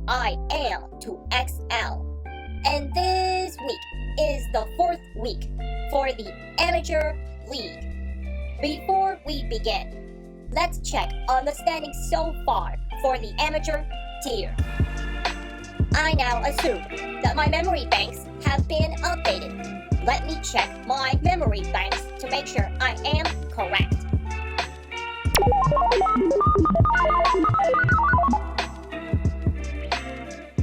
I am to XL. And this week is the 4th week for the Amateur League. Before we begin, let's check on the standings so far for the amateur tier. I now assume that my memory banks have been updated. Let me check my memory banks to make sure I am correct.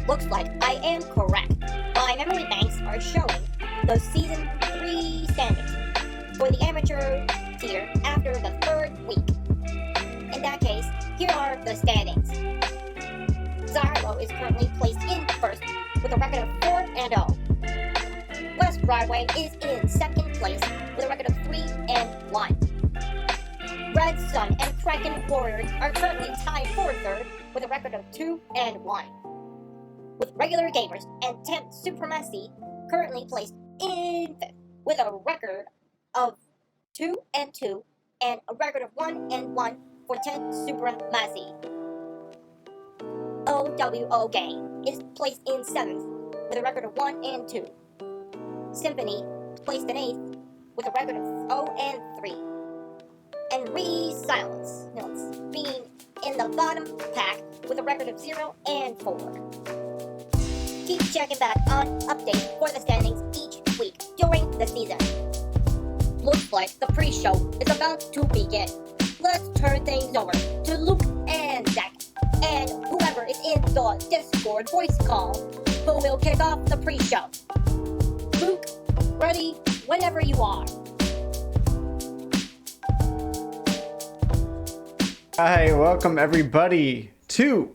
Looks like I am correct. My memory banks are showing the Season 3 standings for the amateur tier after the 3rd week. In that case, here are the standings. Zylo is currently placed in 1st with a record of 4-0. West Broadway is in 2nd place with a record of 3-1. Redstone and Kraken Warriors are currently tied for 3rd with a record of 2-1. With Regular Gamers and Temp Supremacy currently placed in 5th with a record of 2-2 and a record of 1-1 for Temp Supremacy. OWO Game is placed in 7th with a record of 1-2. Symphony placed in 8th with a record of 0-3. And Silence being in the bottom pack with a record of 0-4. Keep checking back on updates for the standings each week during the season. Looks like the pre-show is about to begin. Let's turn things over to Luke and Zach, and whoever is in the Discord voice call, who will kick off the pre-show. Luke, ready whenever you are. Hi, welcome everybody to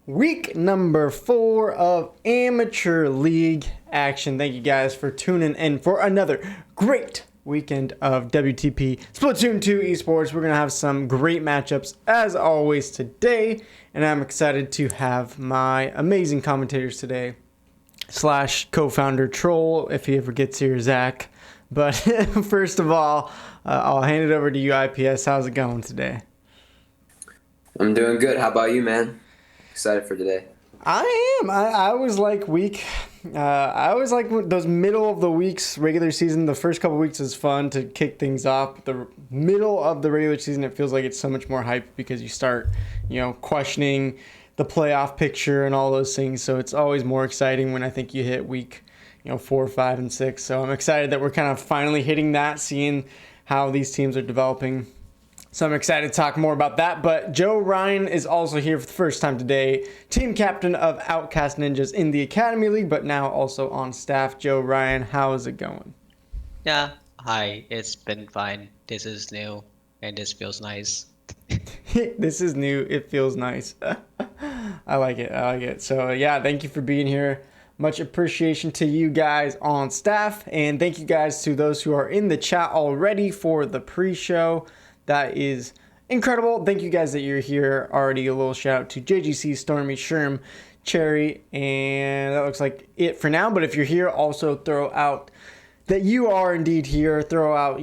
week number 4 of Amateur League action. Thank you guys for tuning in for another great weekend of WTP Splatoon 2 esports. We're going to have some great matchups as always today, and I'm excited to have my amazing commentators today, / co-founder Troll, if he ever gets here, Zach. But first of all, I'll hand it over to you, IPS. How's it going today? I'm doing good. How about you, man? Excited for today. I am. I always like I always like those middle of the weeks, regular season. The first couple weeks is fun to kick things off. The middle of the regular season, it feels like it's so much more hype because you start, questioning the playoff picture and all those things. So it's always more exciting when I think you hit week, 4, 5, and 6. So I'm excited that we're kind of finally hitting that, seeing how these teams are developing. So I'm excited to talk more about that. But Joe Ryan is also here for the first time today, team captain of Outcast Ninjas in the Academy League, but now also on staff. Joe Ryan, how is it going? Yeah, hi, it's been fine. This is new, and this feels nice. This is new, it feels nice. I like it. So yeah, thank you for being here. Much appreciation to you guys on staff, and thank you guys to those who are in the chat already for the pre-show. That is incredible. Thank you guys that you're here. Already a little shout out to JGC, Stormy, Sherm, Cherry, and that looks like it for now. But if you're here, also throw out that you are indeed here. Throw out,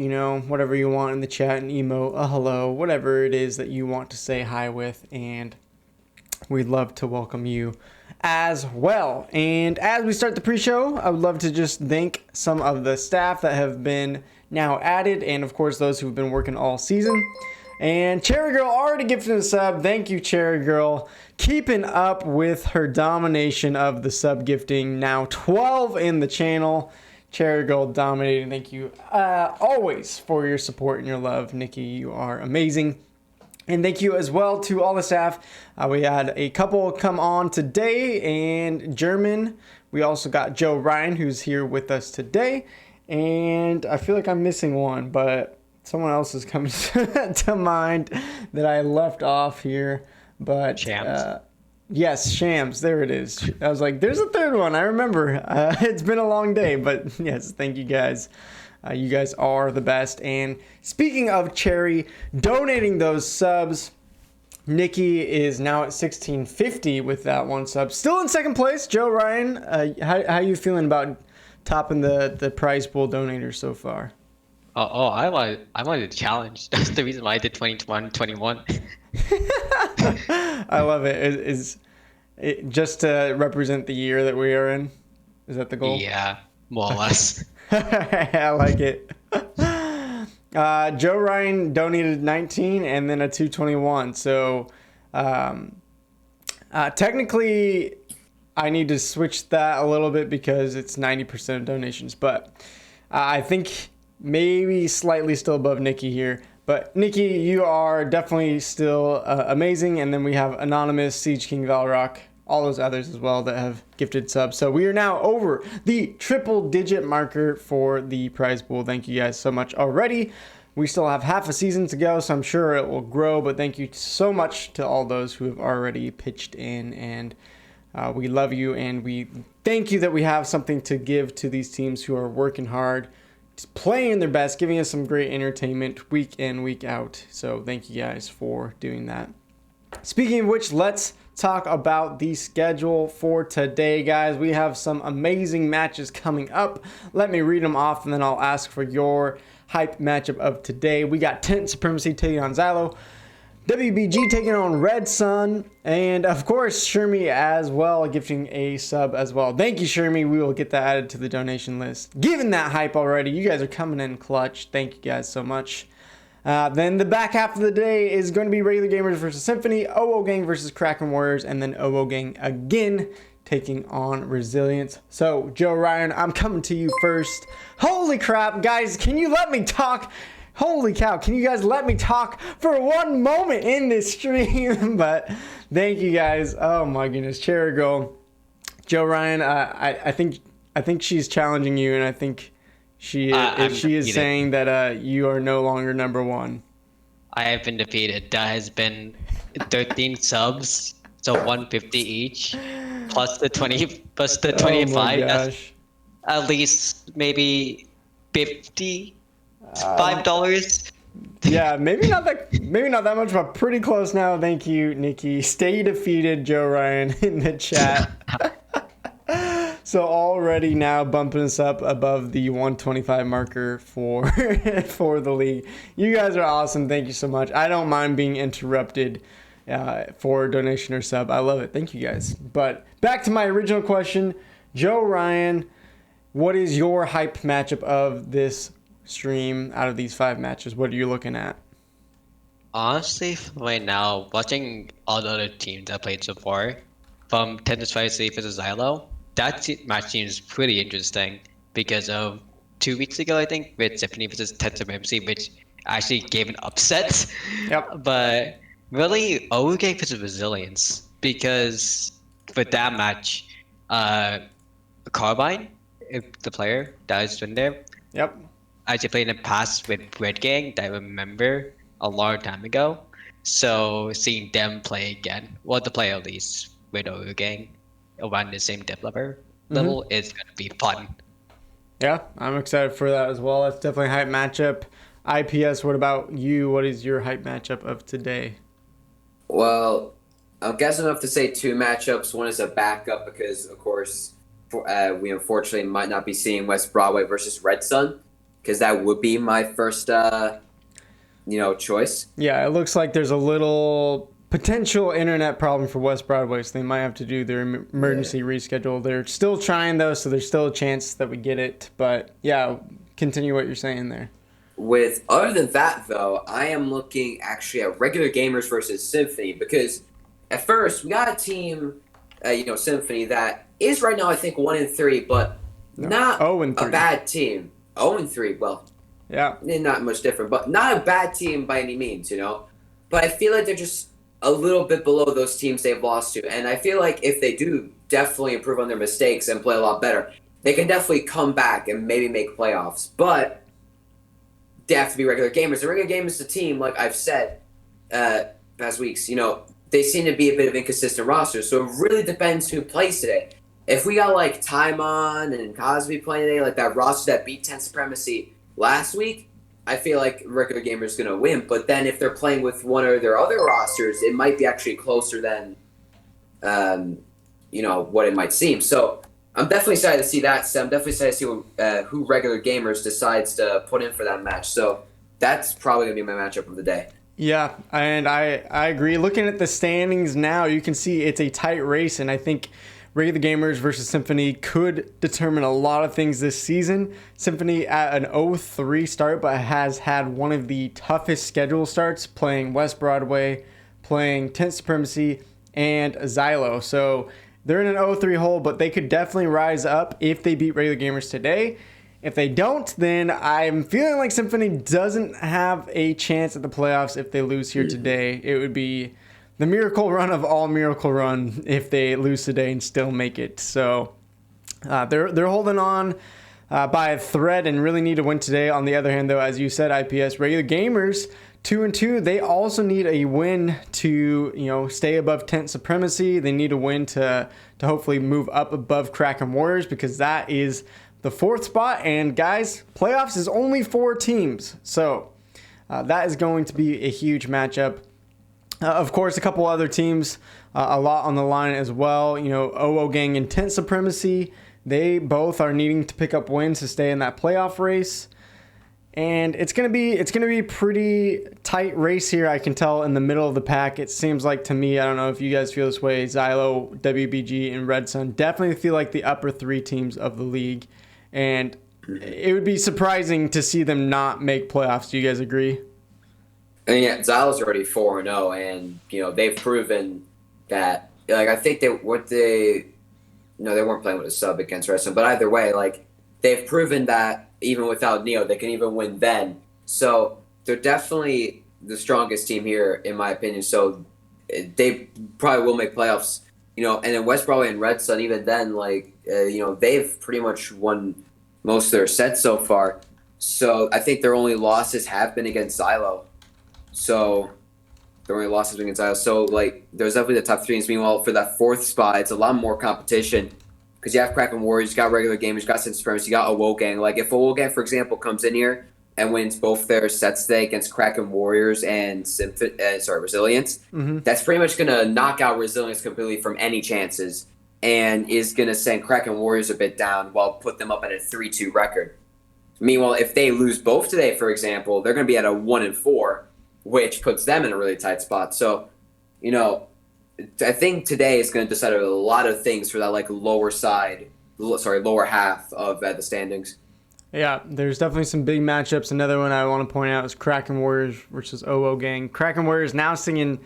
whatever you want in the chat, an emote, a hello, whatever it is that you want to say hi with, and we'd love to welcome you as well. And as we start the pre-show, I would love to just thank some of the staff that have been now added, and of course those who've been working all season. And Cherry Girl already gifted a sub. Thank you, Cherry Girl, keeping up with her domination of the sub gifting. Now 12 in the channel. Cherry Girl dominating. Thank you always for your support and your love. Nikki, you are amazing. And thank you as well to all the staff. We had a couple come on today, and German. We also got Joe Ryan, who's here with us today. And I feel like I'm missing one, but someone else is coming to mind that I left off here. But Shams. Yes, Shams. There it is. I was like, there's a third one. I remember. It's been a long day, but yes, thank you guys. You guys are the best. And speaking of Cherry donating those subs, Nikki is now at 1650 with that one sub. Still in second place. Joe Ryan, how you feeling about topping the prize pool donators so far? I wanted to challenge. That's the reason why I did 21. I love it. just to represent the year that we are in. Is that the goal? Yeah, more or less. I like it. Joe Ryan donated 19 and then a 221. So technically, I need to switch that a little bit because it's 90% of donations. But I think maybe slightly still above Nikki here. But Nikki, you are definitely still amazing. And then we have Anonymous, Siege King, Valrock, all those others as well that have gifted subs. So we are now over the triple-digit marker for the prize pool. Thank you guys so much already. We still have half a season to go, so I'm sure it will grow. But thank you so much to all those who have already pitched in. And we love you, and we thank you that we have something to give to these teams who are working hard, playing their best, giving us some great entertainment week in, week out. So thank you guys for doing that. Speaking of which, let's talk about the schedule for today, guys. We have some amazing matches coming up. Let me read them off, and then I'll ask for your hype matchup of today. We got Tent Supremacy taking on Xylo, WBG taking on Redstone, and of course Shermie as well, gifting a sub as well. Thank you, Shermie. We will get that added to the donation list. Given that hype already, you guys are coming in clutch. Thank you guys so much. Then the back half of the day is going to be Regular Gamers versus Symphony, OO Gang versus Kraken Warriors, and then OO Gang again taking on Resilience. So Joe Ryan, I'm coming to you first. Holy crap, guys, can you let me talk? Holy cow, can you guys let me talk for one moment in this stream? But thank you guys. Oh my goodness, Cherry Girl. Joe Ryan, I think she's challenging you, and I think she is saying that you are no longer number one. I have been defeated. That has been 13 subs, so 150 each, plus the 20, plus the 25. Oh my that's gosh. at least maybe $55. Yeah, maybe not that much, but pretty close now. Thank you, Nikki. Stay defeated, Joe Ryan, in the chat. So already now bumping us up above the 125 marker for for the league. You guys are awesome. Thank you so much. I don't mind being interrupted for donation or sub. I love it. Thank you guys. But back to my original question, Joe Ryan, what is your hype matchup of this stream out of these 5 matches? What are you looking at? Honestly, right now, watching all the other teams that played so far, from Tennis Fight Safe versus Xylo, that match seems pretty interesting because of 2 weeks ago, I think, with Symphony versus Tennis MC, which actually gave an upset. Yep. But really, OG versus Resilience, because for that match, Carbine, the player that is in there, Yep. actually played in the past with Red Gang that I remember a long time ago. So seeing them play again, well, the play at least with OG Gang around the same depth level is going to be fun. Yeah, I'm excited for that as well. That's definitely a hype matchup. IPS, what about you? What is your hype matchup of today? Well, I guess enough to say 2 matchups. One is a backup because, of course, we unfortunately might not be seeing West Broadway versus Redstone, because that would be my first, choice. Yeah, it looks like there's a little potential internet problem for West Broadway, so they might have to do their emergency reschedule. They're still trying, though, so there's still a chance that we get it. But, yeah, continue what you're saying there. Other than that, though, I am looking actually at Regular Gamers versus Symphony, because at first we got a team, Symphony, that is right now, I think, 1-3, but not a bad team. 0-3, well, yeah, not much different, but not a bad team by any means, But I feel like they're just a little bit below those teams they've lost to, and I feel like if they do definitely improve on their mistakes and play a lot better, they can definitely come back and maybe make playoffs. But they have to be Regular Gamers. The Regular Gamers, the team, like I've said past weeks, they seem to be a bit of inconsistent rosters, so it really depends who plays today. If we got like Taimon and Cosby playing today, like that roster that beat 10 Supremacy last week, I feel like Regular Gamers is going to win. But then if they're playing with one of their other rosters, it might be actually closer than, what it might seem. So I'm definitely excited to see that. So I'm definitely excited to see who Regular Gamers decides to put in for that match. So that's probably going to be my matchup of the day. Yeah, and I agree. Looking at the standings now, you can see it's a tight race, and I think Regular Gamers versus Symphony could determine a lot of things this season. Symphony at an 0-3 start, but has had one of the toughest schedule starts, playing West Broadway, playing 10th Supremacy, and Xylo. So they're in an 0-3 hole, but they could definitely rise up if they beat Regular Gamers today. If they don't, then I'm feeling like Symphony doesn't have a chance at the playoffs if they lose here today. It would be the miracle run of all miracle run if they lose today and still make it. So they're holding on by a thread and really need to win today. On the other hand, though, as you said, IPS, Regular Gamers 2-2, they also need a win to stay above 10th Supremacy. They need a win to hopefully move up above Kraken Warriors, because that is the 4th spot. And guys, playoffs is only 4 teams, so that is going to be a huge matchup. Of course, a couple other teams, a lot on the line as well. OO Gang and 10th Supremacy, they both are needing to pick up wins to stay in that playoff race. And it's gonna be pretty tight race here. I can tell in the middle of the pack. It seems like to me, I don't know if you guys feel this way, Xylo, WBG, and Redstone definitely feel like the upper 3 teams of the league. And it would be surprising to see them not make playoffs. Do you guys agree? And yeah, Xylo's already 4-0, and they've proven that. Like, I think they weren't playing with a sub against Redstone, but either way, like, they've proven that even without Neo, they can even win then. So they're definitely the strongest team here, in my opinion. So they probably will make playoffs. And then West Broadway and Redstone, even then, like, they've pretty much won most of their sets so far. So I think their only losses have been against Xylo. So their only losses against Xylo. So, like, there's definitely the top 3. Meanwhile, for that 4th spot, it's a lot more competition, because you have Kraken Warriors, you got Regular Gamers, you got Sin Supremacy, you got OO Gang. Like, if OO Gang, for example, comes in here and wins both their sets today against Kraken Warriors and Resilience, that's pretty much going to knock out Resilience completely from any chances, and is going to send Kraken Warriors a bit down while put them up at a 3-2 record. Meanwhile, if they lose both today, for example, they're going to be at a 1-4, which puts them in a really tight spot. So, I think today is going to decide a lot of things for that, like, lower half of the standings. Yeah, there's definitely some big matchups. Another one I want to point out is Kraken Warriors versus OO Gang. Kraken Warriors now sitting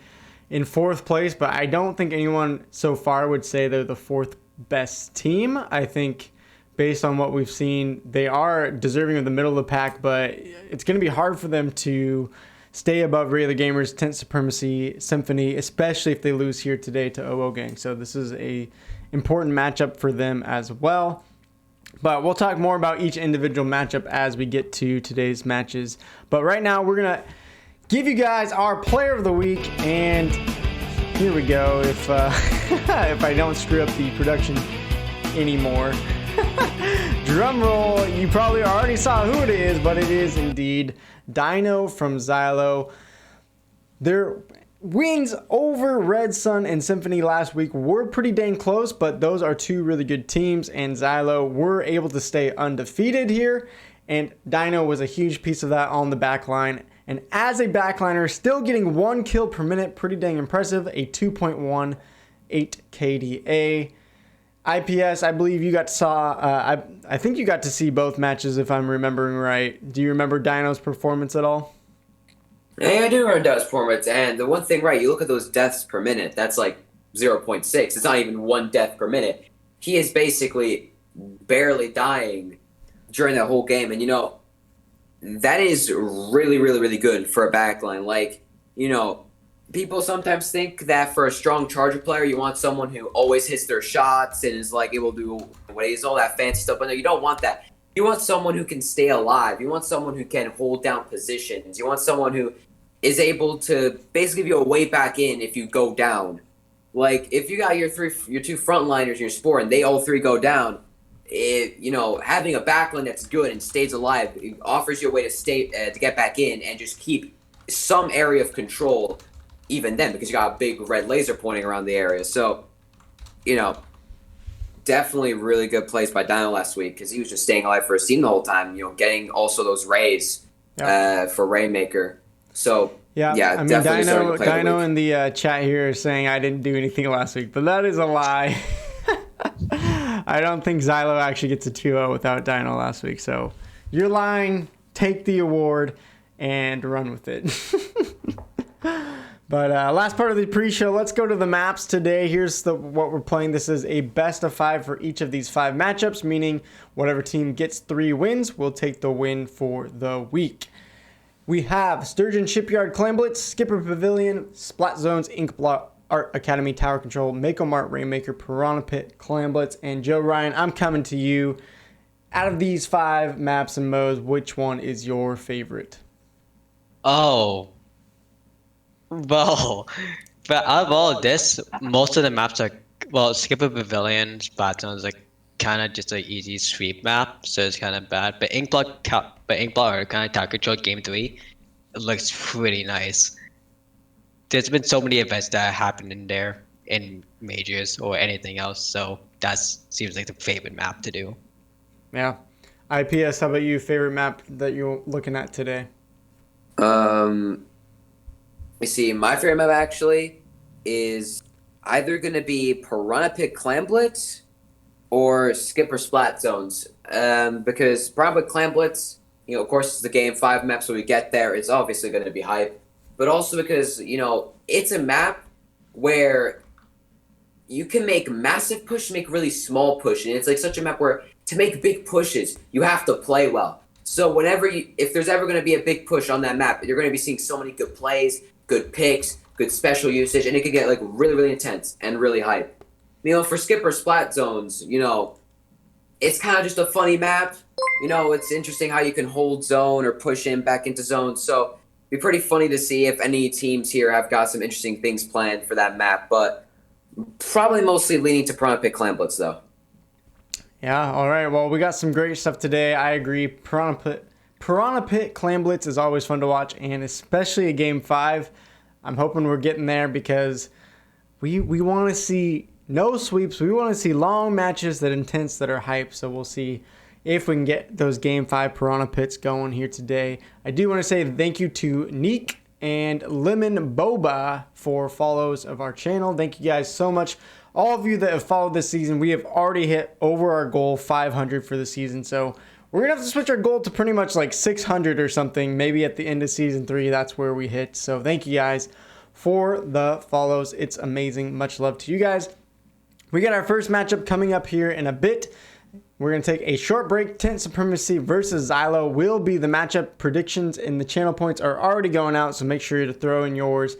in 4th place, but I don't think anyone so far would say they're the 4th best team. I think based on what we've seen, they are deserving of the middle of the pack, but it's going to be hard for them to stay above Regular Gamers, 10th Supremacy, Symphony, especially if they lose here today to OO Gang. So this is a important matchup for them as well. But we'll talk more about each individual matchup as we get to today's matches. But right now, we're going to give you guys our Player of the Week. And here we go. If if I don't screw up the production anymore. Drum roll. You probably already saw who it is, but it is indeed Dino from Xylo. Their wins over Redstone and Symphony last week were pretty dang close, but those are 2 really good teams, and Xylo were able to stay undefeated here, and Dino was a huge piece of that on the back line. And as a backliner, still getting 1 kill per minute, pretty dang impressive, a 2.18 KDA. IPS, I believe you got to I think you got to see both matches, if I'm remembering right. Do you remember Dino's performance at all? Yeah, I do remember Dino's performance. And the one thing, right, you look at those deaths per minute, that's like 0.6. It's not even 1 death per minute. He is basically barely dying during that whole game. And, that is really, really, really good for a backline. Like, people sometimes think that for a strong Charger player, you want someone who always hits their shots and is, like, able to do ways, all that fancy stuff. But no, you don't want that. You want someone who can stay alive. You want someone who can hold down positions. You want someone who is able to basically give you a way back in if you go down. Like, if you got your 2 frontliners in your sport and they all 3 go down, having a backline that's good and stays alive, it offers you a way to get back in and just keep some area of control even then, because you got a big red laser pointing around the area. So, definitely really good plays by Dino last week, because he was just staying alive for his team the whole time, getting also those rays for Rainmaker. So Yeah, Yeah, I mean, definitely starting to play the Dino week. in the chat here is saying I didn't do anything last week, but that is a lie. I don't think Xylo actually gets a 2-0 without Dino last week, so you're lying. Take the award and run with it. But last part of the pre-show, let's go to the maps today. Here's what we're playing. This is a best of 5 for each of these 5 matchups, meaning whatever team gets 3 wins will take the win for the week. We have Sturgeon Shipyard Clamblitz, Skipper Pavilion, Splat Zones, Ink Block, Art Academy, Tower Control, Mako Mart, Rainmaker, Piranha Pit, Clamblitz, and Joe Ryan. I'm coming to you. Out of these 5 maps and modes, which one is your favorite? Oh, well, but out of all of this, most of the maps are, well, Skipper Pavilion, Splat Zone is like kind of just an easy sweep map, so it's kind of bad. But Inkblock or kind of Tower Control Game 3, it looks pretty nice. There's been so many events that happened in there in majors or anything else, so that seems like the favorite map to do. Yeah. IPS, how about you? Favorite map that you're looking at today? You see, my favorite map actually is either going to be Piranha Pit Clamblitz or Skipper Splat Zones. Because Piranha Pit Clamblitz, of course, it's the game 5 map, so we get there, it's obviously going to be hype. But also because, it's a map where you can make massive push, make really small push. And it's like such a map where to make big pushes, you have to play well. So if there's ever going to be a big push on that map, you're going to be seeing so many good plays, good picks, good special usage, and it could get like really, really intense and really hype. For Skipper Splat Zones, it's kind of just a funny map. It's interesting how you can hold zone or push in back into zone. So it'd be pretty funny to see if any teams here have got some interesting things planned for that map. But probably mostly leaning to Piranha Pit Clamblitz, though. Yeah, all right. Well, we got some great stuff today. I agree. Piranha Pit Clamblitz is always fun to watch, and especially a Game 5. I'm hoping we're getting there because we want to see no sweeps. We want to see long matches that intense, that are hype. So we'll see if we can get those Game 5 Piranha Pits going here today. I do want to say thank you to Neek and Lemon Boba for follows of our channel. Thank you guys so much. All of you that have followed this season, we have already hit over our goal, 500 for the season. So we're going to have to switch our goal to pretty much like 600 or something. Maybe at the end of season 3, that's where we hit. So thank you guys for the follows. It's amazing. Much love to you guys. We got our first matchup coming up here in a bit. We're going to take a short break. Tent Supremacy versus Xylo will be the matchup. Predictions and the channel points are already going out, so make sure to throw in yours.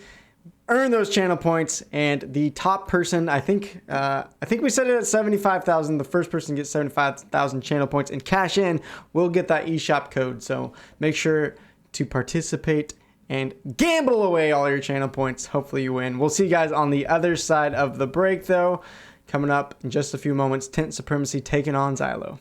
Earn those channel points, and the top person, I think we set it at 75,000. The first person gets 75,000 channel points and cash in will get that eShop code. So make sure to participate and gamble away all your channel points. Hopefully you win. We'll see you guys on the other side of the break, though. Coming up in just a few moments, Tent Supremacy taking on Xylo.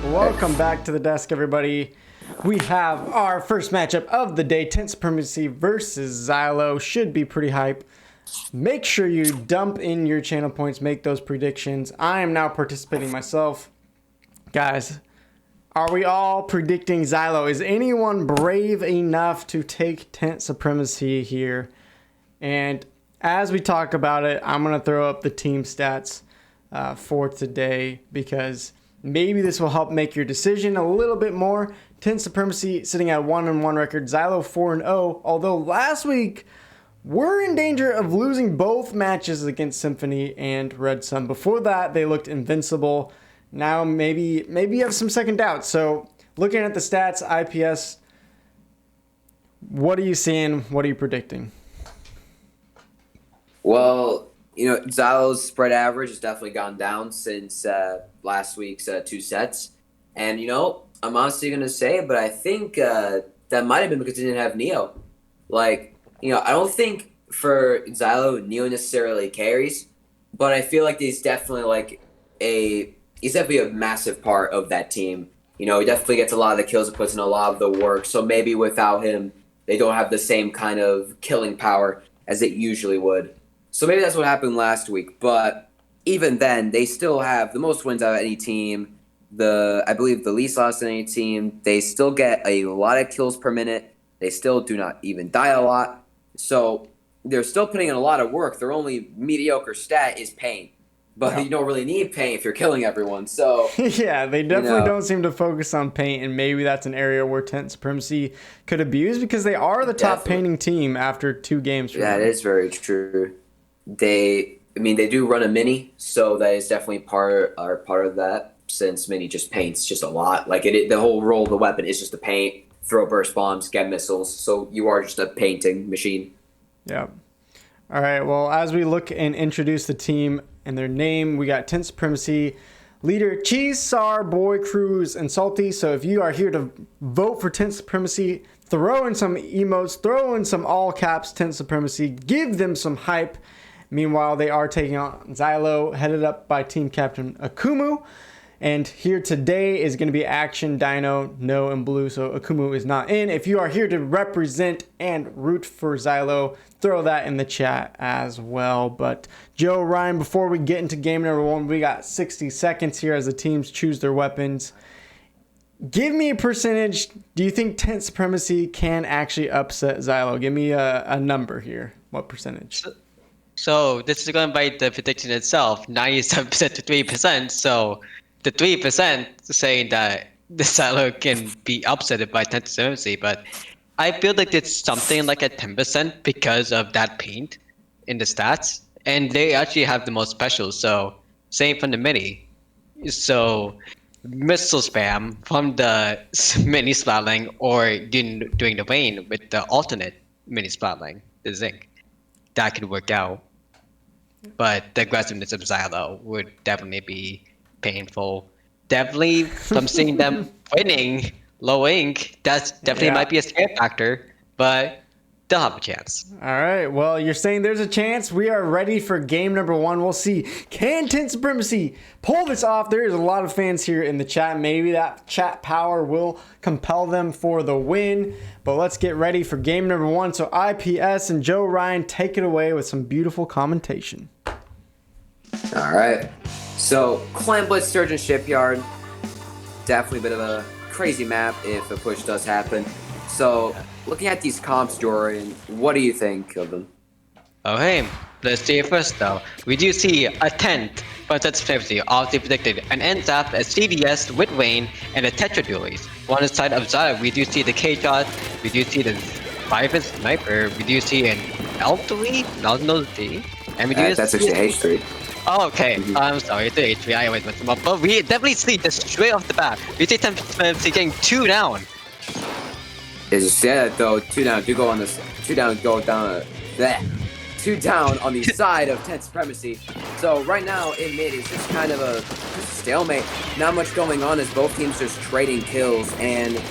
Welcome back to the desk, everybody. We have our first matchup of the day, Tent Supremacy versus Xylo. Should be pretty hype. Make sure you dump in your channel points, make those predictions. I am now participating myself. Guys, are we all predicting Xylo? Is anyone brave enough to take Tent Supremacy here? And as we talk about it, I'm going to throw up the team stats for today because maybe this will help make your decision a little bit more. Tent Supremacy sitting at 1-1 record. Xylo 4-0. Although last week we're in danger of losing both matches against Symphony and Redstone. Before that, they looked invincible. Now maybe you have some second doubts. So looking at the stats, IPS, what are you seeing? What are you predicting? Well, Xylo's spread average has definitely gone down since last week's 2 sets. And, I'm honestly going to say it, but I think that might have been because he didn't have Neo. I don't think for Xylo, Neo necessarily carries, but I feel like he's definitely he's definitely a massive part of that team. He definitely gets a lot of the kills and puts in a lot of the work. So maybe without him, they don't have the same kind of killing power as it usually would. So maybe that's what happened last week. But even then, they still have the most wins out of any team. I believe the least loss in any team. They still get a lot of kills per minute. They still do not even die a lot. So they're still putting in a lot of work. Their only mediocre stat is pain. But you don't really need pain if you're killing everyone. So yeah, they definitely don't seem to focus on paint, and maybe that's an area where Tent Supremacy could abuse because they are the top painting team after 2 games. That is very true. They do run a mini, so that is definitely part of that. Since mini just paints just a lot, the whole role of the weapon is just to paint, throw burst bombs, get missiles. So you are just a painting machine. Yeah. All right. Well, as we look and introduce the team and their name, we got Tent Supremacy leader Cheese, Sar, Boy, Cruz, and Salty. So if you are here to vote for Tent Supremacy, throw in some emotes, throw in some all caps Tent Supremacy, give them some hype. Meanwhile, they are taking on Xylo, headed up by team captain Akumu. And here today is going to be Action, Dino, No, and Blue. So Akumu is not in. If you are here to represent and root for Xylo, throw that in the chat as well. But Joe, Ryan, before we get into game number 1, we got 60 seconds here as the teams choose their weapons. Give me a percentage. Do you think Tent Supremacy can actually upset Xylo? Give me a number here. What percentage? So this is going by the prediction itself, 97% to 3%. So the 3% saying that the Xylo can be upset by Tent Supremacy, but I feel like it's something like a 10% because of that paint in the stats, and they actually have the most specials. So same from the mini. So missile spam from the mini splatling or doing the rain with the alternate mini splatling, the zinc, that could work out. But the aggressiveness of Xylo would definitely be painful. Definitely from seeing them winning low ink, that's definitely might be a scare factor, but they'll have a chance. All right. Well, you're saying there's a chance. We are ready for game number 1. We'll see. Can Tent Supremacy pull this off? There is a lot of fans here in the chat. Maybe that chat power will compel them for the win. But let's get ready for game number 1. So IPS and Joe Ryan, take it away with some beautiful commentation. All right. So, Clan Blitz Sturgeon Shipyard, definitely a bit of a crazy map if a push does happen. So, looking at these comps, Jordan, what do you think of them? Okay, let's see it first though. We do see a tent, but that's 50, obviously predicted, an NZAP, a CDS with Wayne, and a Tetra Duelist. On the side of Zara, we do see the K-Shot, we do see the Private Sniper, we do see an L3, not no D, and we do that's actually H3. Oh, okay. I'm sorry, it's the H3. I always mess them up. But we definitely see this straight off the bat. We see Tent Supremacy getting 2 down. It's sad though. 2 down. Do go on this. 2 down. Go down. Bleh. 2 down on the side of Tent Supremacy. So right now in mid is just kind of a stalemate. Not much going on as both teams just trading kills. And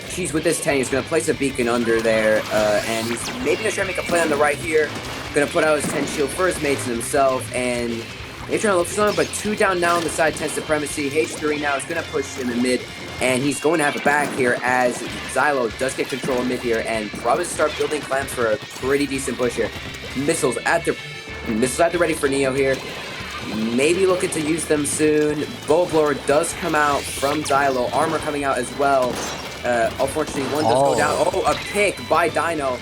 she's with this 10. He's gonna place a beacon under there, and he's maybe gonna try to make a play on the right here. Gonna put out his 10 shield for his mates and himself, and They're trying to look for someone, but 2 down now on the side, 10 Supremacy. H3 now is going to push in the mid, and he's going to have a back here as Xylo does get control of mid here, and probably start building clams for a pretty decent push here. Missiles at the ready for Neo here. Maybe looking to use them soon. Bow Blower does come out from Xylo. Armor coming out as well. Unfortunately, one does go down. Oh, a pick by Dino.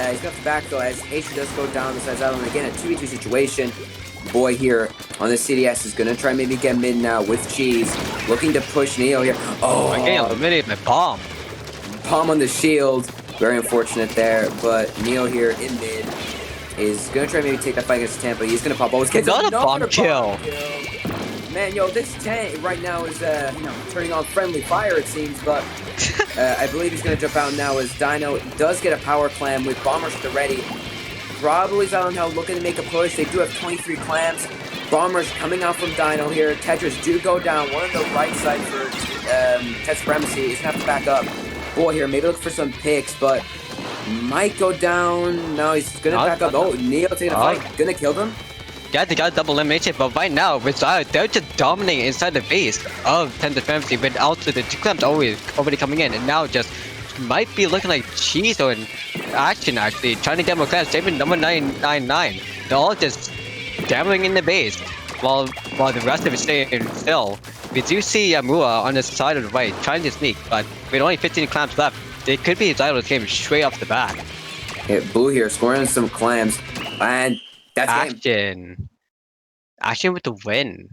He's got the back though as H does go down besides Xylo. And again, a 2v2 situation. Boy here on the CDS is going to try maybe get mid now with Cheese. Looking to push Neo here. Oh, I can't eliminate my bomb. Palm on the shield. Very unfortunate there. But Neo here in mid is going to try maybe take that fight against Tampa. He's going to pop all his kids. Another bomb kill. Man, yo, this tank right now is turning on friendly fire, it seems. But I believe he's going to jump out now as Dino does get a power clam with Bombers at the ready. Probably Xylo now looking to make a push. They do have 23 clams. Bombers coming out from Dino here. Tetris do go down. One on the right side for Ted Supremacy. He's going to have to back up. Boy here, maybe look for some picks, but might go down. No, he's going to back up. Oh, Neo taking a fight. Going to kill them. Yeah, they got double elimination, but right now, with Xylo, they're just dominating inside the base of Tender Fantasy without the 2 clams already coming in, and now just might be looking like Cheese or in action actually, trying to get more clams, saving number 999. They're all just dabbling in the base, while the rest of it staying still. We do see Yamura on the side of the right, trying to sneak, but with only 15 clams left, they could be Xylo's game straight off the bat. Hit Blue here, scoring some clams, and that's Action. Action with the win.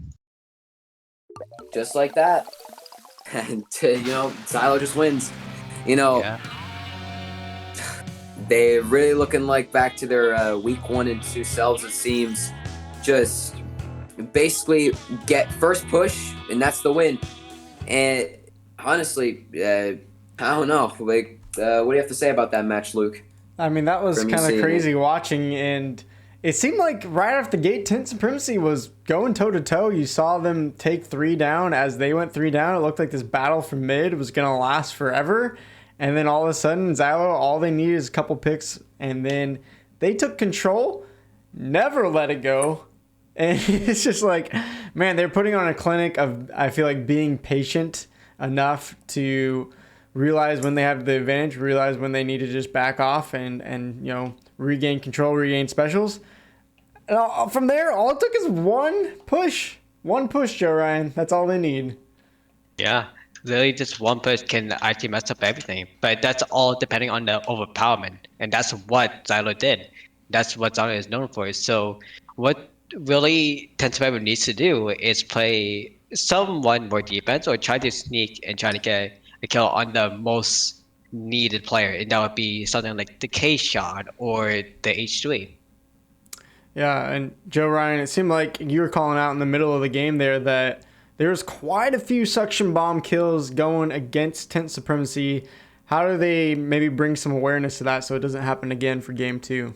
Just like that. And, Xylo just wins. Yeah. They're really looking like back to their week 1 and 2 selves, it seems. Just basically get first push, and that's the win. And honestly, I don't know. Like, what do you have to say about that match, Luke? I mean, that was kind of crazy watching, and it seemed like right off the gate, Tent Supremacy was going toe-to-toe. You saw them take 3 down. As they went 3 down, it looked like this battle from mid was going to last forever. And then all of a sudden, Xylo, all they needed is a couple picks, and then they took control, never let it go. And it's just like, man, they're putting on a clinic of, I feel like, being patient enough to realize when they have the advantage, realize when they need to just back off and regain control, regain specials. And from there, all it took is one push, Joe Ryan. That's all they need. Yeah. Literally just one push can actually mess up everything. But that's all depending on the overpowerment. And that's what Xylo did. That's what Xylo is known for. So what really Tensorfire needs to do is play somewhat more defense or try to sneak and try to get a kill on the most needed player. And that would be something like the K-Shot or the H3. Yeah, and Joe Ryan, it seemed like you were calling out in the middle of the game there that there's quite a few suction bomb kills going against Tent Supremacy. How do they maybe bring some awareness to that so it doesn't happen again for game 2?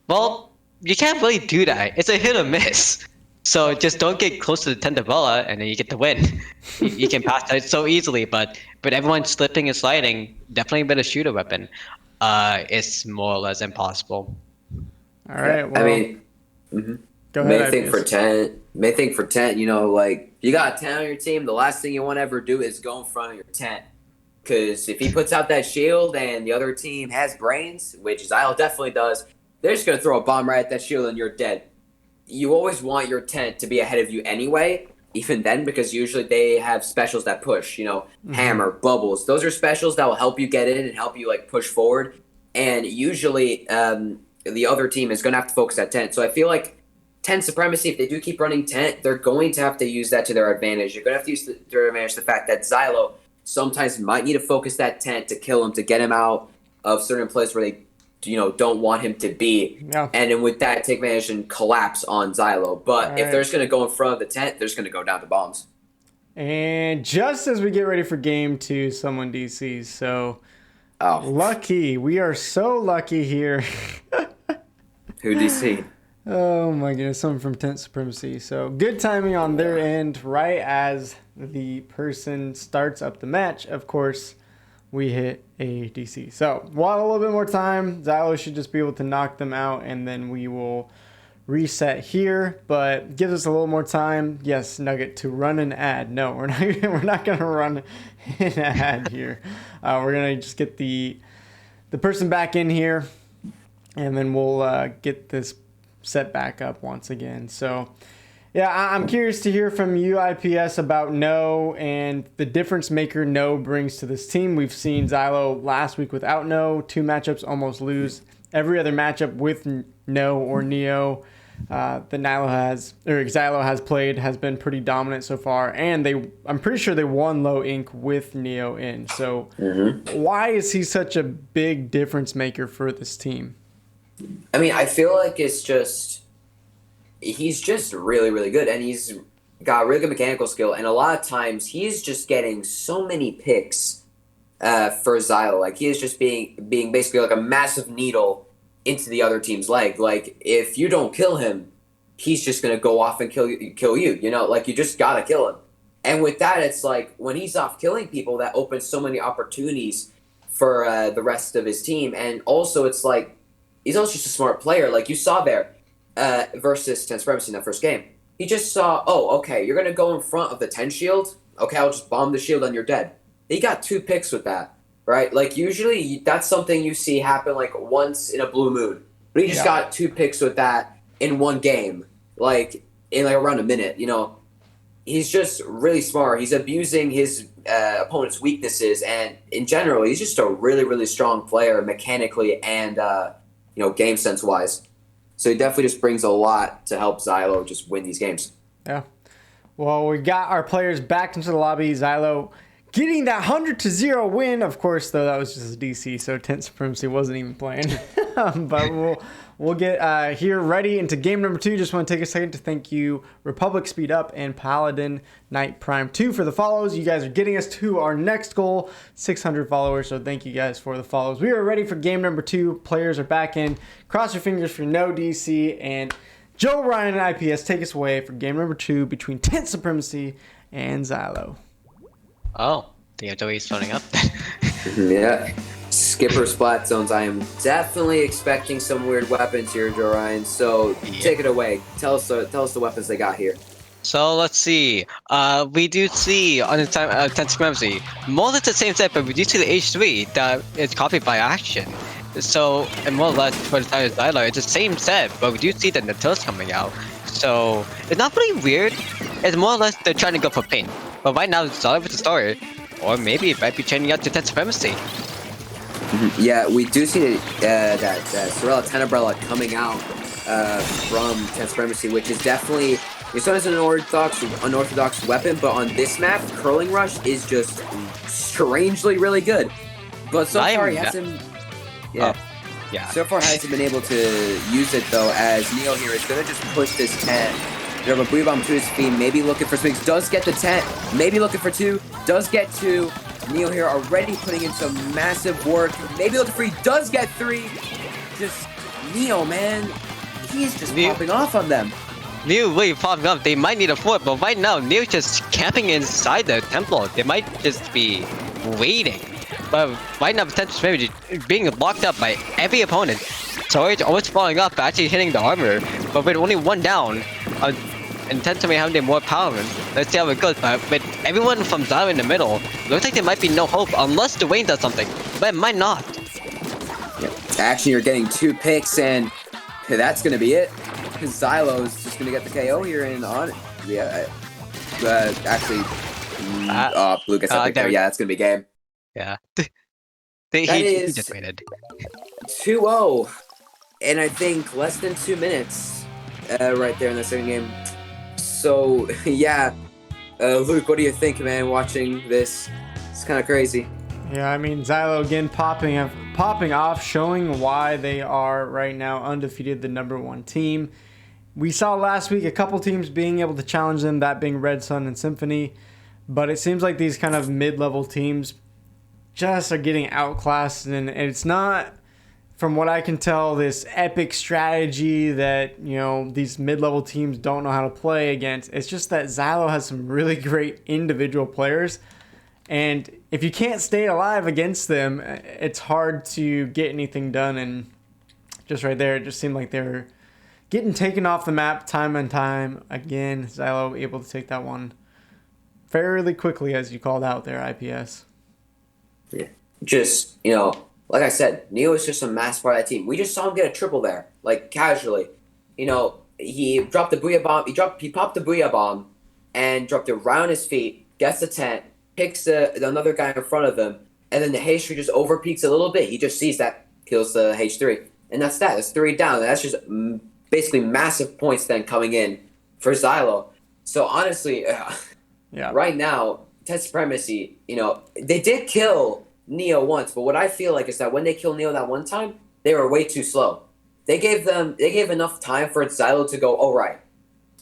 Well, you can't really do that. It's a hit or miss. So just don't get close to the Tendavella and then you get the win. You can pass that so easily, but everyone slipping and sliding, definitely with a shooter weapon, it's more or less impossible. All right. Well, I mean, go ahead. May think for Tent, like, you got a Tent on your team, the last thing you want to ever do is go in front of your Tent. Because if he puts out that shield and the other team has brains, which Xylo definitely does, they're just going to throw a bomb right at that shield and you're dead. You always want your Tent to be ahead of you anyway, even then, because usually they have specials that push, hammer, bubbles. Those are specials that will help you get in and help you, like, push forward. And usually the other team is going to have to focus that Tent. So I feel like Tent Supremacy, if they do keep running Tent, they're going to have to use that to their advantage. You're going to have to use their advantage the fact that Xylo sometimes might need to focus that Tent to kill him, to get him out of certain places where they don't want him to be. Yeah. And then with that, take advantage and collapse on Xylo. But if they're just going to go in front of the Tent, they're just going to go down to bombs. And just as we get ready for game 2, someone DCs. So lucky. We are so lucky here. Who DC? Oh my goodness, someone from Tent Supremacy. So good timing on their end. Right as the person starts up the match, of course, we hit a DC. So we'll have a little bit more time. Xylo should just be able to knock them out, and then we will reset here, but gives us a little more time. Yes, Nugget, to run an ad. No, we're not. We're not gonna run an ad here. We're gonna just get the person back in here, and then we'll get this set back up once again. So, yeah, I'm curious to hear from you, IPS, about No and the difference maker No brings to this team. We've seen Xylo last week without No, 2 matchups almost lose. Every other matchup with No or Neo that Xylo has played has been pretty dominant so far, and I'm pretty sure they won Low Inc with Neo in. So why is he such a big difference maker for this team? I mean, I feel like he's just really, really good, and he's got really good mechanical skill, and a lot of times he's just getting so many picks for Xylo. Like, he is just being basically like a massive needle into the other team's leg. Like, if you don't kill him, he's just gonna go off and kill you. You know, like, you just gotta kill him. And with that, it's like when he's off killing people, that opens so many opportunities for the rest of his team. And also, it's like he's also just a smart player. Like you saw there versus 10 Supremacy in that first game. He just saw, oh, okay, you're gonna go in front of the 10 shield. Okay, I'll just bomb the shield and you're dead. He got 2 picks with that. Right, like usually that's something you see happen like once in a blue moon. But he just got 2 picks with that in one game, like in like around a minute. You know, he's just really smart. He's abusing his opponent's weaknesses, and in general, he's just a really, really strong player mechanically and game sense wise. So he definitely just brings a lot to help Xylo just win these games. Yeah. Well, we got our players back into the lobby. Xylo getting that 100-0 win. Of course, though, that was just a DC, so 10 Supremacy wasn't even playing. But we'll get here ready into game number 2. Just want to take a second to thank you, Republic Speed Up and Paladin Knight Prime 2 for the follows. You guys are getting us to our next goal, 600 followers, so thank you guys for the follows. We are ready for game number 2. Players are back in. Cross your fingers for no DC, and Joe, Ryan, and IPS take us away for game number 2 between 10 Supremacy and Xylo. Oh, the Joey's phoning up. Yeah. Skipper splat zones. I am definitely expecting some weird weapons here, Joe Ryan. So take it away. Tell us the weapons they got here. So let's see. We do see on the 10 Supremacy more or less the same set, but we do see the H3 that is copied by Action. So, and more or less for the side of Xylo, it's the same set, but we do see the Natil's coming out. So it's not really weird. It's more or less they're trying to go for paint. But right now, Xylo with the story, or maybe it might be changing out to 10 Supremacy. Yeah, we do see that Sorella Tenebrella coming out from 10 Supremacy, which is definitely, it's not an unorthodox weapon, but on this map, Curling Rush is just strangely really good. But so far, he hasn't. Yeah. Oh, yeah. So far, hasn't been able to use it though, as Neo here is gonna just push this 10. There's a Blue Bomb to his feet, maybe looking for swings, does get the 10, maybe looking for 2, does get 2. Neo here already putting in some massive work, maybe looking for 3, does get 3. Just Neo, man, he's just popping off on them. Neo really popping up. They might need a 4, but right now Neo's just camping inside the temple. They might just be waiting. But right now, potential Supremacy being locked up by every opponent. Storage almost falling up, actually hitting the armor, but with only 1 down, and 10 Supremacy having more power. Let's see how it goes. But with everyone from Xylo in the middle, looks like there might be no hope unless Dwayne does something, but it might not. Yep. Actually, you're getting 2 picks, and that's gonna be it. Xylo's just gonna get the KO here, and on. Yeah, actually, Blue gets that pick there. Yeah, that's gonna be game. Yeah. He just waited. 2-0, and I think less than 2 minutes right there in the second game. So, yeah. Luke, what do you think, man, watching this? It's kind of crazy. Yeah, I mean, Xylo again popping off, showing why they are right now undefeated, the #1 team. We saw last week a couple teams being able to challenge them, that being Redstone and Symphony. But it seems like these kind of mid-level teams just are getting outclassed, and it's not, from what I can tell, this epic strategy that, you know, these mid-level teams don't know how to play against. It's just that Xylo has some really great individual players, and if you can't stay alive against them, it's hard to get anything done. And just right there, it just seemed like they're getting taken off the map time and time again. Xylo able to take that one fairly quickly, as you called out there, IPS. Yeah. Just, like I said, Neo is just a massive part of that team. We just saw him get a triple there, like casually. He dropped the Booyah Bomb. He popped the Booyah Bomb and dropped it right on his feet, gets the tent, picks another guy in front of him, and then the H3 just overpeaks a little bit. He just sees that, kills the H3. And that's that. That's 3 down. That's just basically massive points then coming in for Xylo. So honestly, right now, Ted Supremacy, they did kill Neo once, but what I feel like is that when they killed Neo that one time, they were way too slow. They gave enough time for Xylo to go, all right.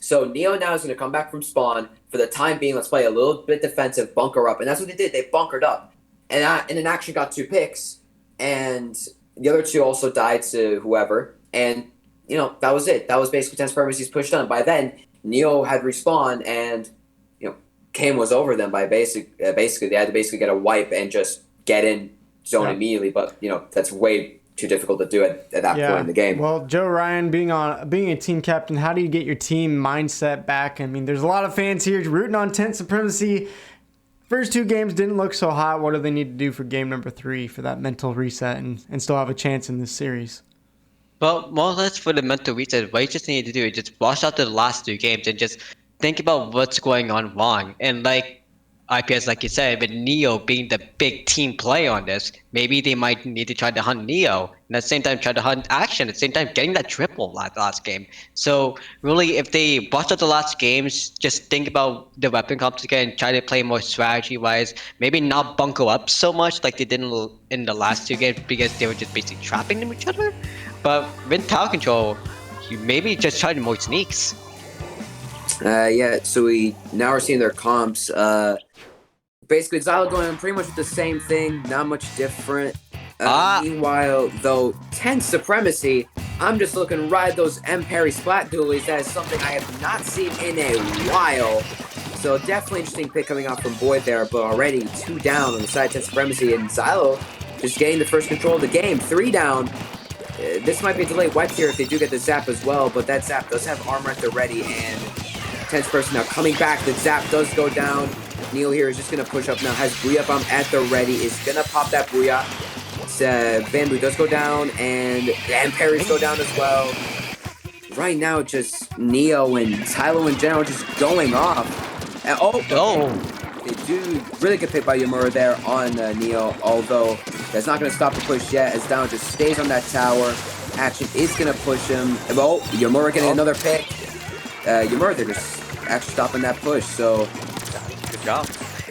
So Neo now is going to come back from spawn. For the time being, let's play a little bit defensive, bunker up. And that's what they did. They bunkered up. And then actually got 2 picks. And the other 2 also died to whoever. And, that was it. That was basically Ted Supremacy's push done. By then, Neo had respawned and, game was over them by basically they had to basically get a wipe and just get in zone immediately. But, that's way too difficult to do at that point in the game. Well, Joe Ryan, being a team captain, how do you get your team mindset back? I mean, there's a lot of fans here rooting on Tent Supremacy. First 2 games didn't look so hot. What do they need to do for game number 3 for that mental reset and still have a chance in this series? Well, more or less for the mental reset, what you just need to do is just wash out the last 2 games and just think about what's going on wrong. And like IPS, like you said, with Neo being the big team play on this, maybe they might need to try to hunt Neo and at the same time try to hunt Action, at the same time getting that triple last game. So really, if they watch out the last games, just think about the weapon comps again and try to play more strategy-wise. Maybe not bunker up so much like they did in the last 2 games because they were just basically trapping them each other. But with tower control, you maybe just try more sneaks. So we now are seeing their comps. Basically, Xylo going pretty much with the same thing, not much different. Meanwhile, though, Tent Supremacy, I'm just looking right at those M. Perry Splat dualies. That is something I have not seen in a while. So definitely interesting pick coming out from Boyd there, but already 2 down on the side of Tent Supremacy, and Xylo just getting the first control of the game. 3 down. This might be a delayed wipe here if they do get the zap as well, but that zap does have armor at the ready, and Tent's person now coming back. The zap does go down. Neo here is just going to push up now, has Booyah Bomb at the ready, is going to pop that Booyah. Bamboo does go down, and Parries go down as well. Right now, just Neo and Xylo in general just going off. And, they do really good pick by Yamura there on Neo, although that's not going to stop the push yet, as Down just stays on that tower. Action is going to push him. Oh, Yamura getting another pick. Yamura, they're just actually stopping that push, so... Good job.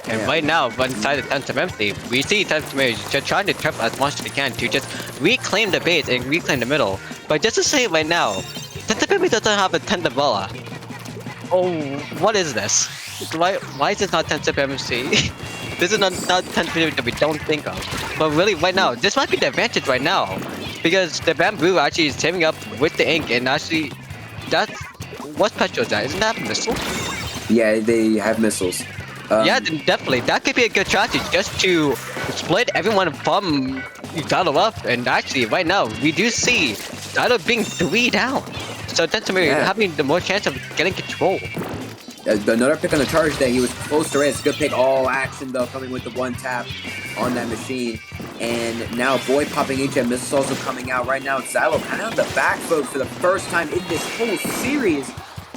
And right now, inside the Tent Supremacy, we see Tent Supremacy just trying to trap as much as they can to just reclaim the base and reclaim the middle. But just to say right now, Tent Supremacy doesn't have a Tent Umbrella. Oh, what is this? Why is this not Tent Supremacy? This is not Tent Supremacy that we don't think of. But really, right now, this might be the advantage right now. Because the Bamboo actually is teaming up with the Ink, and actually, that's... What Petro is that? Isn't that a missile? Yeah, they have missiles. Yeah, then definitely. That could be a good strategy, just to split everyone from Xylo up. And actually, right now, we do see Xylo being 3 down. So that's having the more chance of getting control. Another pick on the charge there. He was close to it. It's a good pick. All action, though, coming with the 1 tap on that machine. And now Boyd popping HM missiles also coming out right now. Xylo kind of on the back foot for the first time in this whole series.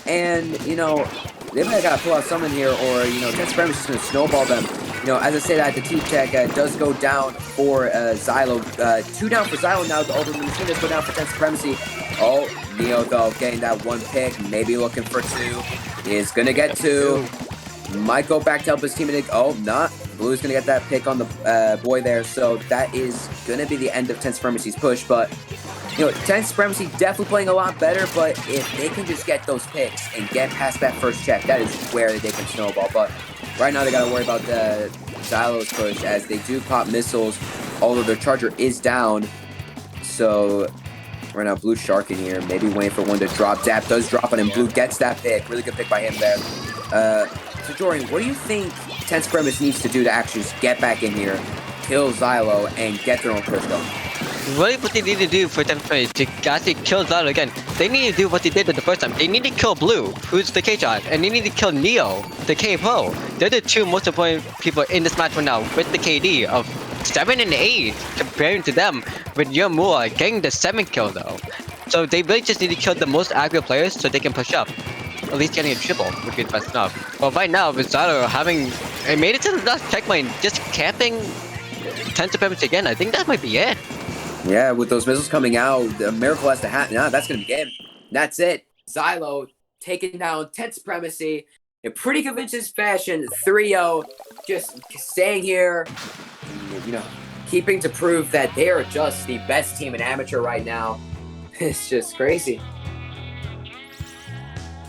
And, they might have got to pull out someone here, or, Tent Supremacy is just going to snowball them. As I say that, the T-Tech does go down for Xylo. 2 down for Xylo now. The machine does go down for Tent Supremacy. Oh, Neo, though, getting that 1 pick. Maybe looking for 2. Is going to get 2. Might go back to help his teammate. Oh, not. Blue's going to get that pick on the boy there. So that is going to be the end of Tent Supremacy's push. But, Tent Supremacy definitely playing a lot better. But if they can just get those picks and get past that first check, that is where they can snowball. But right now they got to worry about the Xylo's push as they do pop missiles, although their charger is down. So right now Blue Shark in here, maybe waiting for one to drop. Zap does drop on him. Blue gets that pick. Really good pick by him there. So Jordan, what do you think Tent Supremacy needs to do to actually just get back in here, kill Xylo, and get their own push going? really what they need to do for them to actually kill Xylo again, they need to do what they did the first time. They need to kill Blue, who's the K-Shot, and they need to kill Neo, the K-Pro. They're the two most important people in this match right now with the KD of 7 and 8, comparing to them with Yamura getting the 7th kill though. So they really just need to kill the most accurate players so they can push up. At least getting a triple would be the best enough. But right now, with Xylo having made it to the last checkpoint, just camping 10 supremacy again, I think that might be it. Yeah, with those missiles coming out, the miracle has to happen. Nah, that's going to be game. That's it. Xylo taking down 10 supremacy in pretty convincing fashion. 3-0, just staying here, keeping to prove that they are just the best team in amateur right now. It's just crazy.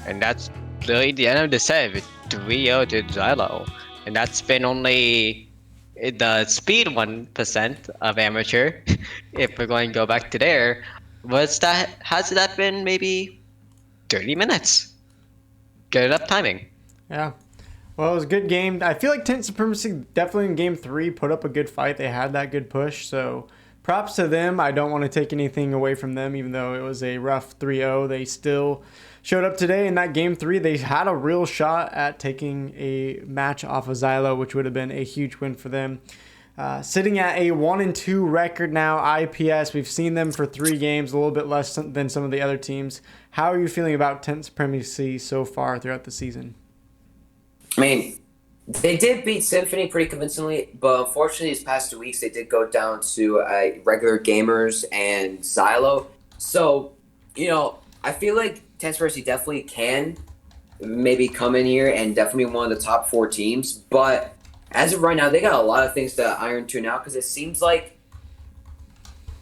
And that's really the end of the set with 3-0 to Xylo. And that's been only the speed 1% of amateur. If we're going to go back to there, has that been maybe 30 minutes? Good enough timing. Yeah. Well, it was a good game. I feel like 10 Supremacy definitely in game 3 put up a good fight. They had that good push, so props to them. I don't want to take anything away from them, even though it was a rough 3-0. They still showed up today in that game 3. They had a real shot at taking a match off of Xylo, which would have been a huge win for them. Sitting at a 1-2 record now, IPS. We've seen them for 3 games, a little bit less than some of the other teams. How are you feeling about 10 Supremacy so far throughout the season? I mean, they did beat Symphony pretty convincingly, but unfortunately these past 2 weeks they did go down to regular gamers and Xylo. So, I feel like 10 Supremacy definitely can maybe come in here and definitely be one of the top 4 teams, but as of right now, they got a lot of things to iron to now because it seems like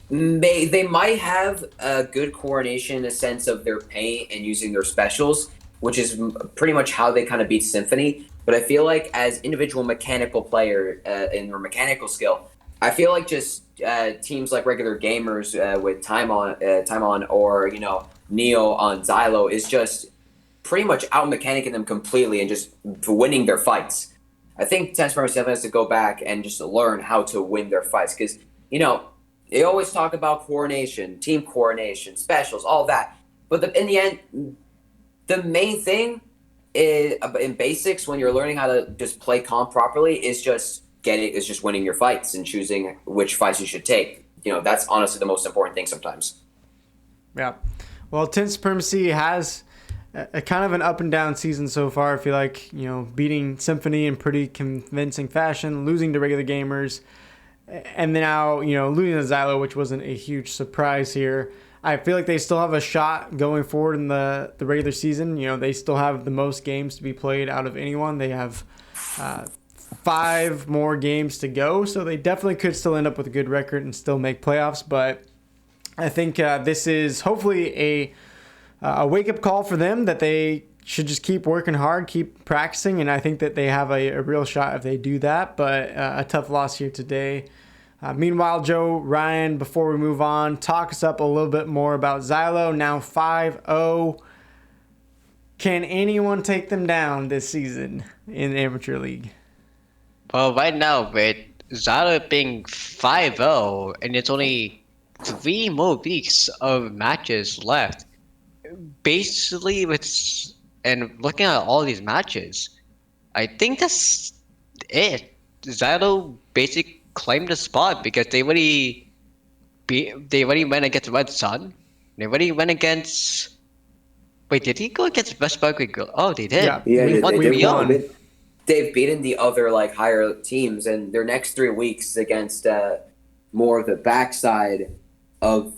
they might have a good coordination in a sense of their paint and using their specials, which is pretty much how they kind of beat Symphony. But I feel like as individual mechanical player in their mechanical skill, I feel like just teams like regular gamers with time on or Neo on Xylo is just pretty much out mechanicking them completely and just winning their fights. I think 10 Supremacy has to go back and just learn how to win their fights because they always talk about coordination, team coordination, specials, all that. But in the end, the main thing is, in basics, when you're learning how to just play comp properly, is just winning your fights and choosing which fights you should take. That's honestly the most important thing sometimes. Yeah. Well, 10 Supremacy has a kind of an up and down season so far. I feel like, beating Symphony in pretty convincing fashion, losing to regular gamers, and then now, losing to Xylo, which wasn't a huge surprise here. I feel like they still have a shot going forward in the regular season. They still have the most games to be played out of anyone. They have 5 more games to go, so they definitely could still end up with a good record and still make playoffs. But I think this is hopefully a wake-up call for them that they should just keep working hard, keep practicing, and I think that they have a real shot if they do that. But a tough loss here today. Meanwhile, Joe, Ryan, before we move on, talk us up a little bit more about Xylo, now 5-0. Can anyone take them down this season in the Amateur League? Well, right now, with Xylo being 5-0, and it's only 3 more weeks of matches left, basically, and looking at all these matches, I think that's it. Xylo basically claimed the spot because they already went against Red Sun. They already went against. Wait, did he go against West Berkeley? Oh, they did. Yeah, they won. They've beaten the other higher teams, and their next 3 weeks against more of the backside of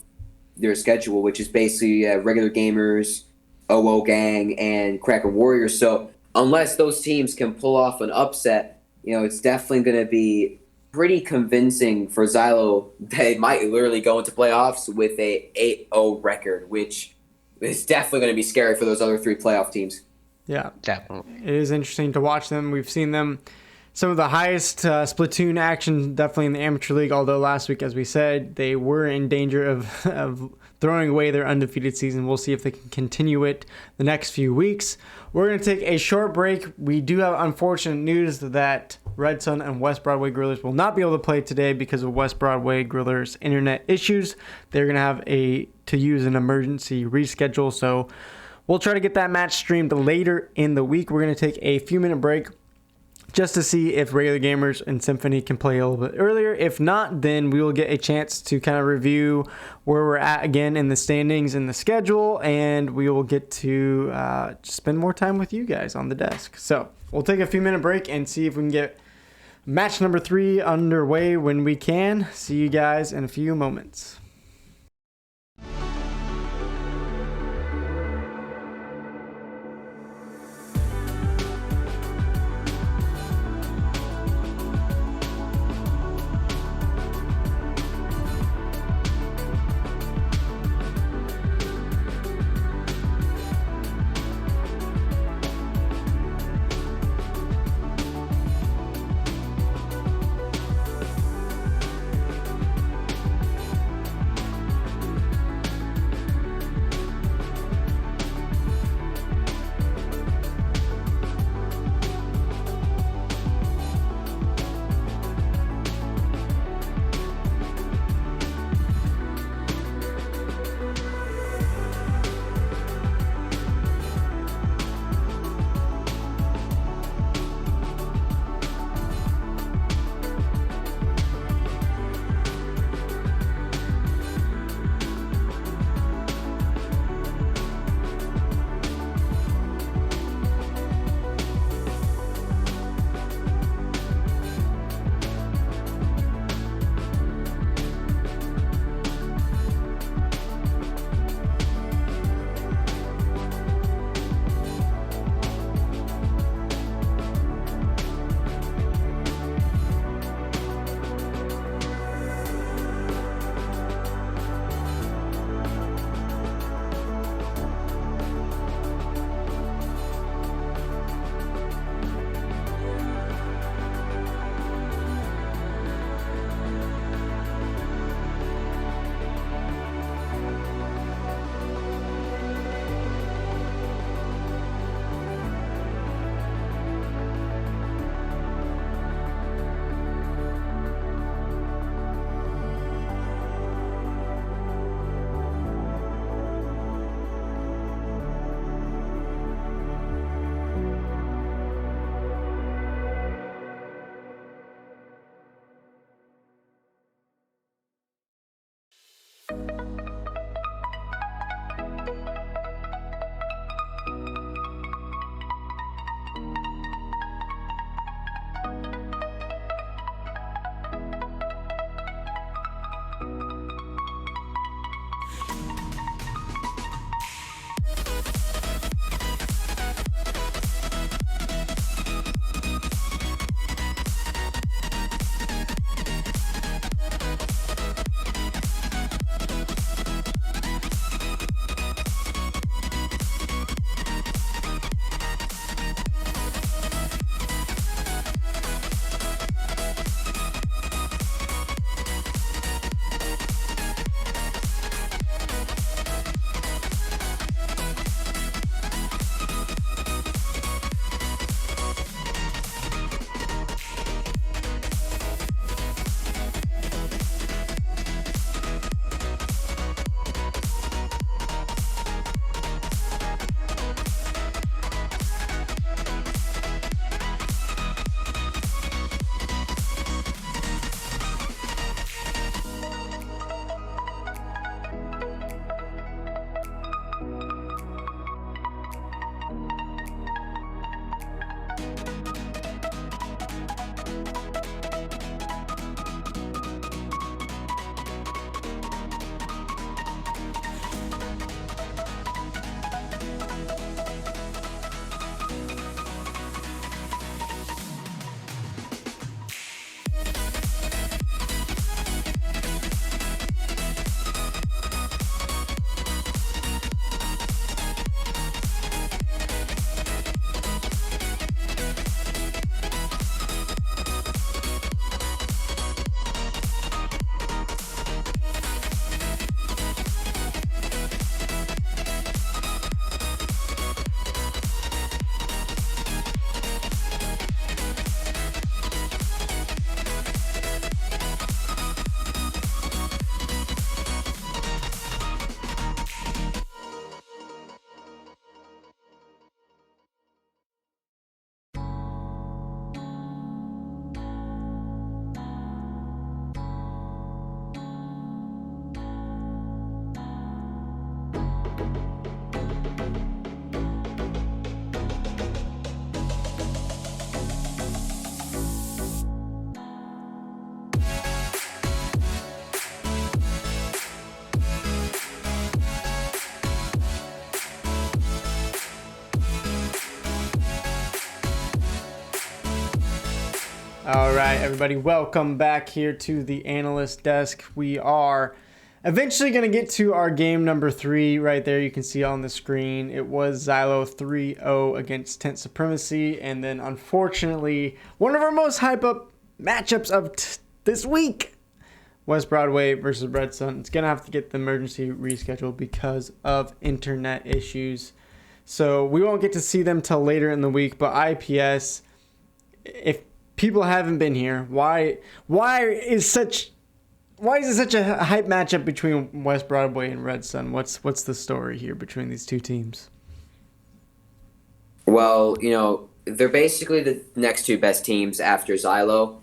their schedule, which is basically regular gamers, OO Gang, and Kraken Warriors. So unless those teams can pull off an upset, it's definitely going to be pretty convincing for Xylo. They might literally go into playoffs with a 8-0 record, which is definitely going to be scary for those other 3 playoff teams. Yeah, definitely. It is interesting to watch them. We've seen them some of the highest Splatoon action definitely in the Amateur League, although last week, as we said, they were in danger of throwing away their undefeated season. We'll see if they can continue it the next few weeks. We're going to take a short break. We do have unfortunate news that Redstone and West Broadway Grillers will not be able to play today because of West Broadway Grillers' internet issues. They're going to have to use an emergency reschedule, so we'll try to get that match streamed later in the week. We're going to take a few minute break just to see if regular gamers and Symphony can play a little bit earlier. If not, then we will get a chance to kind of review where we're at again in the standings and the schedule, and we will get to spend more time with you guys on the desk. So we'll take a few minute break and see if we can get match number 3 underway when we can. See you guys in a few moments. All right, everybody, welcome back here to the analyst desk. We are eventually going to get to our game number 3 right there. You can see on the screen. It was Xylo 3-0 against Tent Supremacy. And then, unfortunately, one of our most hype-up matchups of this week, West Broadway versus Redstone. It's going to have to get the emergency rescheduled because of internet issues. So we won't get to see them till later in the week. But IPS, if people haven't been here, why is it such a hype matchup between West Broadway and Redstone? What's the story here between these two teams? Well, they're basically the next two best teams after Xylo,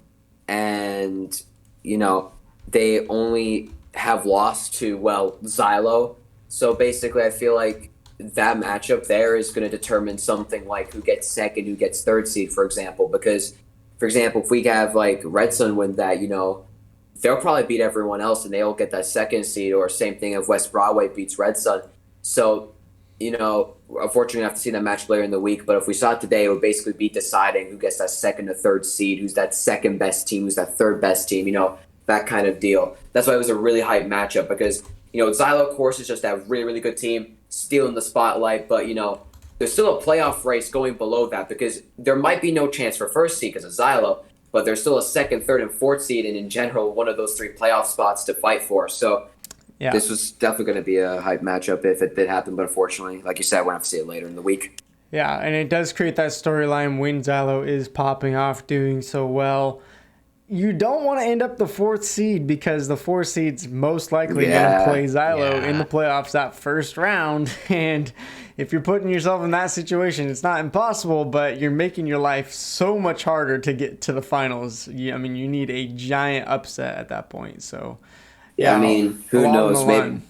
and they only have lost to Xylo. So basically, I feel like that matchup there is going to determine something like who gets second, who gets third seed, for example. Because, for example, if we have Redstone win that, they'll probably beat everyone else and they'll get that second seed, or same thing if West Broadway beats Redstone. So, unfortunately, we have to see that match later in the week. But if we saw it today, it would basically be deciding who gets that second or third seed, who's that second best team, who's that third best team, that kind of deal. That's why it was a really hype matchup because, Xylo, of course, is just that really, really good team, stealing the spotlight. But, there's still a playoff race going below that because there might be no chance for first seed because of Xylo, but there's still a second, third, and fourth seed, and in general, one of those 3 playoff spots to fight for. So yeah, this was definitely going to be a hype matchup if it did happen, but unfortunately, like you said, we'll have to see it later in the week. Yeah, and it does create that storyline when Xylo is popping off, doing so well. You don't want to end up the 4th seed because the 4th seed's most likely going to play Xylo in the playoffs that first round. And if you're putting yourself in that situation, it's not impossible, but you're making your life so much harder to get to the finals. You need a giant upset at that point. So, yeah, who knows?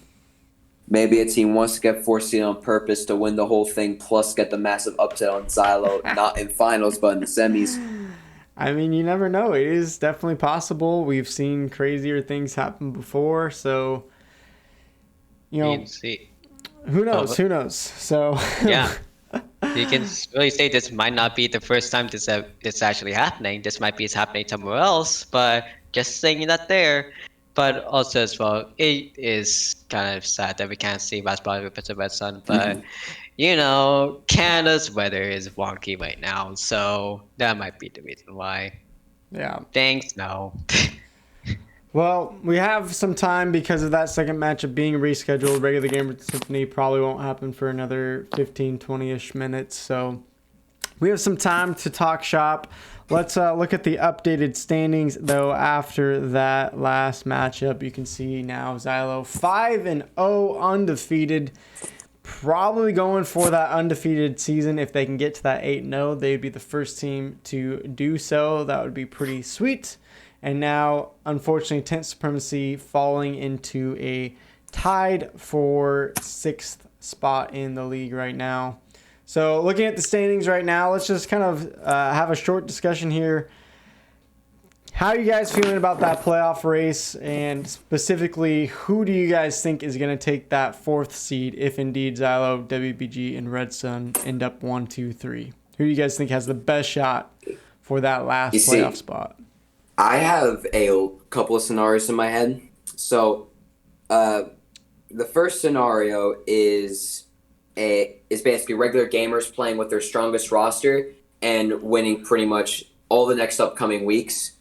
Maybe a team wants to get 4th seed on purpose to win the whole thing, plus get the massive upset on Xylo, not in finals, but in the semis. You never know. It is definitely possible. We've seen crazier things happen before, so who knows? Who knows? So yeah, you can really say this might not be the first time this actually happening. This might be happening somewhere else, but just saying that there. But also as well, it is kind of sad that we can't see basketball with the red sun, but. Canada's weather is wonky right now, so that might be the reason why. Yeah. Thanks, no. Well, we have some time because of that second matchup being rescheduled. Regular game with Symphony probably won't happen for another 15, 20-ish minutes, so we have some time to talk shop. Let's look at the updated standings, though, after that last matchup. You can see now Xylo 5-0, undefeated. Probably going for that undefeated season. If they can get to that 8-0, they'd be the first team to do so. That would be pretty sweet. And now, unfortunately, Tent Supremacy falling into a tied for 6th spot in the league right now. So looking at the standings right now, let's just kind of have a short discussion here. How are you guys feeling about that playoff race? And specifically, who do you guys think is going to take that 4th seed if indeed Xylo, WBG, and Redstone end up 1, 2, 3? Who do you guys think has the best shot for that last playoff spot? I have a couple of scenarios in my head. So the first scenario is basically regular gamers playing with their strongest roster and winning pretty much all the next upcoming weeks.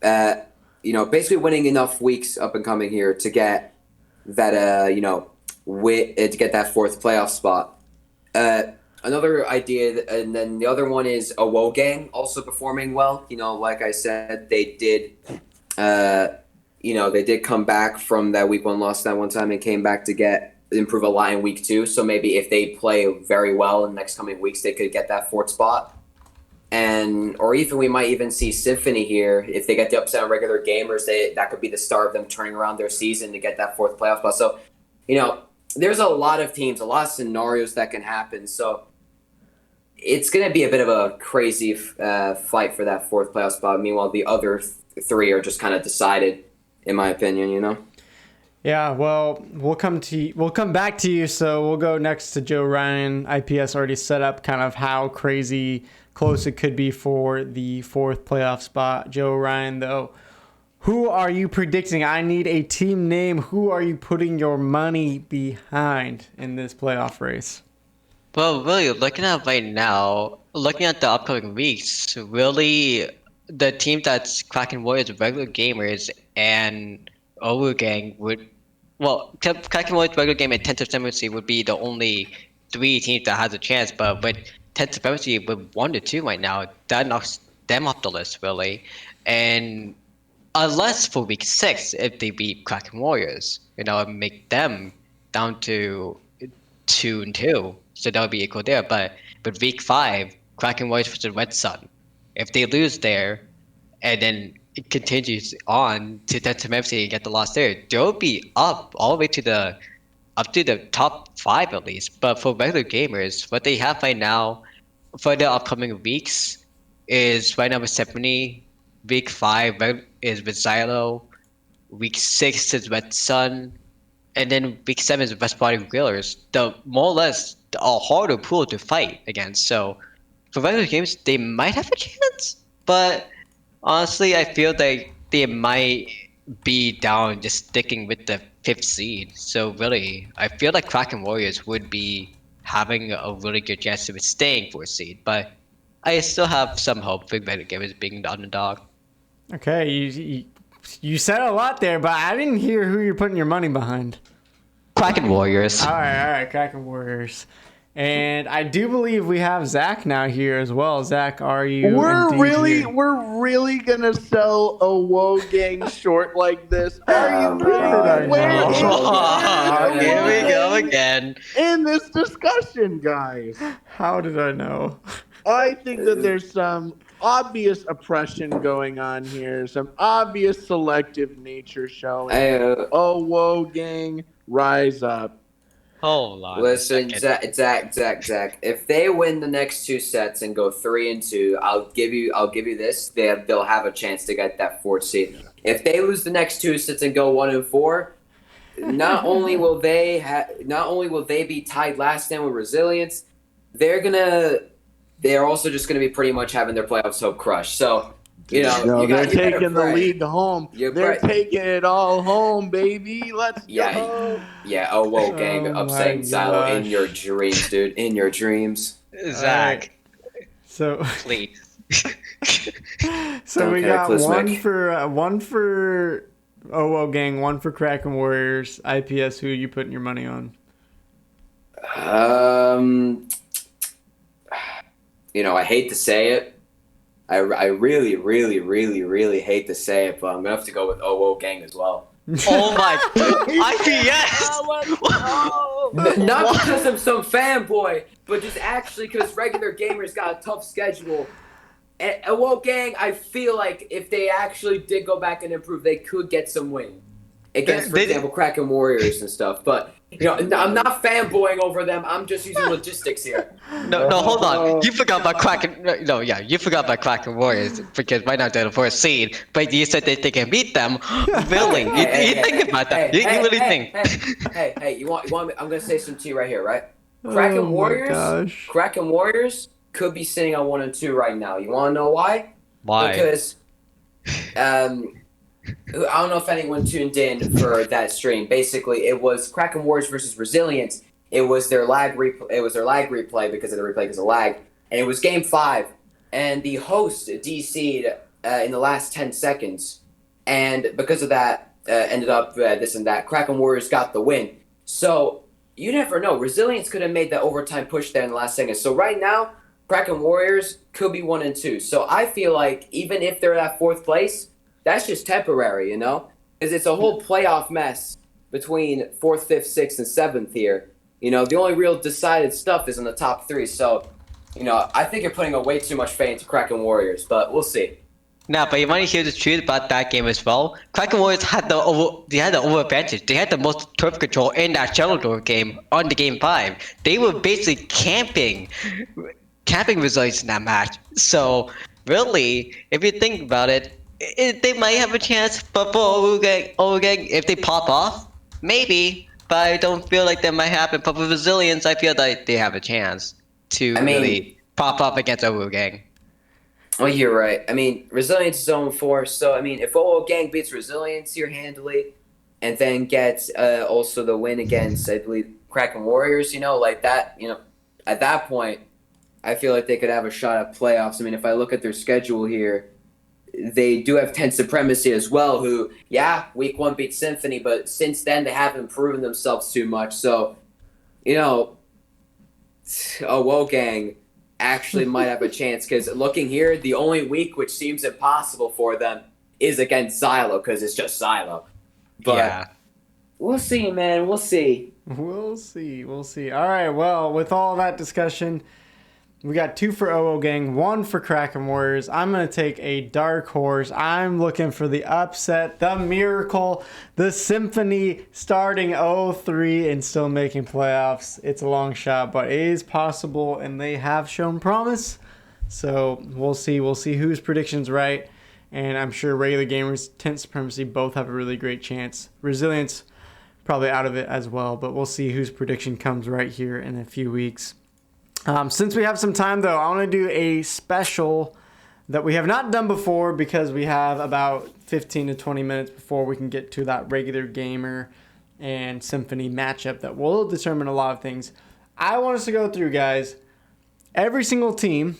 Basically winning enough weeks up and coming here to get that, to get that 4th playoff spot. Another idea, and then the other one is a WoW gang also performing well. Like I said, they did, they did come back from that week 1 loss that one time and came back to improve a lot in week 2. So maybe if they play very well in the next coming weeks, they could get that 4th spot. Or even we might even see Symphony here if they get the upset on regular gamers. That could be the start of them turning around their season to get that 4th playoff spot. So, there's a lot of teams, a lot of scenarios that can happen. So it's going to be a bit of a crazy fight for that 4th playoff spot. Meanwhile, the other 3 are just kind of decided, in my opinion. Yeah, well, we'll come back to you. So we'll go next to Joe Ryan. IPS already set up kind of how crazy close it could be for the 4th playoff spot. Joe Ryan, though, who are you predicting? I need a team name. Who are you putting your money behind in this playoff race? Well, really, looking at right now, looking at the upcoming weeks, really, the team that's Kraken Warriors, regular gamers, and Owu Gang would, well, Kraken Warriors, regular game, and Tenth Supremacy would be the only 3 teams that has a chance. But with Tenth Supremacy with 1 to 2 right now, that knocks them off the list, really. And unless for week 6, if they beat Kraken Warriors, and make them down to 2-2. So that would be equal there. But week 5, Kraken Warriors versus Red Sun. If they lose there, and then it continues on to Denton FC and get the loss there, they'll be up all the way to the top 5 at least. But for regular gamers, what they have right now for the upcoming weeks is right now with Symphony. Week 5 is with Xylo. Week 6 is Red Sun. And then week 7 is West Body Grillers. The more or less a harder pool to fight against. So for regular games, they might have a chance. But honestly, I feel like they might be down just sticking with the 5th seed. So really, I feel like Kraken Warriors would be having a really good chance of staying 4th seed. But I still have some hope for regular gamers being the underdog. Okay, you said a lot there, but I didn't hear who you're putting your money behind. Kraken Warriors. All right, Kraken Warriors. And I do believe we have Zach now here as well. Zach, are you? We're here? really gonna sell a Woe Gang short like this. Are you really? Here we go again. In this discussion, guys. How did I know? I think that there's some obvious oppression going on here, some obvious selective nature showing. Oh, Woe Gang, rise up. Hold on. Listen, Zach. If they win the next 2 sets and go 3-2, I'll give you this. They'll have a chance to get that 4th seed. If they lose the next 2 sets and go 1-4, not only will they be tied last in with Resilience, they're also just gonna be pretty much having their playoffs hope crushed. So. They're taking the league home. They're taking it all home, baby. Let's go. Yeah. Oh, Woe Gang upsetting Silo in your dreams, dude. In your dreams. Zach. So please. So we got one for Woe Gang, 1 for Kraken Warriors. IPS, who are you putting your money on? I hate to say it. I really, really, really, really hate to say it, but I'm gonna have to go with Woe Gang as well. Oh my! IPS. Not because I'm some fanboy, but just actually because regular gamers got a tough schedule. And Woe Gang, I feel like if they actually did go back and improve, they could get some win against, for example, Kraken Warriors and stuff. But I'm not fanboying over them. I'm just using logistics here. No, hold on. You forgot about Kraken. You forgot about Kraken Warriors because right now they're the 4th seed. But you said that they can beat them. Really? You think about that? You really think? Hey! You want me? I'm gonna say some to you right here, right? Kraken Warriors could be sitting on 1 and 2 right now. You want to know why? Why? Because I don't know if anyone tuned in for that stream. Basically, it was Kraken Warriors versus Resilience. It was their lag replay because of the replay because of lag, and it was Game 5. And the host DC'd in the last 10 seconds, and because of that, ended up this and that. Kraken Warriors got the win. So you never know. Resilience could have made that overtime push there in the last second. So right now, Kraken Warriors could be 1 and 2. So I feel like even if they're at 4th place, that's just temporary, because it's a whole playoff mess between 4th, 5th, 6th, and 7th here. The only real decided stuff is in the top 3. So, I think you're putting way too much faith into Kraken Warriors, but we'll see. No, but you want to hear the truth about that game as well? Kraken Warriors had the over advantage. They had the most turf control in that shuttle door game on the Game 5. They were basically camping Resilience in that match. So, really, if you think about it, they might have a chance, but for Ogang, if they pop off, maybe. But I don't feel like that might happen. But with Resilience, I feel like they have a chance to really pop up against Ogang. Well, you're right. I mean, Resilience is 0-4. So, I mean, if OO Gang beats Resilience here handily and then gets also the win against, I believe, Kraken Warriors, like that, at that point, I feel like they could have a shot at playoffs. I mean, if I look at their schedule here, they do have 10 Supremacy as well, who, week 1 beat Symphony, but since then they haven't proven themselves too much. So, OO Gang actually might have a chance, because looking here, the only week which seems impossible for them is against Xylo, because it's just Xylo. But we'll see, man. We'll see. We'll see. All right, well, with all that discussion, we got 2 for OO Gang, 1 for Kraken Warriors. I'm going to take a dark horse. I'm looking for the upset, the miracle, the Symphony starting 0-3 and still making playoffs. It's a long shot, but it is possible, and they have shown promise. So we'll see. We'll see whose prediction's right. And I'm sure Regular Gamers, 10th Supremacy both have a really great chance. Resilience probably out of it as well, but we'll see whose prediction comes right here in a few weeks. Since we have some time, though, I want to do a special that we have not done before, because we have about 15 to 20 minutes before we can get to that Regular Gamer and Symphony matchup that will determine a lot of things. I want us to go through, guys, every single team.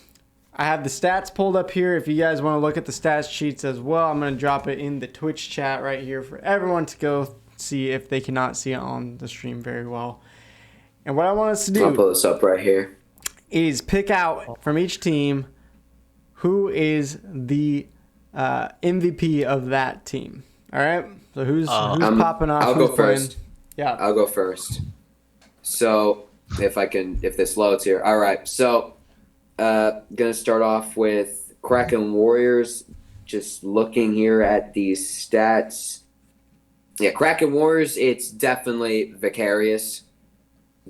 I have the stats pulled up here. If you guys want to look at the stats sheets as well, I'm going to drop it in the Twitch chat right here for everyone to go see if they cannot see it on the stream very well. And what I want us to do... I'll pull this up right here. ...is pick out from each team who is the MVP of that team. All right? So who's popping off? I'll go first. Yeah. I'll go first. So if this loads here. All right. So gonna start off with Kraken Warriors. Just looking here at these stats. Yeah, Kraken Warriors, it's definitely Vicarious.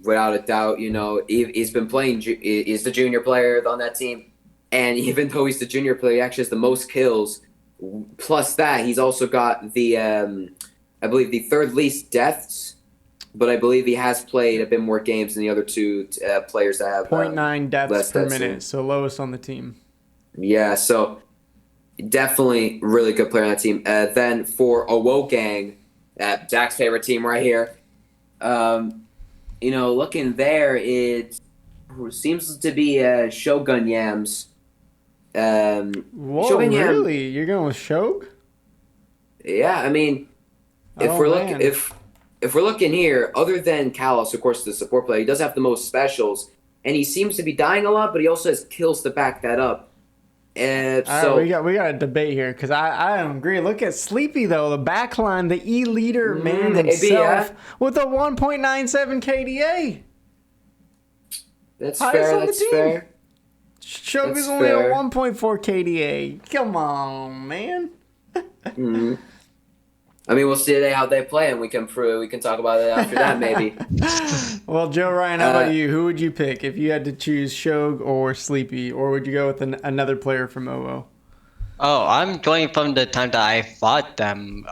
Without a doubt, he's been playing. He's the junior player on that team, and even though he's the junior player, he actually has the most kills. Plus that, he's also got the, I believe, the third least deaths. But I believe he has played a bit more games than the other 2 players that have 0.9 deaths per minute, so lowest on the team. Yeah, so definitely really good player on that team. Then for OO Gang, Zach's favorite team right here. Looking there, it seems to be Shogun Yams. Whoa, Shogun really? You're going with Shog? Yeah, I mean, if we're looking here, other than Kalos, of course, the support player, he does have the most specials, and he seems to be dying a lot, but he also has kills to back that up. All right, we got a debate here, because I don't agree. Look at Sleepy, though, the backline, the E-leader man himself, with a 1.97 KDA. That's fair. That's fair. Shog is only a 1.4 KDA. Come on, man. Mm-hmm. I mean, we'll see how they play, and we can talk about it after that, maybe. Well, Joe Ryan, how about you? Who would you pick if you had to choose Shog or Sleepy, or would you go with another player from OO? Oh, I'm going from the time that I fought them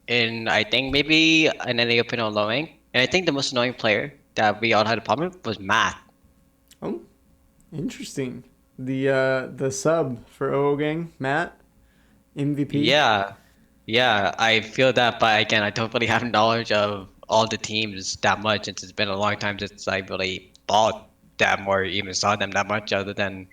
in, I think, maybe an NA Open or Lowing. And I think the most annoying player that we all had a problem with was Matt. Oh, interesting. The sub for OO Gang, Matt, MVP. Yeah, I feel that, but again, I don't really have knowledge of all the teams that much, since it's been a long time since I really bought them or even saw them that much, other than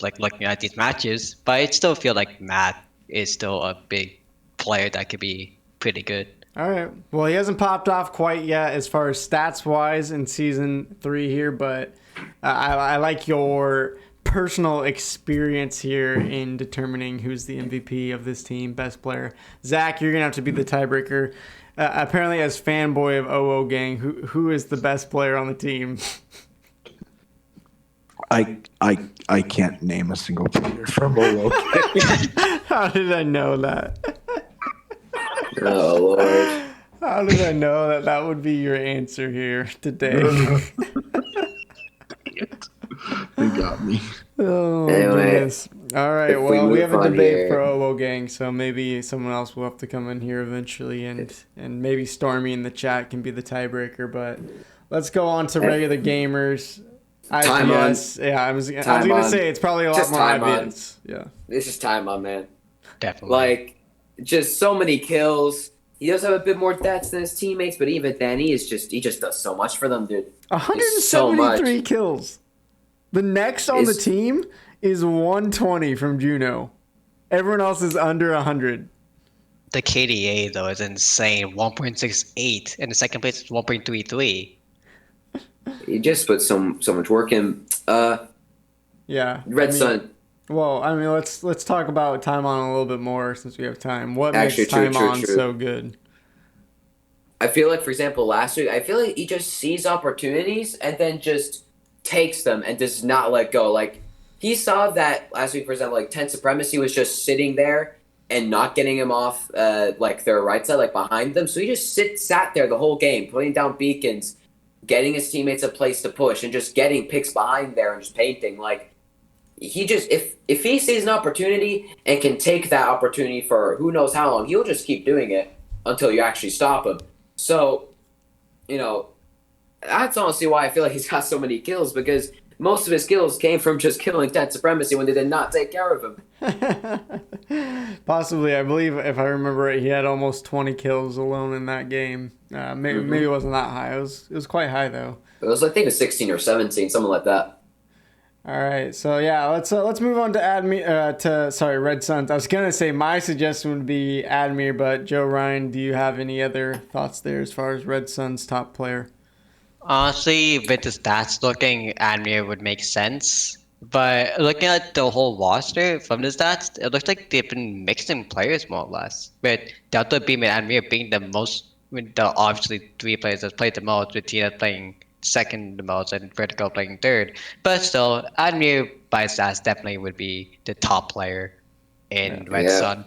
like looking at these matches. But I still feel like Matt is still a big player that could be pretty good. All right. Well, he hasn't popped off quite yet as far as stats wise in season 3 here, but I like your personal experience here in determining who's the MVP of this team, best player. Zach, you're gonna have to be the tiebreaker. Apparently, as fanboy of OO Gang, who is the best player on the team? I can't name a single player from OO Gang. How did I know that? Oh Lord! How did I know that would be your answer here today? They got me. Oh, anyway, goodness. All right, well, we have a debate for OO Gang, so maybe someone else will have to come in here eventually, and maybe Stormy in the chat can be the tiebreaker, but let's go on to regular gamers. Time on. IPS. Yeah, I was Time gonna on. say it's probably a lot Just more time on. IPS. Yeah. It's just time on, man. Definitely. Like, just so many kills. He does have a bit more deaths than his teammates, but even then, he just does so much for them, dude. 173 kills. The next on the It's- team is 120 from Juno. Everyone else is under 100. The KDA though is insane. 1.68, and the second place is 1.33. He just put so much work in. Yeah. Redstone. Well, I mean, let's talk about Timon a little bit more since we have time. What Actually, makes true, Timon true. so good? I feel like, for example, last week, I feel like he just sees opportunities and then just takes them and does not let go. Like, he saw that last week, for example, like 10 Supremacy was just sitting there and not getting him off, like, their right side, like, behind them. So he just sat there the whole game, putting down beacons, getting his teammates a place to push, and just getting picks behind there and just painting. Like, he just, if he sees an opportunity and can take that opportunity for who knows how long, he'll just keep doing it until you actually stop him. So, you know, that's honestly why I feel like he's got so many kills, because most of his kills came from just killing 10 Supremacy when they did not take care of him. Possibly, I believe, if I remember right, he had almost 20 kills alone in that game. Maybe it wasn't that high. It was quite high though. It was, I think, 16 or 17, something like that. All right, so yeah, let's move on to Red Suns. I was gonna say my suggestion would be Admir, but Joe Ryan, do you have any other thoughts there as far as Red Suns top player? Honestly, with the stats looking, Admir would make sense. But looking at the whole roster from the stats, it looks like they've been mixing players more or less. With Delta Beam and Admir being the most, with the obviously three players that played the most, with Tina playing second the most and Vertical playing third. But still, Admir by stats definitely would be the top player in Red Sun.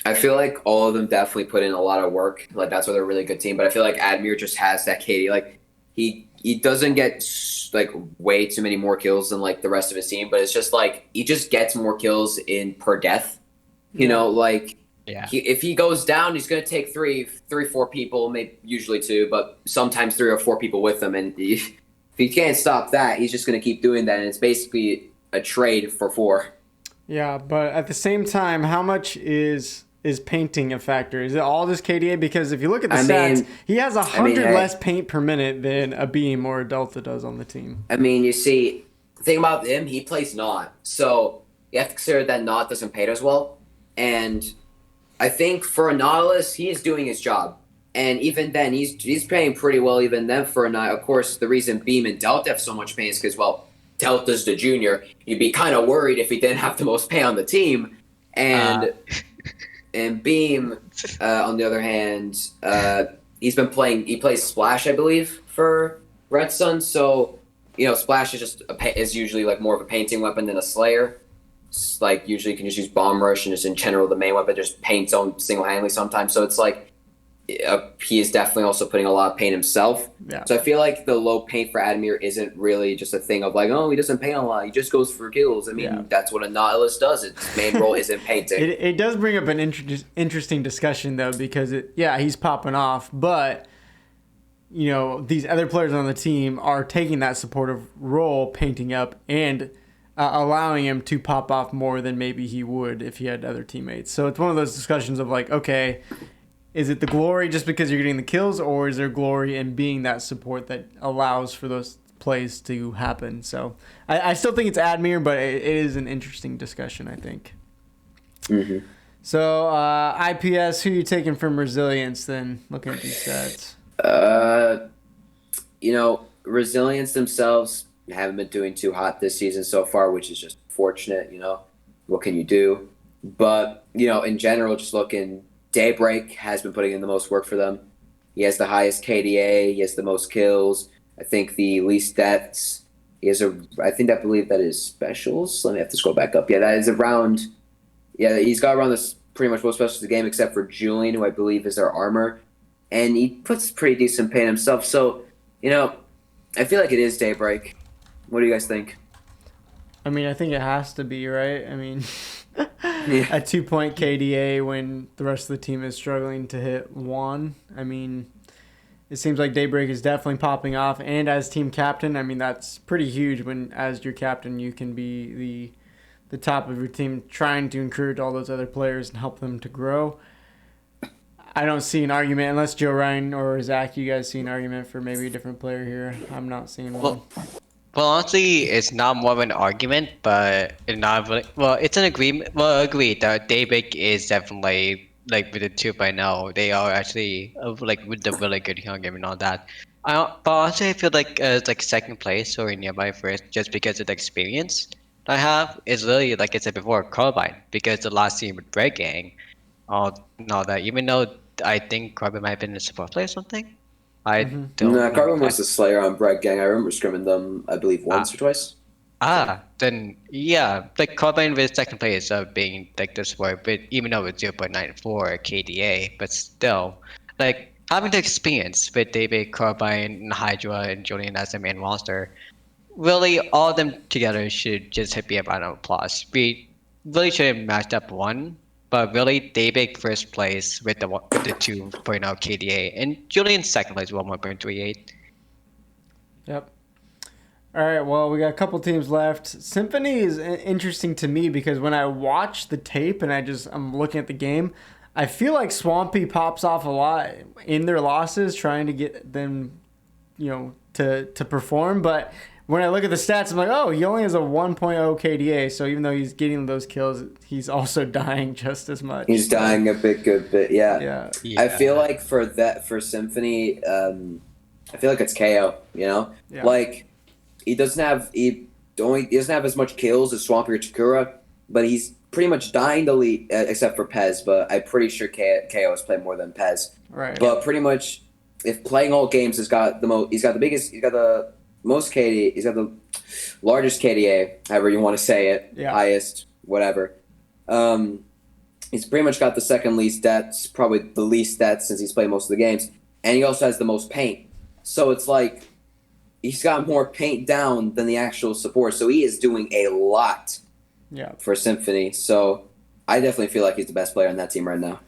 I feel like all of them definitely put in a lot of work. Like, that's why they're a really good team. But I feel like Admir just has that KD. Like, he doesn't get like way too many more kills than like the rest of his team, but it's just like he just gets more kills in per death. You know, like if he goes down, he's gonna take three, 4 people, maybe usually 2, but sometimes 3 or 4 people with him. And if he can't stop that, he's just gonna keep doing that, and it's basically a trade for 4. Yeah, but at the same time, how much is painting a factor? Is it all just KDA? Because if you look at the stats, he has 100 less paint per minute than a Beam or a Delta does on the team. I mean, you see, the thing about him, he plays Not. So you have to consider that Not doesn't paint as well. And I think for a Nautilus, he is doing his job. And even then, he's playing pretty well even then for a Not. Of course, the reason Beam and Delta have so much paint is because, well, Delta's the junior. You'd be kind of worried if he didn't have the most paint on the team. And... And Beam, on the other hand, he plays Splash, I believe, for Red Sun. So, you know, Splash is usually like more of a painting weapon than a Slayer. It's like usually you can just use Bomb Rush, and just in general the main weapon just paints on single-handedly sometimes. So it's like he is definitely also putting a lot of paint himself. Yeah. So I feel like the low paint for Admir isn't really just a thing of like, oh, he doesn't paint a lot. He just goes for kills. I mean, that's what a Nautilus does. Its main role isn't painting. It does bring up an interesting discussion, though, because he's popping off, but, you know, these other players on the team are taking that supportive role, painting up, and allowing him to pop off more than maybe he would if he had other teammates. So it's one of those discussions of like, okay, is it the glory just because you're getting the kills, or is there glory in being that support that allows for those plays to happen? So I still think it's Admir, but it is an interesting discussion, I think. Mm-hmm. So IPS, who are you taking from Resilience then, looking at these stats? You know, Resilience themselves haven't been doing too hot this season so far, which is just fortunate, you know. What can you do? But, you know, in general, just looking... Daybreak has been putting in the most work for them. He has the highest KDA. He has the most kills. I think the least deaths. I believe that is specials. Let me have to scroll back up. Yeah, that is around. Yeah, he's got around this pretty much most specials of the game, except for Julian, who I believe is their armor, and he puts pretty decent paint himself. So, you know, I feel like it is Daybreak. What do you guys think? I mean, I think it has to be, right? I mean. A 2-point KDA when the rest of the team is struggling to hit 1. I mean, it seems like Daybreak is definitely popping off. And as team captain, I mean, that's pretty huge when, as your captain, you can be the top of your team, trying to encourage all those other players and help them to grow. I don't see an argument, unless Joe Ryan or Zach, you guys see an argument for maybe a different player here. I'm not seeing one. Well, honestly, it's not more of an argument, but it's not really, well, it's an agreement. Well, agreed that Daybreak is definitely like with the 2.0. They are actually like with the really good young game and all that. But honestly, I feel like it's like second place or nearby first, just because of the experience I have. Is really like I said before, Carbine, because the last team with Break Gang, all that. Even though I think Carbine might have been a support play or something. I don't. Nah, Carbon was the Slayer on Bread Gang. I remember scrimming them, I believe, once or twice. Then yeah, like Carbine with second place of being like the support, but even though it's 0.94 KDA, but still, like having the experience with David, Carbine, Hydra, and Julian as the main roster, really all of them together should just be a round of applause. We really should have matched up one, but really David first place with the 2.0 KDA, and Julian second place with 1.38. Yep. All right, well, we got a couple teams left. Symphony is interesting to me because when I watch the tape and I'm looking at the game, I feel like Swampy pops off a lot in their losses, trying to get them, to perform. But when I look at the stats, I'm like, oh, he only has a 1.0 KDA. So even though he's getting those kills, he's also dying just as much. He's dying a good bit, yeah. Yeah. I feel like for Symphony, I feel like it's KO. Yeah. Like he doesn't have as much kills as Swampy or Chikura, but he's pretty much dying the lead, except for Pez. But I'm pretty sure KO has played more than Pez. Right. But pretty much, if playing all games, he's got the most KD. He's got the largest KDA, however you want to say it, highest, whatever. He's pretty much got the second least stats, probably the least stats since he's played most of the games, and he also has the most paint. So it's like he's got more paint down than the actual support. So he is doing a lot for Symphony. So I definitely feel like he's the best player on that team right now.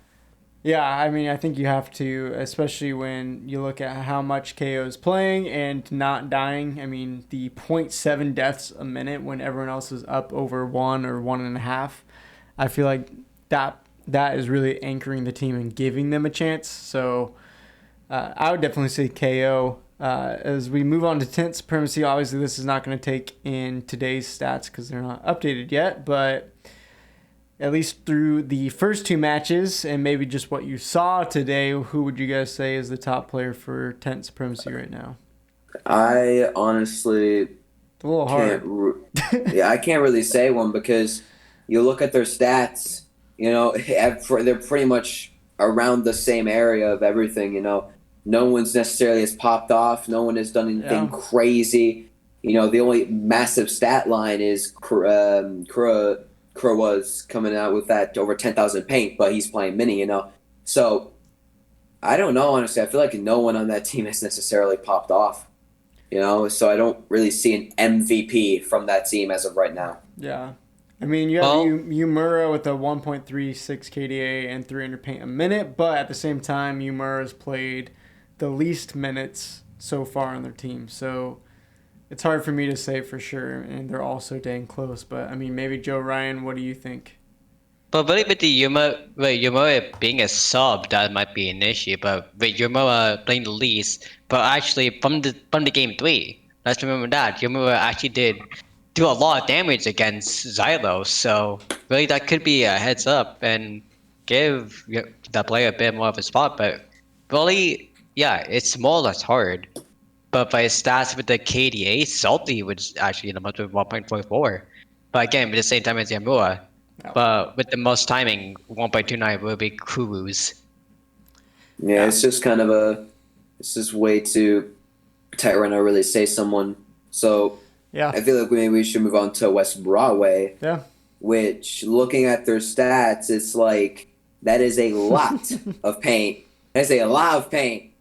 Yeah, I mean, I think you have to, especially when you look at how much KO is playing and not dying. I mean, the 0.7 deaths a minute when everyone else is up over 1 or 1.5. I feel like that is really anchoring the team and giving them a chance. So I would definitely say KO. As we move on to Tent Supremacy, obviously this is not going to take in today's stats because they're not updated yet, but at least through the first two matches and maybe just what you saw today, who would you guys say is the top player for Tent Supremacy right now? I honestly it's a little hard. I can't really say one because you look at their stats, they're pretty much around the same area of everything, No one's necessarily has popped off. No one has done anything crazy. The only massive stat line is Kura was coming out with that over 10,000 paint, but he's playing mini, So I don't know, honestly. I feel like no one on that team has necessarily popped off, So I don't really see an MVP from that team as of right now. Yeah. I mean, you have Yumura with a 1.36 KDA and 300 paint a minute, but at the same time, Yumura's played the least minutes so far on their team. So it's hard for me to say for sure, and they're all so dang close. But, I mean, maybe Joe Ryan, what do you think? But really with the Yumura being a sub, that might be an issue. But with Yumura playing the least, but actually from the game 3, let's remember that Yumura actually did do a lot of damage against Xylo. So really that could be a heads up and give that player a bit more of a spot. But really, yeah, it's more or less hard. But by his stats with the KDA, Salty was actually in a month with 1.44. But again, with the same time as Yamura. No. But with the most timing, 1.29 will be Kuru's. Yeah, it's just kind of it's just way too tight right now to really say someone. So yeah, I feel like maybe we should move on to West Broadway. Yeah. Which, looking at their stats, it's like that is a lot of paint. That's a lot of paint.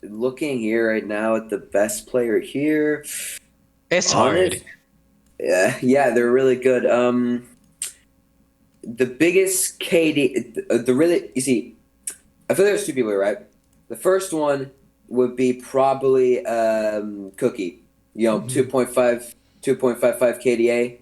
Looking here right now at the best player here, it's hard. Yeah, they're really good. The biggest KD, I feel there's two people here, right? The first one would be probably Cookie. 2.55 KDA.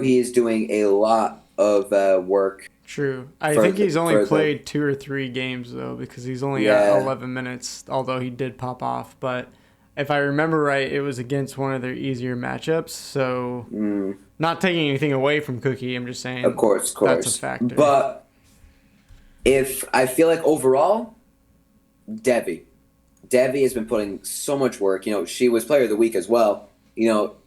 He is doing a lot of work. True. I think he's only played 2 or 3 games, though, because he's only at 11 minutes, although he did pop off. But if I remember right, it was against one of their easier matchups. So not taking anything away from Cookie, I'm just saying of course. That's a factor. But if I feel like overall, Devi has been putting so much work. She was player of the week as well.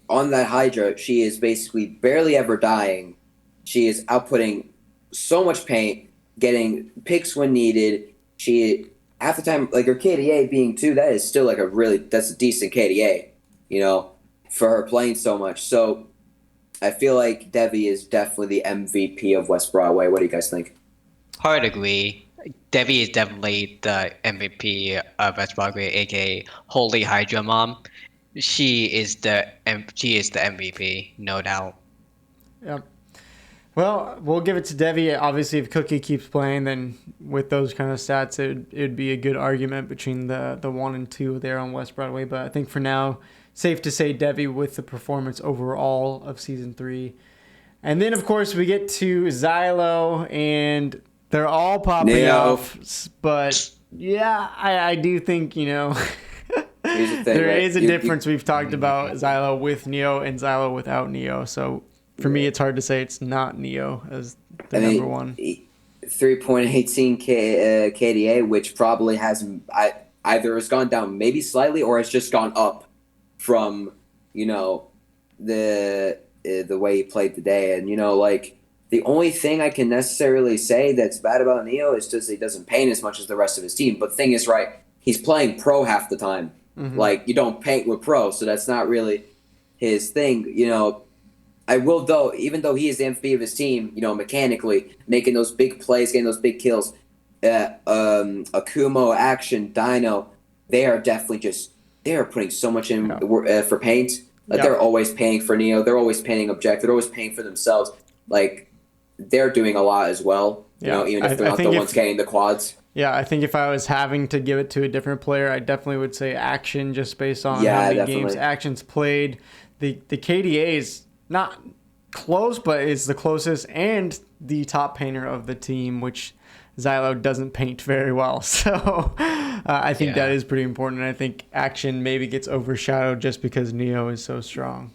On that Hydra, she is basically barely ever dying. She is outputting so much paint, getting picks when needed. She, half the time, like her KDA being 2, that is still that's a decent KDA, for her playing so much. So I feel like Devi is definitely the MVP of West Broadway. What do you guys think? Hard agree. Devi is definitely the MVP of West Broadway, aka Holy Hydra Mom. She is the MVP, no doubt. Yep. Well, we'll give it to Devi. Obviously, if Cookie keeps playing, then with those kind of stats, it'd be a good argument between the 1 and 2 there on West Broadway. But I think for now, safe to say Devi with the performance overall of Season 3. And then, of course, we get to Xylo, and they're all popping off. But, yeah, I do think, there is a difference. We've talked about Xylo with Neo and Xylo without Neo. So, for me, it's hard to say it's not Neo as the number one. 3.18 KDA, which probably has either has gone down maybe slightly or has just gone up from, the way he played today. And, the only thing I can necessarily say that's bad about Neo is just he doesn't paint as much as the rest of his team. But the thing is, right, he's playing pro half the time. You don't paint with pro, so that's not really his thing, I will, though, even though he is the MVP of his team, mechanically, making those big plays, getting those big kills, Akumo, Action, Dino, they are definitely they are putting so much in for paint. They're always paying for Neo. They're always painting Object. They're always paying for themselves. They're doing a lot as well, even if they're not the ones getting the quads. Yeah, I think if I was having to give it to a different player, I definitely would say Action, just based on how many games Action's played. The KDA is not close, but is the closest and the top painter of the team, which Xylo doesn't paint very well. So I think that is pretty important. And I think Action maybe gets overshadowed just because Neo is so strong.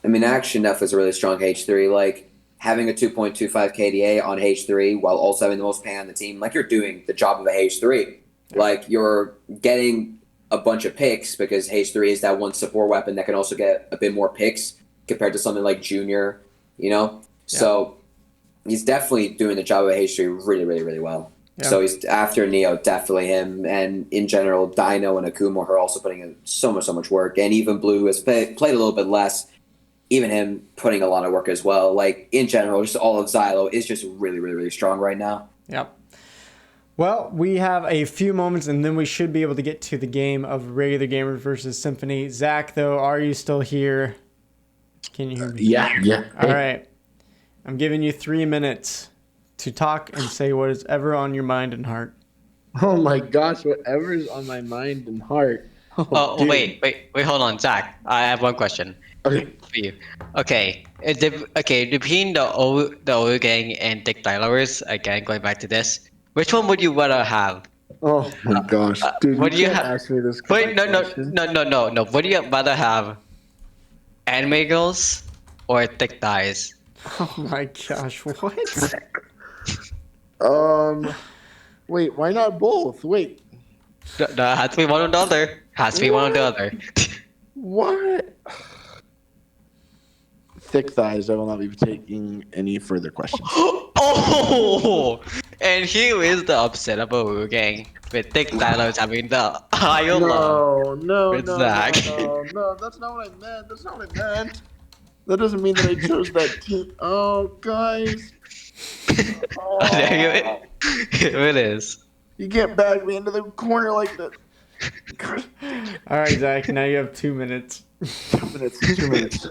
I mean, Action definitely is a really strong H3. Having a 2.25 KDA on H3 while also having the most paint on the team, you're doing the job of a H3. You're getting a bunch of picks because H3 is that one support weapon that can also get a bit more picks compared to something like Junior, So he's definitely doing the job of H3 really, really, really well. Yeah. So he's after Neo, definitely him. And in general, Dino and Akumo are also putting in so much work. And even Blue, who has played a little bit less, even him putting a lot of work as well. In general, just all of Xylo is just really, really, really strong right now. Yep. Well, we have a few moments, and then we should be able to get to the game of Regular Gamers versus Symphony. Zach, though, are you still here? Can you hear me? Yeah. All right. I'm giving you 3 minutes to talk and say what is ever on your mind and heart. Oh my gosh, whatever is on my mind and heart. Wait, hold on, Zach. I have one question. Okay. For you. Okay. Between the O gang and Dick Dialers, again, going back to this, which one would you rather have? Oh my gosh. Dude, what do you have? Ask me this Wait, no. Would you rather have anime girls or thick thighs? Oh my gosh, what? Wait, why not both? Wait. No, has to be one or the other. What? Thick thighs. I will not be taking any further questions. Oh! And here is the upset of a gang with thick thighs having the higher No, Zach. no, that's not what I meant. That doesn't mean that I chose that team. Oh, guys. Here it is. You can't back me into the corner like that. All right, Zach, now you have 2 minutes. 2 minutes.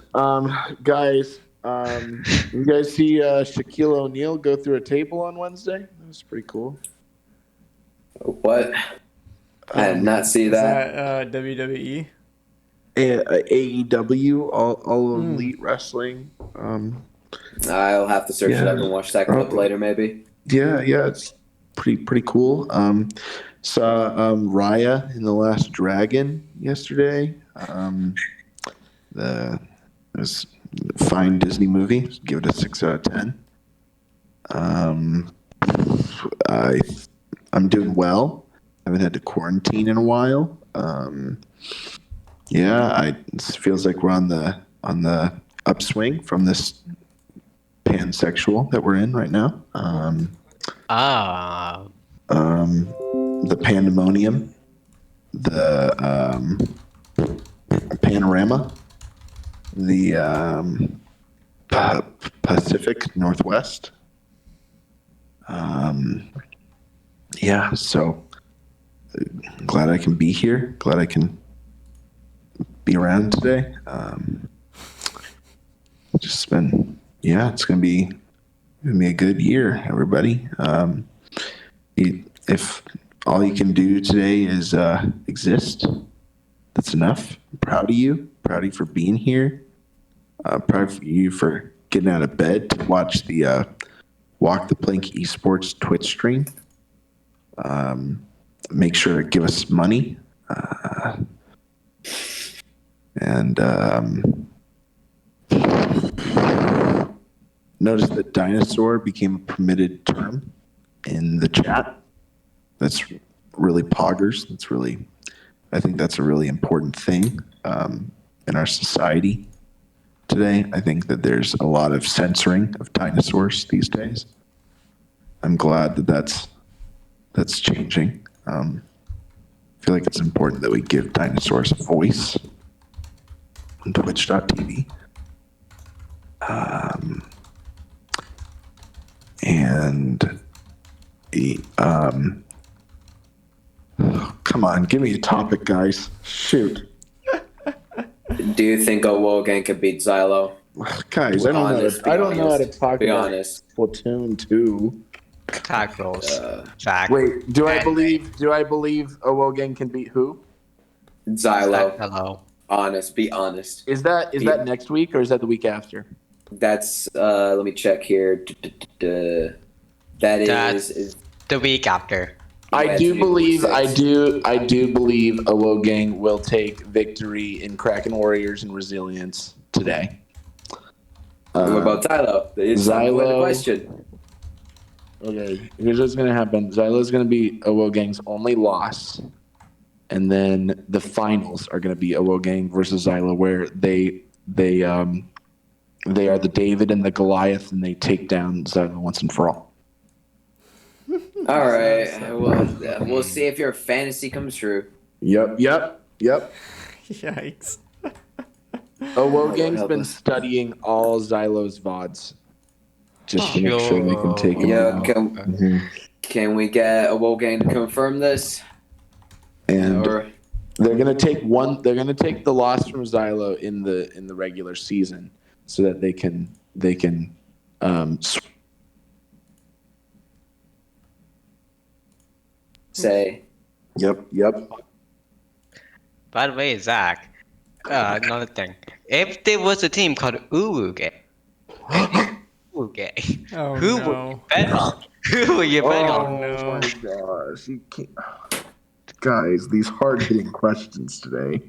Guys, you guys see Shaquille O'Neal go through a table on Wednesday? That was pretty cool. What? I did not see Is that. that WWE? AEW, all Elite Wrestling. I'll have to search it up Yeah. and watch that clip later, maybe. Yeah, it's pretty cool. Saw Raya in The Last Dragon yesterday. It was a fine Disney movie. Give it a 6 out of 10. I'm doing well. Haven't had to quarantine in a while. It feels like we're on the upswing from this pansexual that we're in right now. The pandemonium, the panorama, the Pacific Northwest. So glad I can be here. Glad I can be around today. It's gonna be a good year, everybody. If all you can do today is exist, that's enough. I'm proud of you. Proud of you for being here. Proud of you for getting out of bed to watch the Walk the Plank Esports Twitch stream. Make sure to give us money. Notice that dinosaur became a permitted term in the chat. That's really poggers. I think that's a really important thing in our society today. I think that there's a lot of censoring of dinosaurs these days. I'm glad that that's changing. I feel like it's important that we give dinosaurs a voice on Twitch.tv. Come on, give me a topic, guys. Shoot. Do you think Awogan could beat Xylo? Guys, I don't know how to talk Be about honest. Splatoon 2. Fact rolls. Fact. Wait, do I believe Awogan can beat who? Xylo. Hello. Honest. Be honest. Is that next week or is that the week after? That's let me check here. That's the week after. I do believe Awogang will take victory in Kraken Warriors and Resilience today. What about Xylo? It's Xylo. the question. Okay, here's what's gonna happen. Xylo's gonna be Awogang's only loss, and then the finals are gonna be Awogang versus Xylo, where they are the David and the Goliath, and they take down Xylo once and for all. All right. Well, we'll see if your fantasy comes true. Yep. Yikes. Awogang's been studying all Xylo's VODs just to make sure they can take him Yeah, can we get Awogang to confirm this? And they're gonna take the loss from Xylo in the regular season so that they can say. Yep. By the way, Zach, another thing. If there was a team called Uwuge, Oh, who no. would you bet on? Who would you bet on? no. my gosh, you can't. Guys, these hard-hitting questions today.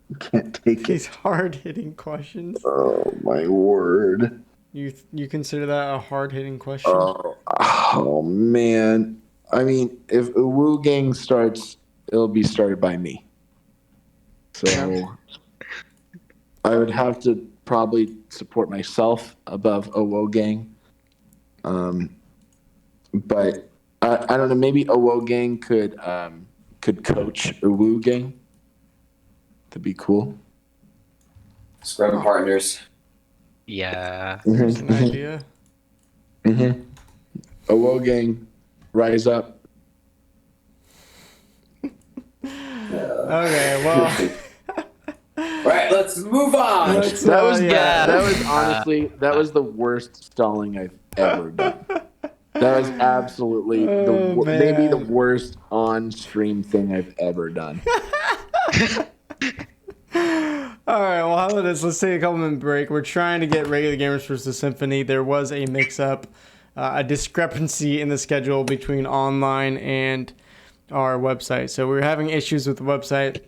You can't take it. These hard-hitting questions. Oh my word. You consider that a hard-hitting question? Oh man. I mean, if Awoogang starts, it'll be started by me. So I would have to probably support myself above Awoogang. But I don't know. Maybe Awoogang could coach Awoogang. That'd be cool. Scrum partners. Yeah. There's an idea. Awoogang, rise up. Okay, well. Right, let's move on. That was honestly that was the worst stalling I've ever done. That was absolutely Oh, maybe the man. worst on-stream thing I've ever done. All right, well, how about this? Let's take a couple minute break. We're trying to get regular gamers versus Symphony. There was a mix-up, a discrepancy in the schedule between online and our website. So we were having issues with the website.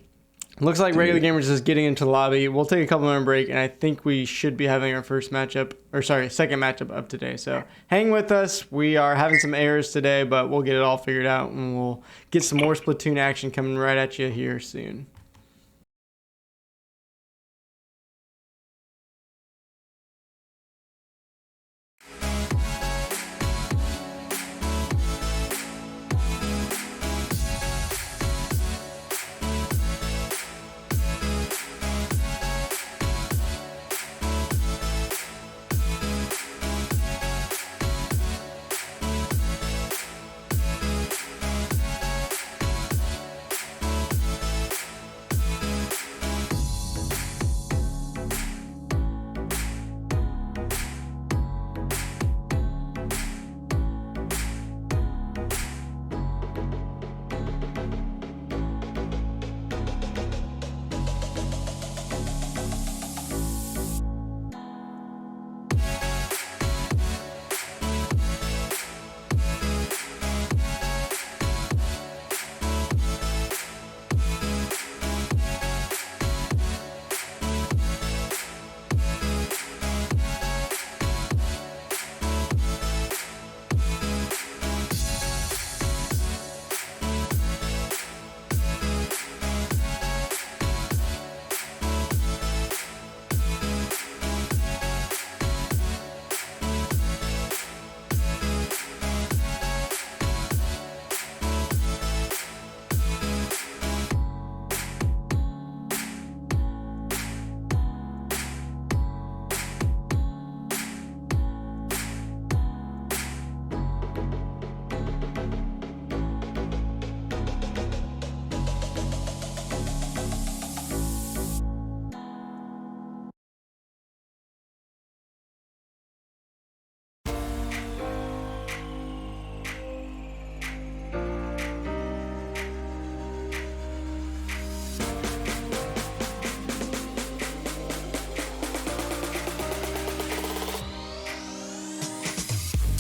Looks like regular gamers is getting into the lobby. We'll take a couple minute break, and I think we should be having our second matchup of today. So hang with us. We are having some errors today, but we'll get it all figured out, and we'll get some more Splatoon action coming right at you here soon.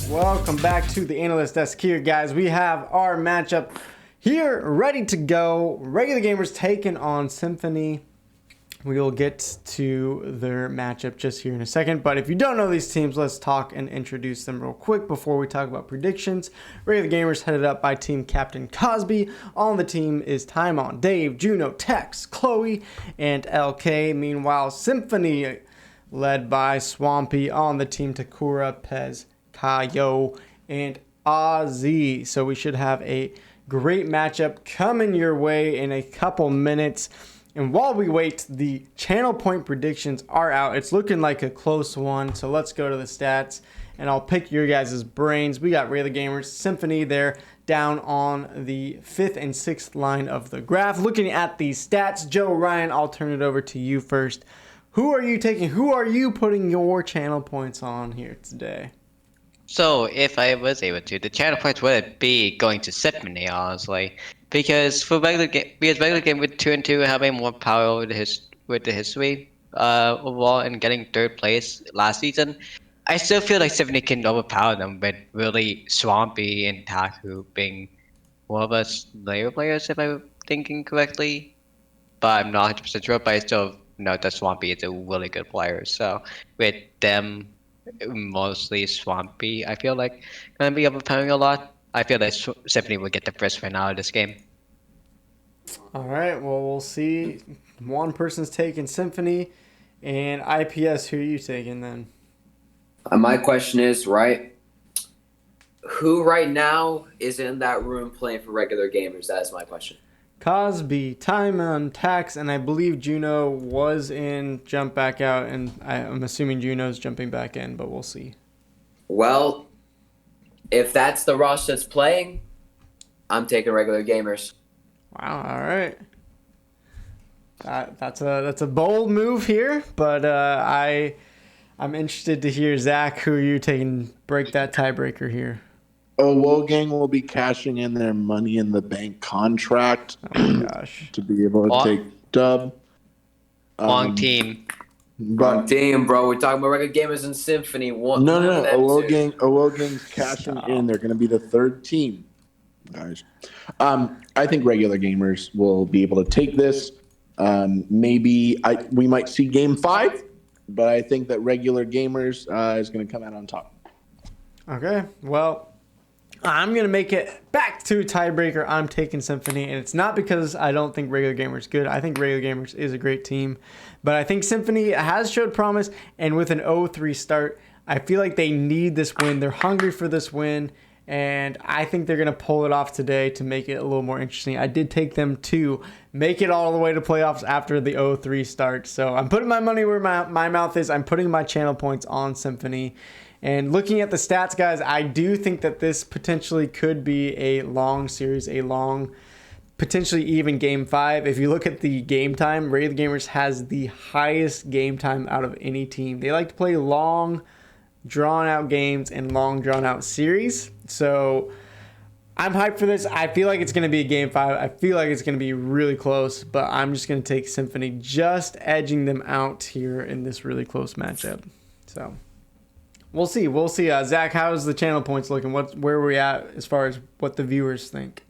Welcome back to the Analyst Desk here, guys. We have our matchup here ready to go. Regular gamers taking on Symphony. We'll get to their matchup just here in a second. But if you don't know these teams, let's talk and introduce them real quick before we talk about predictions. Regular gamers headed up by team captain Cosby. On the team is Timon, Dave, Juno, Tex, Chloe, and LK. Meanwhile, Symphony led by Swampy. On the team, Takura, Pez, Kayo, and Ozzy. So we should have a great matchup coming your way in a couple minutes. And while we wait, the channel point predictions are out. It's looking like a close one. So let's go to the stats and I'll pick your guys' brains. We got Regular Gamers, Symphony there down on the 5th and 6th line of the graph. Looking at the stats, Joe Ryan, I'll turn it over to you first. Who are you taking? Who are you putting your channel points on here today? So if I was able to, the channel points would be going to Symphony, honestly, because regular game with 2-2 having more power with the history overall and getting 3rd place last season, I still feel like Symphony can overpower them with really Swampy and Taku being more of us layer players, if I'm thinking correctly. But I'm not 100% sure. But I still know that Swampy is a really good player. So with them, mostly Swampy, I feel like gonna be overpowering a lot. I feel that Symphony will get the first win out of this game. All right, well, we'll see. One person's taking Symphony, and IPS, who are you taking then? My question is, right, who right now is in that room playing for Regular Gamers? That is my question. Cosby, Timon, Tax, and I believe Juno was in, jump back out, and I'm assuming Juno's jumping back in, but we'll see. Well, if that's the roster that's playing, I'm taking Regular Gamers. Wow, all right. That's a bold move here, but I'm interested to hear, Zach, who are you taking? Break that tiebreaker here. Wogang will be cashing in their Money in the Bank contract Oh my gosh. to be able to take dub. Wrong team. Wrong But team, bro. We're talking about regular gamers and Symphony. One, no. them two. Wogang's cashing in. They're going to be the third team, guys. I think regular gamers will be able to take this. Maybe we might see game 5, but I think that regular gamers is going to come out on top. Okay, well, I'm going to make it back to tiebreaker. I'm taking Symphony, and it's not because I don't think regular gamers good. I think regular gamers is a great team, but I think Symphony has showed promise, and with an 0-3 start, I feel like they need this win. They're hungry for this win, and I think they're going to pull it off today to make it a little more interesting. I did take them to make it all the way to playoffs after the 0-3 start, so I'm putting my money where my mouth is. I'm putting my channel points on Symphony. And looking at the stats, guys, I do think that this potentially could be a long series, a long, potentially even game 5. If you look at the game time, Regular Gamers has the highest game time out of any team. They like to play long, drawn-out games and long, drawn-out series. So I'm hyped for this. I feel like it's going to be a game 5. I feel like it's going to be really close, but I'm just going to take Symphony, just edging them out here in this really close matchup. So we'll see. Zach, how's the channel points looking? Where are we at as far as what the viewers think?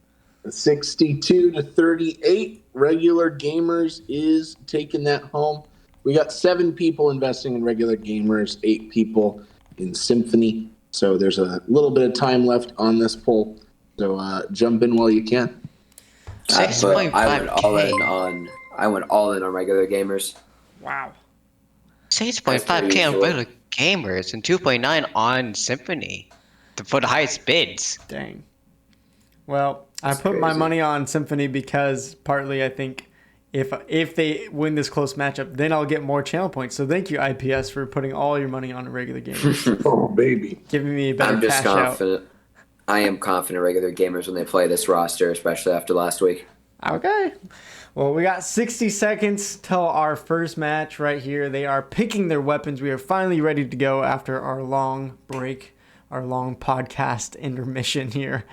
62-38. Regular gamers is taking that home. We got 7 people investing in regular gamers, 8 people in Symphony. So there's a little bit of time left on this poll. So jump in while you can. I went all in on regular gamers. Wow. 6.5K on regular gamers and 2.9 on Symphony for the highest bids. Dang. Well, That's I put my crazy. money on Symphony because partly I think if they win this close matchup, then I'll get more channel points. So thank you, IPS, for putting all your money on regular gamers. Oh, baby. Giving me a better I'm just cash out. confident. I am confident regular gamers when they play this roster, especially after last week. Okay. Well, we got 60 seconds till our first match right here. They are picking their weapons. We are finally ready to go after our long break, our long podcast intermission here.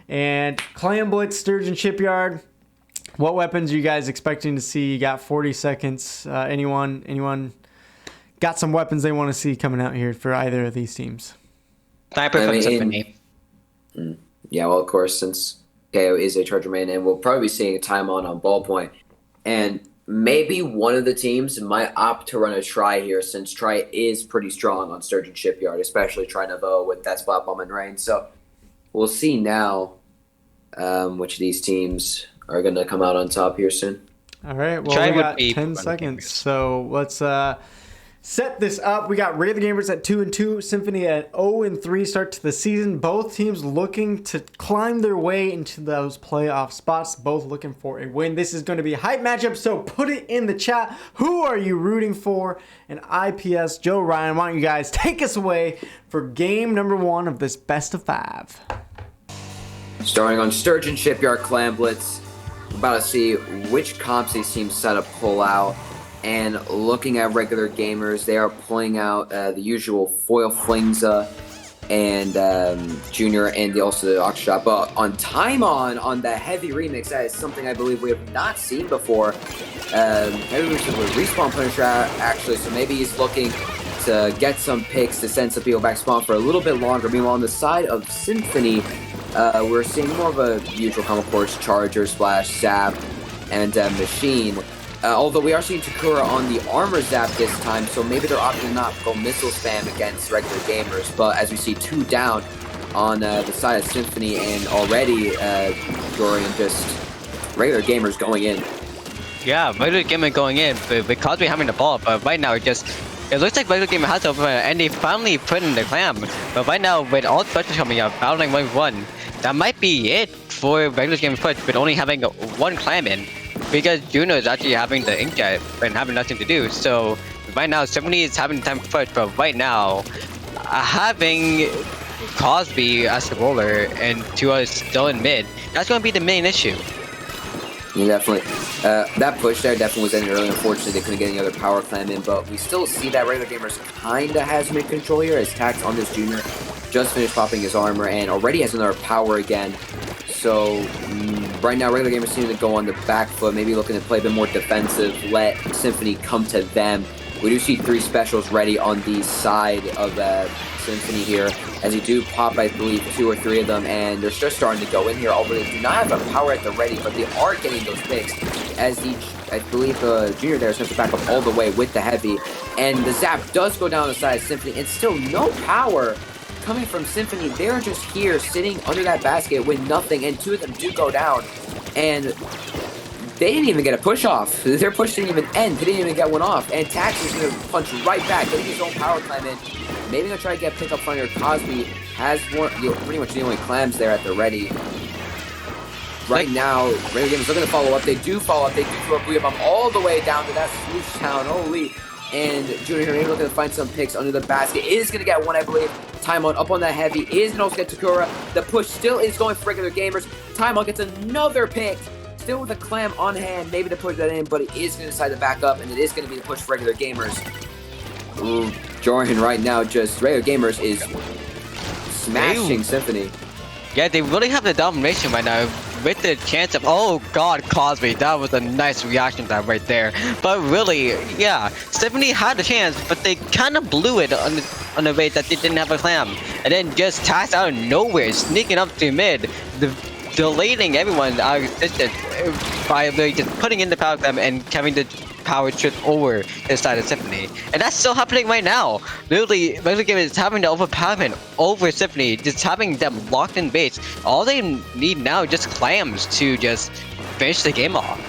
And Clam Blitz, Sturgeon Shipyard. What weapons are you guys expecting to see? You got 40 seconds. Anyone got some weapons they want to see coming out here for either of these teams? Sniper from Symphony. Yeah, well, of course, since KO is a Charger main, and we'll probably be seeing a time on ballpoint. And maybe one of the teams might opt to run a try here, since try is pretty strong on Sturgeon Shipyard, especially try Navo with that spot bomb and rain. So we'll see now which of these teams are going to come out on top here soon. All right, well, Try we would got be 10 one seconds, gamers. so let's set this up. We got Regular Gamers at 2-2, Symphony at 0-3 start to the season. Both teams looking to climb their way into those playoff spots, both looking for a win. This is going to be a hype matchup, so put it in the chat. Who are you rooting for? And IPS, Joe Ryan, why don't you guys take us away for game number 1 of this best of 5. Starting on Sturgeon Shipyard Clam Blitz, we're about to see which comps these teams set to pull out. And looking at regular gamers, they are pulling out the usual Foil Flingza and Junior, and also the Oxshot. But on on the heavy remix, that is something I believe we have not seen before. Heavy remix with Respawn Punisher, actually, so maybe he's looking to get some picks to send some people back spawn for a little bit longer. Meanwhile, on the side of Symphony, we're seeing more of a usual combo, of course, Charger, Splash, Zap, and Machine. Although we are seeing Takura on the armor zap this time, so maybe they're opting to not go missile spam against regular gamers. But as we see 2 down on the side of Symphony, and already Dorian just regular gamers going in. Yeah, regular gamer going in, but because we're having the ball, but right now it looks like regular gamer has over, and they finally put in the clam. But right now, with all specials coming up, battling 1-1, that might be it for regular gamer push, but only having 1 clam in. Because Juno is actually having the inkjet and having nothing to do. So right now, Symphony is having time to push, but right now, having Cosby as the roller and 2 others still in mid, that's going to be the main issue. Yeah, definitely. That push there definitely was ending early. Unfortunately, they couldn't get any other power clam in, but we still see that regular gamers kind of has mid control here as Tax on this Junior just finished popping his armor and already has another power again. So right now, regular gamers seem to go on the back foot, maybe looking to play a bit more defensive, let Symphony come to them. We do see 3 specials ready on the side of Symphony here, as they do pop, I believe, 2 or 3 of them, and they're just starting to go in here. Although they do not have a power at the ready, but they are getting those picks, as I believe the junior there is going to back up all the way with the heavy, and the zap does go down the side of Symphony, and still no power coming from Symphony. They're just here sitting under that basket with nothing, and 2 of them do go down, and they didn't even get a push off. Their push didn't even end. They didn't even get one off. And Tax is going to punch right back, getting his own power clam in. Maybe going to try to get a pick up front here. Cosby has one, pretty much the only clams there at the ready. Right now, regular gamers looking to follow up. They do follow up. They do throw a Booyah Bomb all the way down to that swoosh town. Holy. And Junior here maybe looking to find some picks under the basket. Is going to get one, I believe. Timeout up on that heavy. Is going to also get Takura. The push still is going for regular gamers. Timeout gets another pick. Still with a clam on hand, maybe to put that in, but it is going to decide to back up, and it is going to be the push for regular gamers. Ooh, Jordan right now, just regular gamers is smashing Symphony. Yeah, they really have the domination right now with the chance of, oh god, Cosby, that was a nice reaction time right there. But really, yeah, Symphony had a chance, but they kind of blew it on the rate that they didn't have a clam. And then just Tax out of nowhere, sneaking up to mid, deleting everyone out of existence by really just putting in the power clam and having the power trip over the side of Symphony. And that's still happening right now. Literally, regular game is having the overpowerment over Symphony, just having them locked in base. All they need now is just clams to just finish the game off.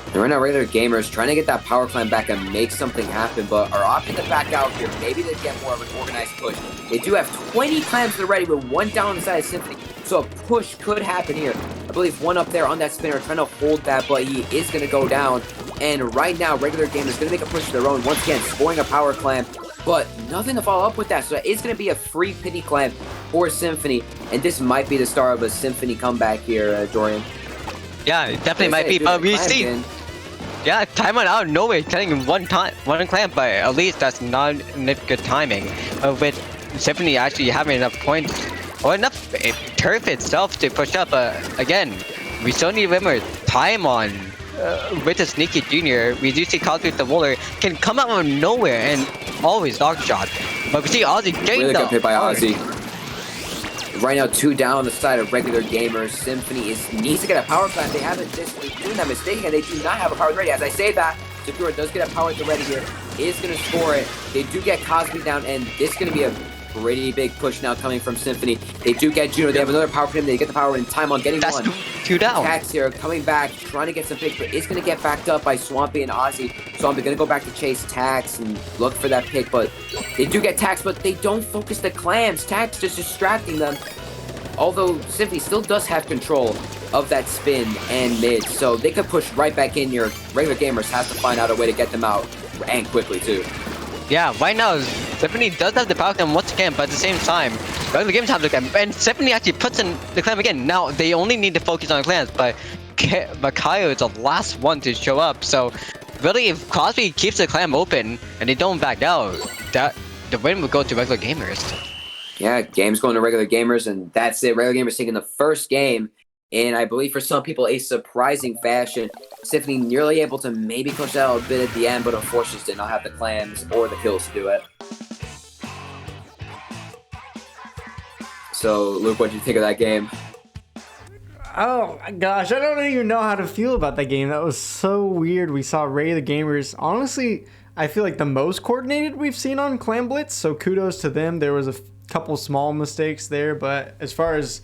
And right now, regular gamers trying to get that power climb back and make something happen, but are opting to back out here. Maybe they get more of an organized push. They do have 20 clams already with 1 down on the side of Symphony, so a push could happen here. I believe 1 up there on that spinner trying to hold that, but he is going to go down. And right now, regular gamers going to make a push of their own, once again scoring a power clam, but nothing to follow up with that. So it's going to be a free pity clam for Symphony, and this might be the start of a Symphony comeback here, Dorian. Yeah, it definitely might be, but we see. Yeah, timeout out of nowhere, getting one clamp, but at least that's not good timing. With Symphony actually having enough points, or enough turf itself to push up, again, we still need to remember, time on with the sneaky junior. We do see Cosby the Roller can come out of nowhere and always dog shot. But we see Ozzy getting really good hit by Ozzy. Right now, 2 down on the side of regular gamers. Symphony needs to get a power plant. They haven't doing that mistake, and they do not have a power ready. As I say that, Sakura does get a power at the ready here. Is going to score it. They do get Cosby down, and this is going to be a pretty big push now coming from Symphony. They do get Juno. They have another power for him. They get the power in time on getting that's one. 2 down. Tax here coming back, trying to get some picks, but it's going to get backed up by Swampy and Ozzy. Swampy going to go back to chase Tax and look for that pick, but they do get Tax, but they don't focus the clams. Tax just distracting them. Although Symphony still does have control of that spin and mid, so they could push right back in here. Regular gamers have to find out a way to get them out, and quickly too. Yeah, right now, Symphony does have the power clam once again, but at the same time, regular games have the clam, and Symphony actually puts in the clam again. Now, they only need to focus on the clams, but Makayo is the last one to show up, so really, if Crosby keeps the clam open, and they don't back out, that the win would go to regular gamers. Yeah, game's going to regular gamers, and that's it. Regular gamers taking the first game, and I believe for some people, a surprising fashion. Symphony nearly able to maybe push that out a bit at the end, but unfortunately did not have the clams or the kills to do it. So, Luke, what did you think of that game? Oh gosh, I don't even know how to feel about that game. That was so weird. We saw Ray the Gamers. Honestly, I feel like the most coordinated we've seen on Clam Blitz, so kudos to them. There was a couple small mistakes there, but as far as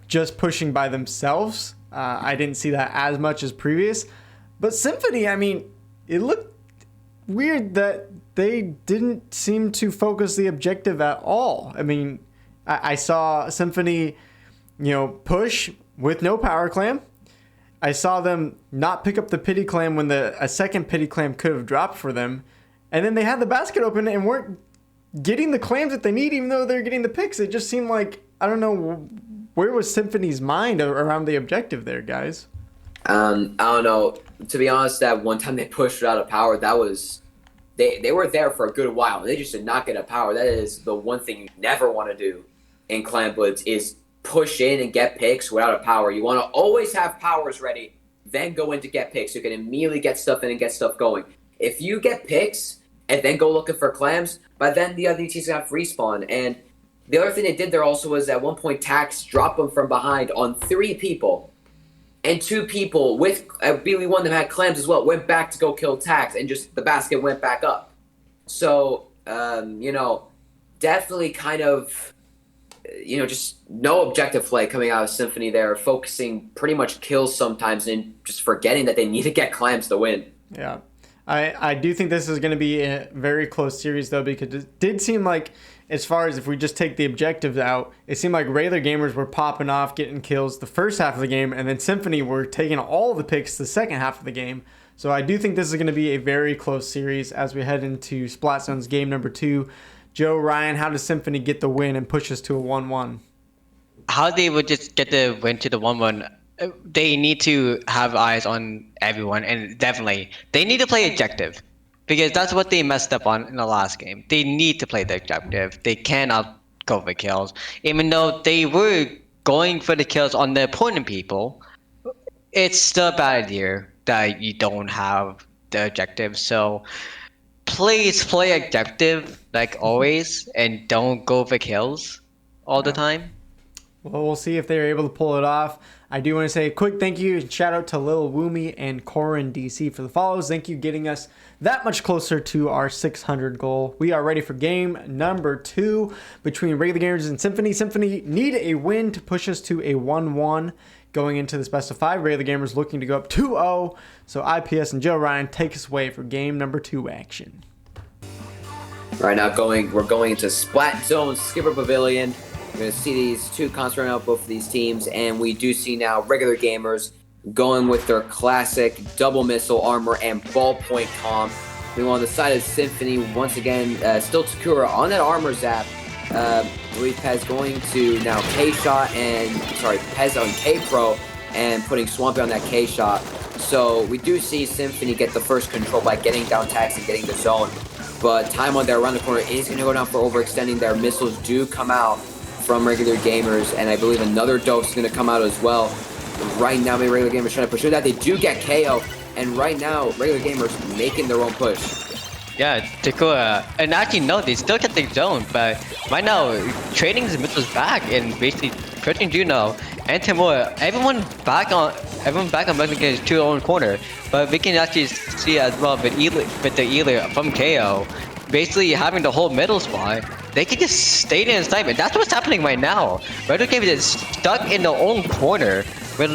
just pushing by themselves, I didn't see that as much as previous. But Symphony, I mean, it looked weird that they didn't seem to focus the objective at all. I mean, I saw Symphony, push with no power clam. I saw them not pick up the pity clam when a second pity clam could have dropped for them. And then they had the basket open and weren't getting the clams that they need, even though they're getting the picks. It just seemed like, I don't know, where was Symphony's mind around the objective there, guys? I don't know. To be honest, that one time they pushed without a power, that was... They were there for a good while, and they just did not get a power. That is the one thing you never want to do in Clan Blitz is push in and get picks without a power. You want to always have powers ready, then go in to get picks. You can immediately get stuff in and get stuff going. If you get picks and then go looking for clams, by then the other team's going to have respawn. And the other thing they did there also was at one point Tax dropped them from behind on 3 people. And 2 people with, I believe one of them had clams as well, went back to go kill Tax, and just the basket went back up. So, definitely kind of, just no objective play coming out of Symphony there, focusing pretty much kills sometimes and just forgetting that they need to get clams to win. Yeah. I do think this is going to be a very close series, though, because it did seem like, as far as if we just take the objectives out, it seemed like regular gamers were popping off, getting kills the first half of the game, and then Symphony were taking all the picks the second half of the game. So I do think this is going to be a very close series as we head into Splatzone's game number 2. Joe, Ryan, how does Symphony get the win and push us to a 1-1? How they would just get the win to the 1-1, they need to have eyes on everyone, and definitely they need to play objective, because that's what they messed up on in the last game. They need to play the objective. They cannot go for kills, even though they were going for the kills on the opponent people. It's still a bad idea that you don't have the objective. So please play objective like always, and don't go for kills all the time. Well, we'll see if they're able to pull it off. I do want to say a quick thank you and shout out to Lil Woomy and Corin DC for the follows. Thank you, getting us that much closer to our 600 goal. We are ready for game number 2 between Regular Gamers and Symphony. Symphony need a win to push us to a 1-1 going into this best of 5. Regular Gamers looking to go up 2-0. So IPS and Joe Ryan, take us away for game number 2 action. Right now, we're going into Splat Zone Skipper Pavilion. We're going to see these 2 comps run out both of these teams, and we do see now Regular Gamers going with their classic double missile armor and ballpoint comp. Meanwhile, on the side of Symphony, once again, still Takura on that armor zap. I believe Pez going to now K-Shot Pez on K-Pro and putting Swampy on that K-Shot. So we do see Symphony get the first control by getting down Tax and getting the zone. But time on there around the corner is going to go down for overextending. Their missiles do come out from Regular Gamers, and I believe another dose is going to come out as well. Right now, maybe Regular Gamers trying to push through that. They do get KO, and right now, Regular Gamers making their own push. Yeah, Takura, and actually no, they still get the zone, but right now, trading the missiles back, and basically pushing Juno and Timur, everyone back on Regular Gamers to their own corner. But we can actually see as well with the Ealer from KO, basically having the whole middle spot. They can just stay there and snipe it. That's what's happening right now. Regular Gamers is stuck in their own corner with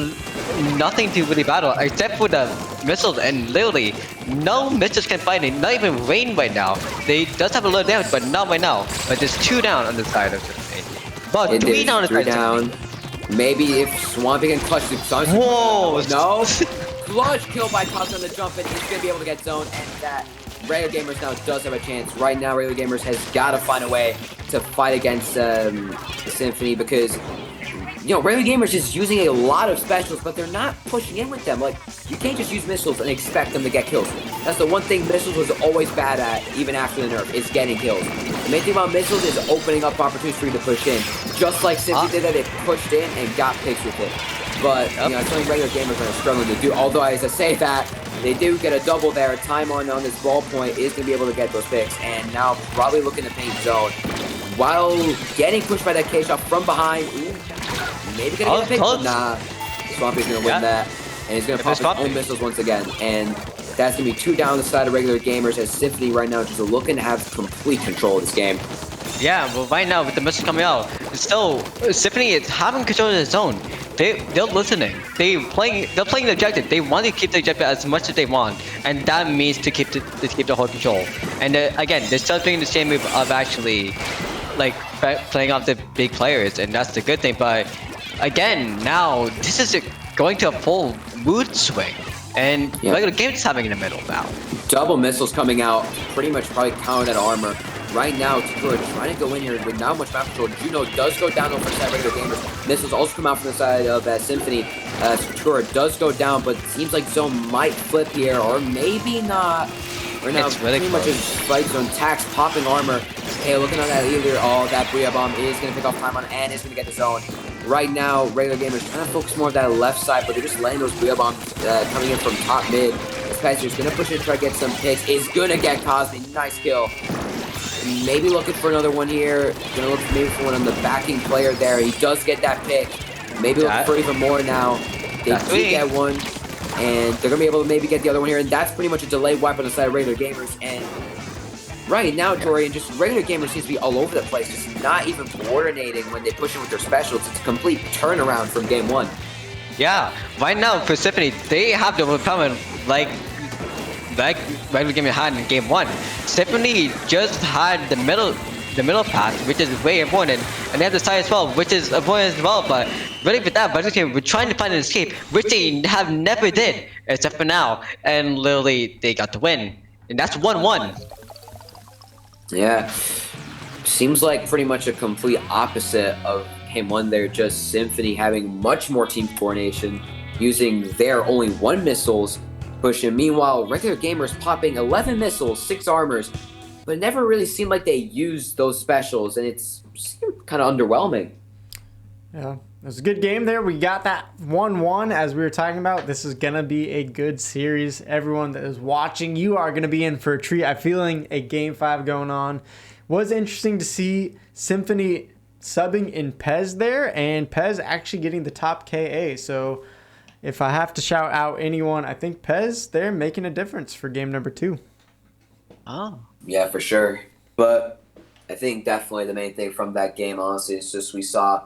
nothing to really battle except for the missiles, and literally no missiles can fight it. Not even rain right now. They does have a little damage, but not right now. But there's 2 down on the side of Symphony. But 3 down on the side of Symphony. Maybe if Swampy can clutch the Whoa! No. Clutch kill by Toss on the jump, and he's gonna be able to get zone, and that Regular Gamers now does have a chance. Right now, Regular Gamers has got to find a way to fight against Symphony, because Regular Gamers is using a lot of specials, but they're not pushing in with them. Like, you can't just use missiles and expect them to get kills. That's the one thing missiles was always bad at, even after the nerf, is getting kills. The main thing about missiles is opening up opportunities for you to push in. Just like Symphony did that, they pushed in and got picks with it. But, it's something Regular Gamers are struggling to do. Although, as I say that, they do get a double there. Time on this ballpoint is going to be able to get those picks. And now probably looking to paint zone. While getting pushed by that K-Shot from behind. Ooh, maybe going to get a pick. Nah. Swampy's going to win that. And he's going to pop his own missiles once again. And that's going to be 2 down the side of Regular Gamers, as Symphony right now just looking to have complete control of this game. Yeah, well right now with the missiles coming out, still Symphony is having control of the zone. They're listening. They're playing the objective. They want to keep the objective as much as they want, and that means to keep the whole control. And again, they're still doing the same move of actually playing off the big players, and that's the good thing. But again, now this is going to a full mood swing, and Regular Gamers is having in the middle now. Double missiles coming out, pretty much probably counter that armor. Right now, Takura trying to go in here with not much map control. Juno does go down over the side of Regular Gamers. Missiles also come out from the side of Symphony. Takura does go down, but it seems like zone might flip here, or maybe not. Right now, it's really pretty much just fight zone. Tax popping armor, KO looking on that either. Oh, that Booyah Bomb is going to pick off Time on and is going to get the zone. Right now, regular gamers trying to focus more of that left side, but they're just letting those Booyah Bombs coming in from top mid. Spencer's going to push it, try to get some picks. Is going to get Cosby. Nice kill. Maybe looking for another one here. Going to look maybe for one on the backing player there. He does get that pick. Maybe looking for even more now. They do get one. And they're going to be able to maybe get the other one here. And that's pretty much a delayed wipe on the side of regular gamers. And right now, Dorian, just regular gamers seems to be all over the place. Just not even coordinating when they push in with their specials. It's a complete turnaround from game one. Yeah, right now for Symphony, they have the overcoming like regular gamers had in game one. Symphony just had the middle path, which is way important, and they have the side as well, which is important as well. But really with that, regular gamers were trying to find an escape, which they have never did, except for now. And literally, they got the win, and that's 1-1. Yeah, seems like pretty much a complete opposite of game one there. Just Symphony having much more team coordination, using their only 1 missiles, pushing. Meanwhile, regular gamers popping 11 missiles, 6 armors, but it never really seemed like they used those specials, and it's kind of underwhelming. Yeah, it was a good game there. We got that 1-1 as we were talking about. This is going to be a good series. Everyone that is watching, you are going to be in for a treat. I'm feeling a Game 5 going on. Was interesting to see Symphony subbing in Pez there, and Pez actually getting the top KA. So if I have to shout out anyone, I think Pez there making a difference for game number 2. Oh. Yeah, for sure. But I think definitely the main thing from that game, honestly, is just we saw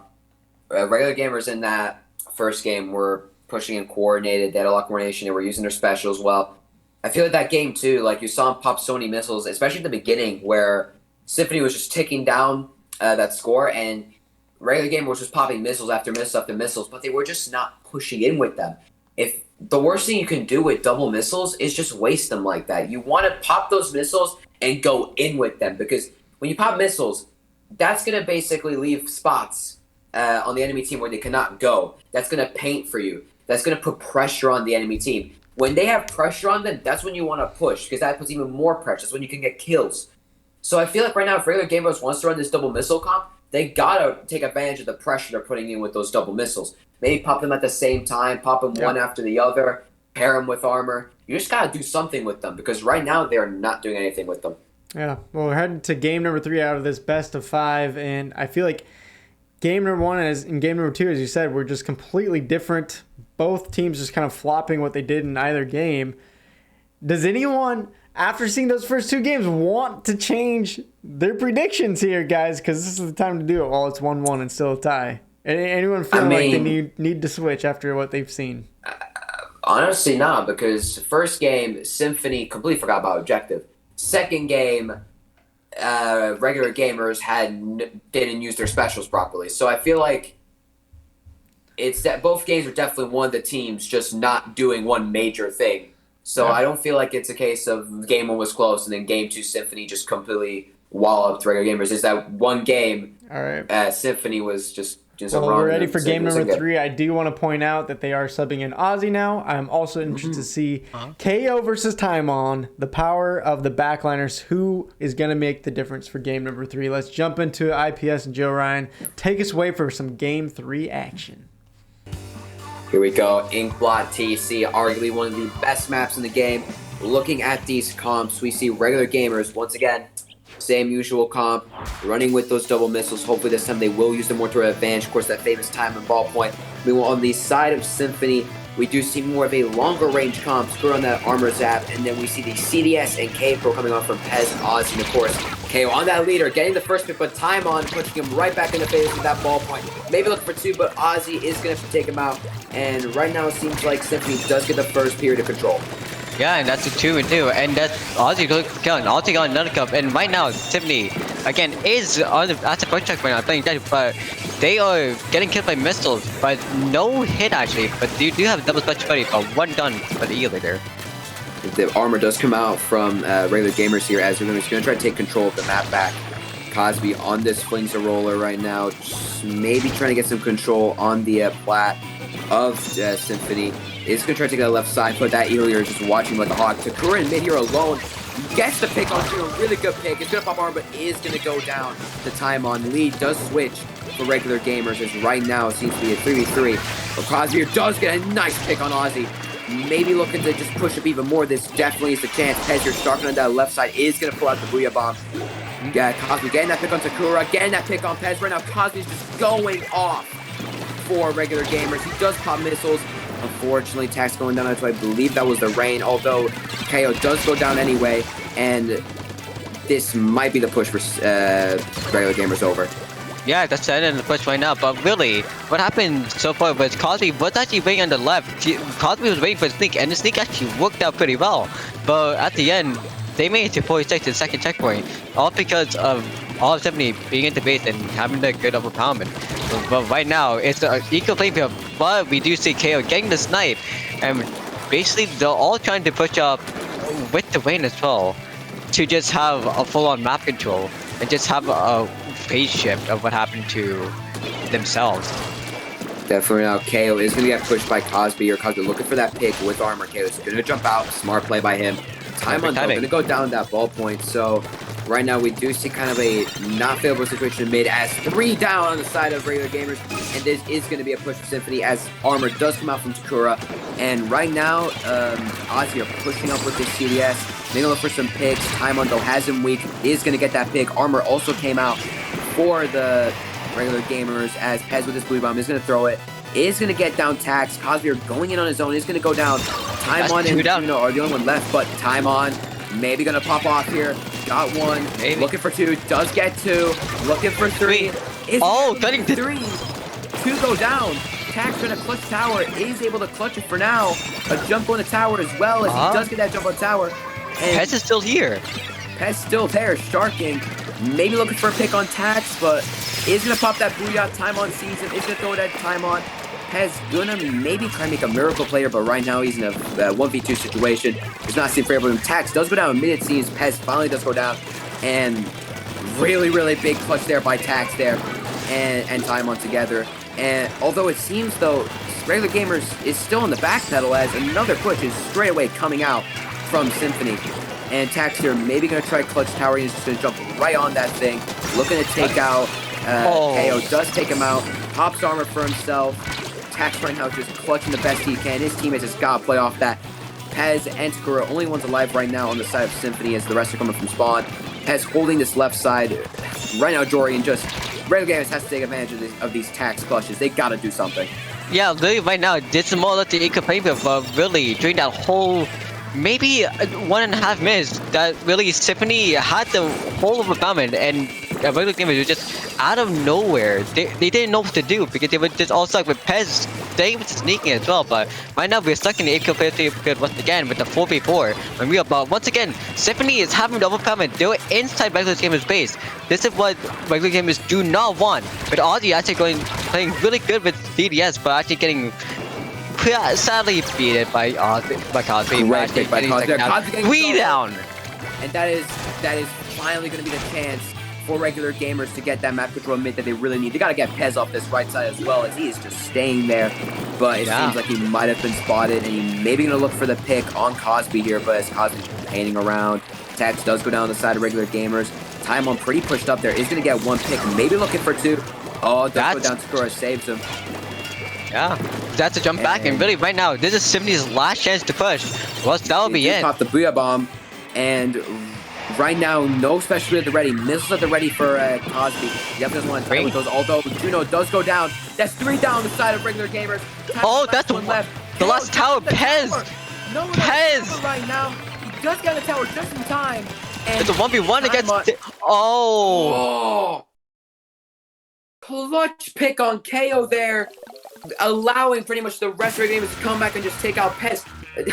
regular gamers in that first game were pushing and coordinated. They had a lot of coordination. They were using their specials well. I feel like that game, too, like you saw them pop so many missiles, especially at the beginning where Symphony was just ticking down that score, and regular gamers was just popping missiles after missiles after missiles, but they were just not pushing in with them. If the worst thing you can do with double missiles is just waste them like that. You want to pop those missiles and go in with them, because when you pop missiles, that's going to basically leave spots on the enemy team where they cannot go. That's going to paint for you. That's going to put pressure on the enemy team. When they have pressure on them, that's when you want to push, because that puts even more pressure. That's when you can get kills. So I feel like right now, if regular gamers wants to run this double missile comp, they gotta take advantage of the pressure they're putting in with those double missiles. Maybe pop them at the same time, pop them one after the other, pair them with armor. You just gotta do something with them, because right now they're not doing anything with them. Yeah, well, we're heading to game number 3 out of this best of 5, and I feel like game number 1 and game number 2, as you said, were just completely different. Both teams just kind of flopping what they did in either game. Does anyone, after seeing those first 2 games, want to change their predictions here, guys? Because this is the time to do it while it's 1-1 and still a tie. Anyone feel like they need to switch after what they've seen? Honestly, not, because first game, Symphony completely forgot about objective. Second game, regular gamers didn't use their specials properly. So I feel like it's that both games are definitely one of the teams just not doing one major thing. So I don't feel like it's a case of game 1 was close and then game 2 Symphony just completely walloped regular gamers. It's that one game. All right. Symphony was just well, we're ready for game number 3. I do want to point out that they are subbing in Aussie now. I'm also interested to see KO versus Time On, the power of the backliners. Who is going to make the difference for game number 3? Let's jump into IPS and Joe Ryan. Take us away for some game 3 action. Here we go. Inkblot TC, arguably one of the best maps in the game. Looking at these comps, we see regular gamers, once again, same usual comp, running with those double missiles. Hopefully this time they will use them more to their advantage. Of course, that famous time and ballpoint. Meanwhile, on the side of Symphony, we do see more of a longer range comp, put on that armor zap, and then we see the CDS and K Pro coming on from Pez and Ozzy, and of course, KO on that leader, getting the first pick, but Time On pushing him right back in the face with that ballpoint. Maybe looking for 2, but Ozzy is going to have to take him out, and right now it seems like Symphony does get the first period of control. Yeah, and that's a 2-2, and that's Ozzy killing. Ozzy got another cup, and right now Symphony again is on the that's a point check right now playing dead, but they are getting killed by missiles, but no hit actually. But you do have double special buddy, but 1 done for the Eagle there. The armor does come out from regular gamers here, as he's going to try to take control of the map back. Cosby on this flings a roller right now, just maybe trying to get some control on the plat of Symphony. Is going to try to take that left side, but that Earlier is just watching like a hawk. Takura in mid here alone, Gets the pick on Juno. Really good pick. It's going to pop armor, but is going to go down. The time on lead does switch for regular gamers, as right now it seems to be a 3v3. But Cosby does get a nice pick on Ozzy. Maybe looking to just push up even more. This definitely is the chance. Pez, you're starting on that left side, is going to pull out the Booyah Bomb. Yeah, Cosby getting that pick on Sakura, getting that pick on Pez. Right now, Cosby's just going off for regular gamers. He does pop missiles. Unfortunately, Tax going down, so I believe that was the rain, although KO does go down anyway, and this might be the push for regular gamers over. Yeah, that's the end of the push right now. But really, what happened so far was Cosby was actually waiting on the left. Cosby was waiting for the sneak, and the sneak actually worked out pretty well. But at the end, they made it to 46 to the second checkpoint, all because of all of Symphony being in the base and having the good overpowerment. But right now, it's an equal playing field, but we do see KO getting the snipe, and basically they're all trying to push up with the rain as well, to just have a full-on map control, and just have a phase shift of what happened to themselves. Definitely now, KO is going to get pushed by Cosby, or Cosby looking for that pick with armor. KO is going to jump out, smart play by him. Time on going to go down that ball point, so right now we do see kind of a not favorable situation in mid, as 3 down on the side of regular gamers, and this is going to be a push for Symphony as armor does come out from Sakura. And right now, Ozzy are pushing up with this CDS, maybe look for some picks. Time on though has him weak, is going to get that pick. Armor also came out for the regular gamers, as Pez with his blue bomb is going to throw it, is going to get down Tax. Cosby are going in on his own, is going to go down. Time on and Juno are the only one left, but Time on maybe going to pop off here. Got 1, maybe. Looking for 2, does get 2, looking for 3. Getting 3. 2 go down. Tax trying to clutch tower, is able to clutch it for now. A jump on the tower as well, as he does get that jump on the tower. And Pez is still here. Pez still there, sharking. Maybe looking for a pick on Tax, but is going to pop that Booyah. Time on season, is going to throw that Time on. Pez gonna maybe try and make a miracle player, but right now he's in a 1v2 situation. It's not seem favorable. Tax does go down in mid, it seems. Pez finally does go down, and really, really big clutch there by Tax there, and Time on together. And although it seems though regular gamers is still in the back pedal, as another push is straight away coming out from Symphony. And Tax here maybe gonna try clutch tower. He's just gonna jump right on that thing, looking to take out. KO does take him out, pops armor for himself. Tax right now just clutching the best he can. His teammates just gotta play off that. Pez and Sakura, only ones alive right now on the side of Symphony, as the rest are coming from spawn. Pez holding this left side. Right now, Jorian just, regular gamers has to take advantage of these Tax clutches. They gotta do something. Yeah, really right now, this is more like the equal playing field, but really, during that whole maybe 1.5 minutes, that really Symphony had the whole overpowerment, and regular gamers were just out of nowhere. They didn't know what to do, because they were just all stuck with Pez. They were sneaking as well, but right now we're stuck in the equal playing field once again with the 4v4. And we are, but once again, Symphony is having the overpowerment. They're inside regular gamers' base. This is what regular gamers do not want. But Ozzy actually playing really good with CDS, but actually getting sadly defeated by Cosby. Great pick by Cosby. We down. And that is finally going to be the chance for regular gamers to get that map control mid that they really need. They got to get Pez off this right side as well, as he is just staying there. But it seems like he might have been spotted, and he maybe going to look for the pick on Cosby here, but as Cosby's painting around, Tax does go down the side of regular gamers. Time on pretty pushed up there, is going to get 1 pick, maybe looking for 2. Oh, does go down. Sakura saves him. Yeah, that's a jump back, and really right now, this is Symphony's last chance to push. Well, that'll be it. Pop the Booyah Bomb, and right now, no special at the ready. Missiles at the ready for Cosby. Definitely doesn't want to tie with those, although Juno does go down. That's 3 down on the side of regular gamers. That's one left. The last tower, Pez. No one Pez right now. He does get the tower just in time. And it's a 1v1 against. Oh! Clutch pick on KO there, allowing pretty much the rest of the gamers to come back and just take out Pez.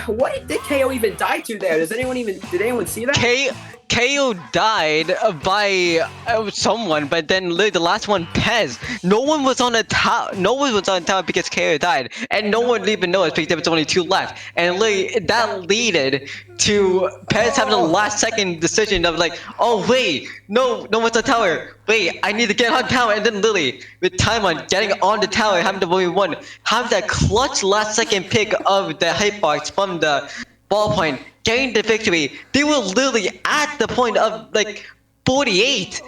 What did KO even die to there? Did anyone see that? KO died by someone, but then literally the last one, Pez. No one was on the tower. No one was on the tower because KO died, and no one even noticed because there was only 2 left. And literally that leaded to Pez having a last-second decision of like, oh wait, no one's on the tower. Wait, I need to get on tower, and then Lily with time on getting on the tower, having the 1v1, have that clutch last-second pick of the hitbox from the ball point. getting the victory. They were literally at the point of like 48.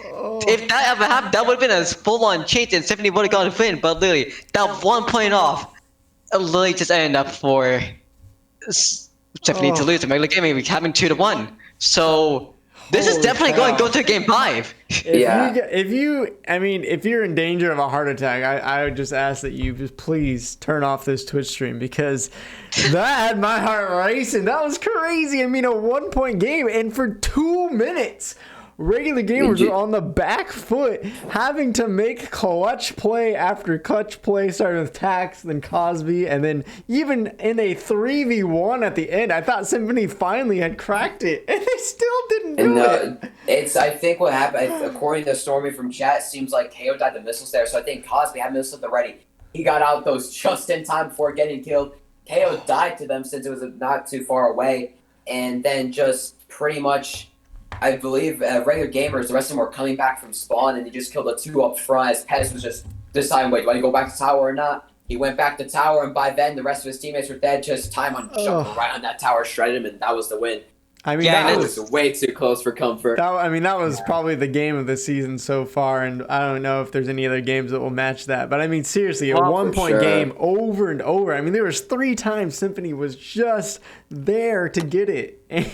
If that ever happened, that would have been a full-on change and Symphony would have got a win. But literally, that 1 point off, literally just ended up for Symphony to lose. The regular game, we having 2-1. So this is Holy definitely cow. going to go to game 5. If you're in danger of a heart attack, I would just ask that you just please turn off this Twitch stream, because that had my heart racing. That was crazy. I mean, a 1-point game, and for 2 minutes, regular gamers are on the back foot, having to make clutch play after clutch play, starting with Tax, then Cosby, and then even in a 3v1 at the end, I thought Symphony finally had cracked it, and they still didn't do it. I think what happened, according to Stormy from chat, seems like KO died the missiles there, so I think Cosby had missiles already. He got out those just in time before getting killed. KO died to them since it was not too far away, and then just pretty much, I believe, regular gamers, the rest of them were coming back from spawn, and he just killed the 2 up front as Pettis was just deciding, wait, do I go back to tower or not? He went back to tower, and by then, the rest of his teammates were dead. Just time on jumped right on that tower, shredded him, and that was the win. I mean, That was way too close for comfort. That was probably the game of the season so far, and I don't know if there's any other games that will match that. But I mean, seriously, a 1-point game over and over. I mean, there was 3 times Symphony was just there to get it and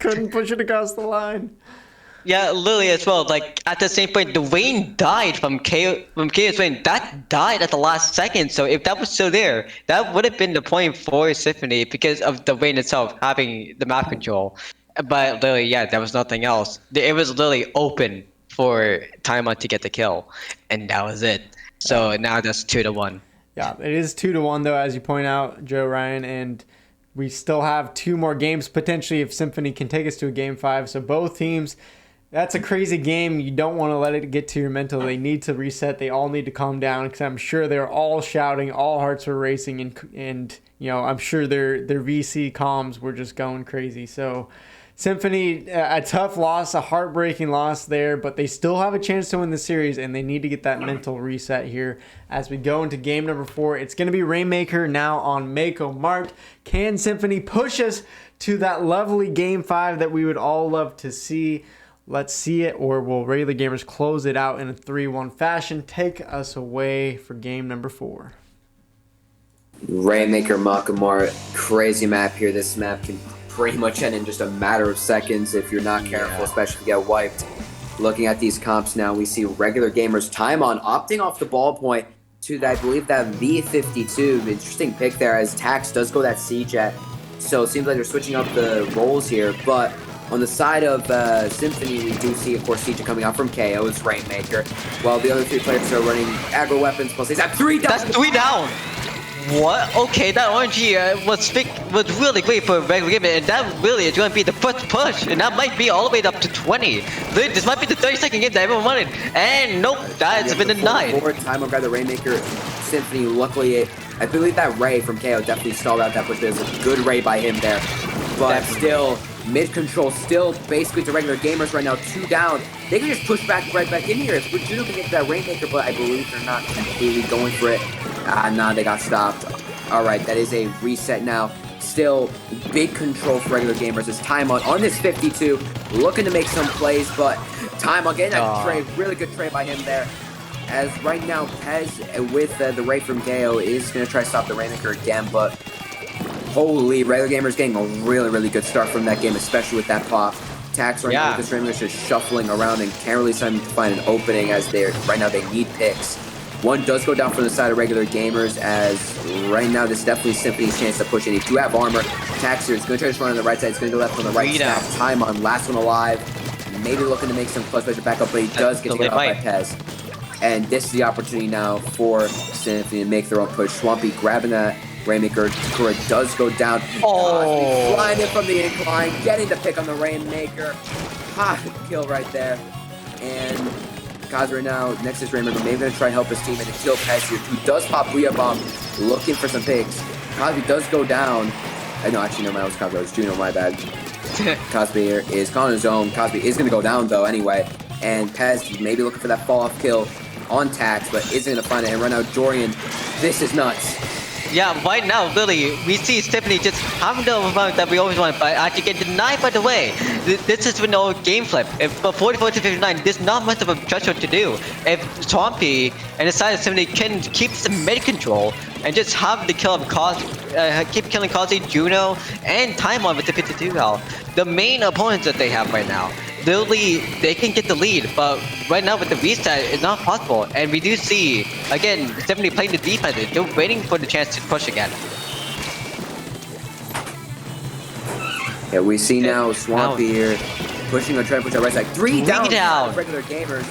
couldn't push it across the line. Yeah, Lily as well. Like at the same point, the Vayne died from KO's Vayne. That died at the last second. So if that was still there, that would have been the point for Symphony because of the Vayne itself having the map control. But literally, yeah, there was nothing else. It was literally open for Taima to get the kill, and that was it. So now that's 2-1. Yeah, it is 2-1 though, as you point out, Joe Ryan, and we still have 2 more games potentially if Symphony can take us to a game 5. So both teams. That's a crazy game. You don't want to let it get to your mental. They need to reset. They all need to calm down, because I'm sure they're all shouting. All hearts were racing, and you know, I'm sure their VC comms were just going crazy. So Symphony, a tough loss, a heartbreaking loss there, but they still have a chance to win the series, and they need to get that mental reset here as we go into game number 4. It's going to be Rainmaker now on Mako Mart. Can Symphony push us to that lovely game 5 that we would all love to see? Let's see it, or will regular gamers close it out in a 3-1 fashion? Take us away for game number 4. Rainmaker Makamar, crazy map here. This map can pretty much end in just a matter of seconds if you're not careful, especially if you get wiped. Looking at these comps now, we see regular gamers Taimon opting off the ball point to, I believe, that V52. Interesting pick there, as Tax does go that C-Jet. So it seems like they're switching up the roles here, but on the side of Symphony, we do see, of course, Siege coming out from KO. It's Rainmaker. While the other 3 players are running aggro weapons, plus he's at 3 down. That's 3 down. What? Okay, that RNG was really great for a regular game, and that really is going to be the first push, and that might be all the way up to 20. This might be the 32nd game that everyone wanted, and nope, that's been denied. Forward time on the Rainmaker Symphony. Luckily, I believe that Ray from KO definitely stalled out that push. There's a good Ray by him there, but still, mid-control still basically to regular gamers right now, 2 down. They can just push back right back in here. If Juno can get that Rainmaker, but I believe they're not completely going for it. Nah, they got stopped. All right, that is a reset now. Still, big control for regular gamers. It's Taimon on this 52, looking to make some plays, but Taimon getting that trade, really good trade by him there. As right now, Pez with the Ray from KO is going to try to stop the Rainmaker again, but holy, regular gamers getting a really, really good start from that game, especially with that pop. Tax right now with this Rainmaker just shuffling around and can't really seem to find an opening, as right now they need picks. One does go down from the side of regular gamers, as right now this is definitely Symphony's chance to push in. He do have armor. Tax here is going to try to run on the right side. It's going to go left on the right side. Time on last one alive. Maybe looking to make some clutch pressure back up, but he does get taken out by Pez. And this is the opportunity now for Symphony to make their own push. Swampy grabbing that Rainmaker. Takura does go down. Flying in from the incline, getting the pick on the Rainmaker. Hot kill right there. And Kazra now, next is Rainmaker, maybe going to try and help his team and kill Pez here, who does pop Booyah Bomb, looking for some picks. Cosby does go down. No, actually, no, it was Cosby. It was Juno, my bad. Cosby here is calling his own. Cosby is going to go down, though, anyway. And Pez maybe looking for that fall-off kill on Tax, but isn't going to find it. And right now, Jorian, this is nuts. Yeah, right now, really, we see Symphony just having the moment that we always want, but actually get denied by the way. This is with no game flip. If for 44 to 59, there's not much of a threshold to do. If Swampy and the side of Symphony can keep some mid control and just have the kill of keep killing Kazi, Juno, and Taimon with the 52 health, the main opponents that they have right now, literally, they can get the lead, but right now with the reset, it's not possible. And we do see, again, Symphony playing the defense. They're waiting for the chance to push again. Yeah, we see now Swampy here pushing or trying to push our right side. Three down. Regular gamers.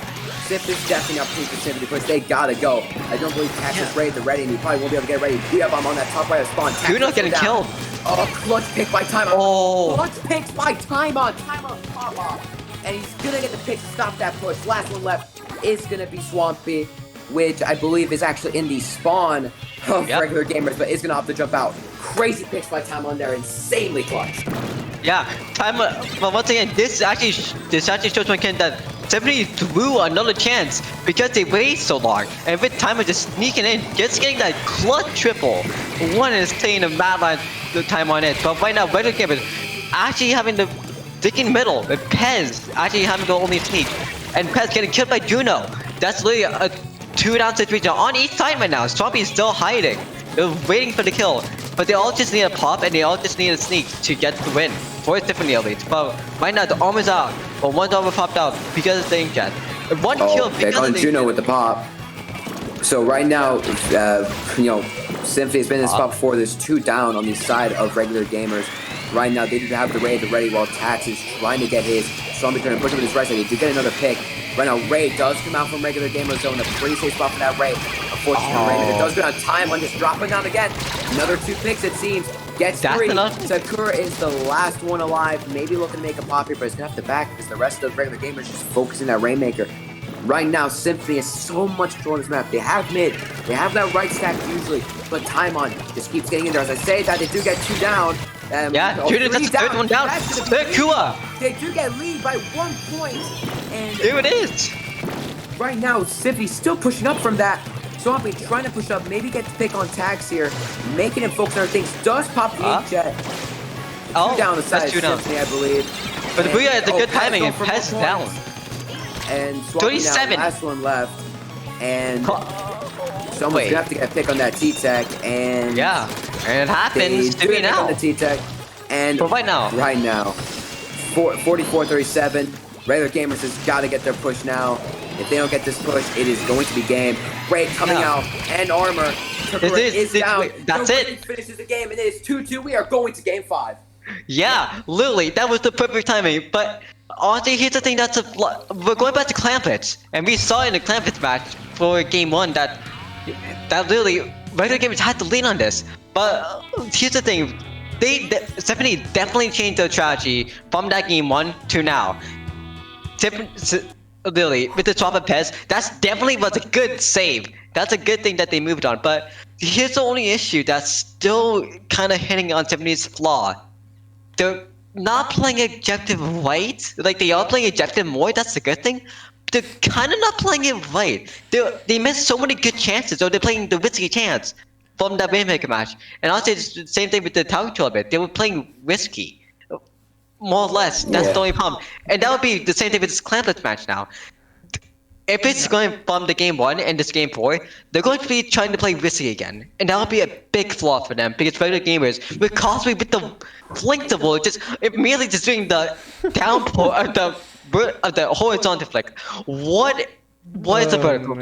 Symphony's definitely not playing for Symphony push. They gotta go. I don't believe Tax is ready. They're ready, and he probably won't be able to get ready. Yep, I'm on that top right of spawn. Juno getting killed. Oh, clutch pick by Taimon. Oh. Clutch picks by Taimon. Taimon pop off. And he's gonna get the pick to stop that push. Last one left is gonna be Swampy, which I believe is actually in the spawn of regular gamers, but is gonna have to jump out. Crazy picks by Taimon there, insanely clutch. Yeah, but once again, this actually shows my kid that Symphony threw another chance because they waited so long. And with Timer just sneaking in, just getting that clutch triple. One is taking the mad line the time on it. But right now, regular gamers actually having the dick in the middle with Pez actually having the only sneak. And Pez getting killed by Juno. That's literally a 2-down situation on each side right now. Swampy is still hiding. They're waiting for the kill. But they all just need a pop and they all just need a sneak to get the win for Symphony at least. But right now the armor's out, but one's armor popped out because of the inkjet. One kill because on of the Juno with the pop. So right now, Symphony has been in this spot before. There's 2 down on the side of regular gamers. Right now they do have the raid ready while Tax is trying to get his. Swampy trying to push him with his right side. They do get another pick. Right now, Ray does come out from regular gamers zone. A pretty safe spot for that Ray. Unfortunately, Ray, it does go down time on just dropping down again. Another 2 picks, it seems. Gets 3. Sakura is the last one alive. Maybe looking to make a pop here, but it's going to have to back because the rest of the regular gamers just focusing that Rainmaker. Right now, Symphony has so much control on this map. They have mid. They have that right stack usually, but Taimon just keeps getting in there. As I say that, they do get 2 down. Juno that's the 3rd one down. Kua. They do get lead by 1 point. And here it is. Right now, Symphony's still pushing up from that. Swampy trying to push up, maybe get the pick on Tags here, making him focus on other things. Does pop the inkjet. 2 down the side of Symphony, I believe. But the Booyah is a good timing and Pez down. And Swampy now, last one left. And someone's gonna have to get a pick on that T-Tech. And yeah, and it happens to me now. On the T-Tech. And but right now, 44-37. Regular gamers has got to get their push now. If they don't get this push, it is going to be game. Ray coming out and armor. Is down. That's it. Finishes the game and it is 2-2. We are going to game 5. Yeah, literally, that was the perfect timing. But honestly, here's the thing: we're going back to Clamplets, and we saw in the Clamplets match for game 1 that literally regular gamers had to lean on this. But here's the thing: Symphony definitely changed their strategy from that game 1 to now. Literally, with the swap of Pez, that's definitely was a good save. That's a good thing that they moved on. But here's the only issue that's still kind of hitting on Symphony's flaw. They're not playing objective right. Like, they are playing objective more, that's the good thing. But they're kind of not playing it right. They missed so many good chances, or they're playing the risky chance from that Rainmaker match. And I'll say the same thing with the Tower Control a bit. They were playing risky. More or less, that's the only problem. And that would be the same thing with this Clamplets match now. If it's going from the game 1 and this game 4, they're going to be trying to play risky again. And that would be a big flaw for them, because regular gamers, with Cosplay with the flinkable, just immediately just doing the downpour of the horizontal flick. What is the vertical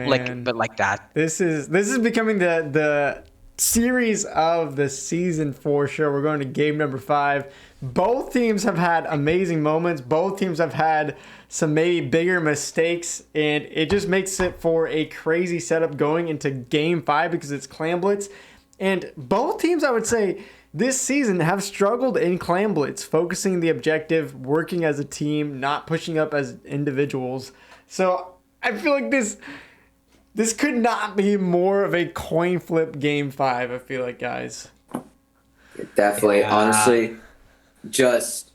like that? This is becoming the series of the season 4 show. We're going to game number 5. Both teams have had amazing moments. Both teams have had some maybe bigger mistakes, and it just makes it for a crazy setup going into game 5 because it's Clamblitz. And both teams, I would say, this season have struggled in Clamblitz, focusing the objective, working as a team, not pushing up as individuals. So I feel like this could not be more of a coin flip game 5, I feel like, guys. Definitely, honestly, just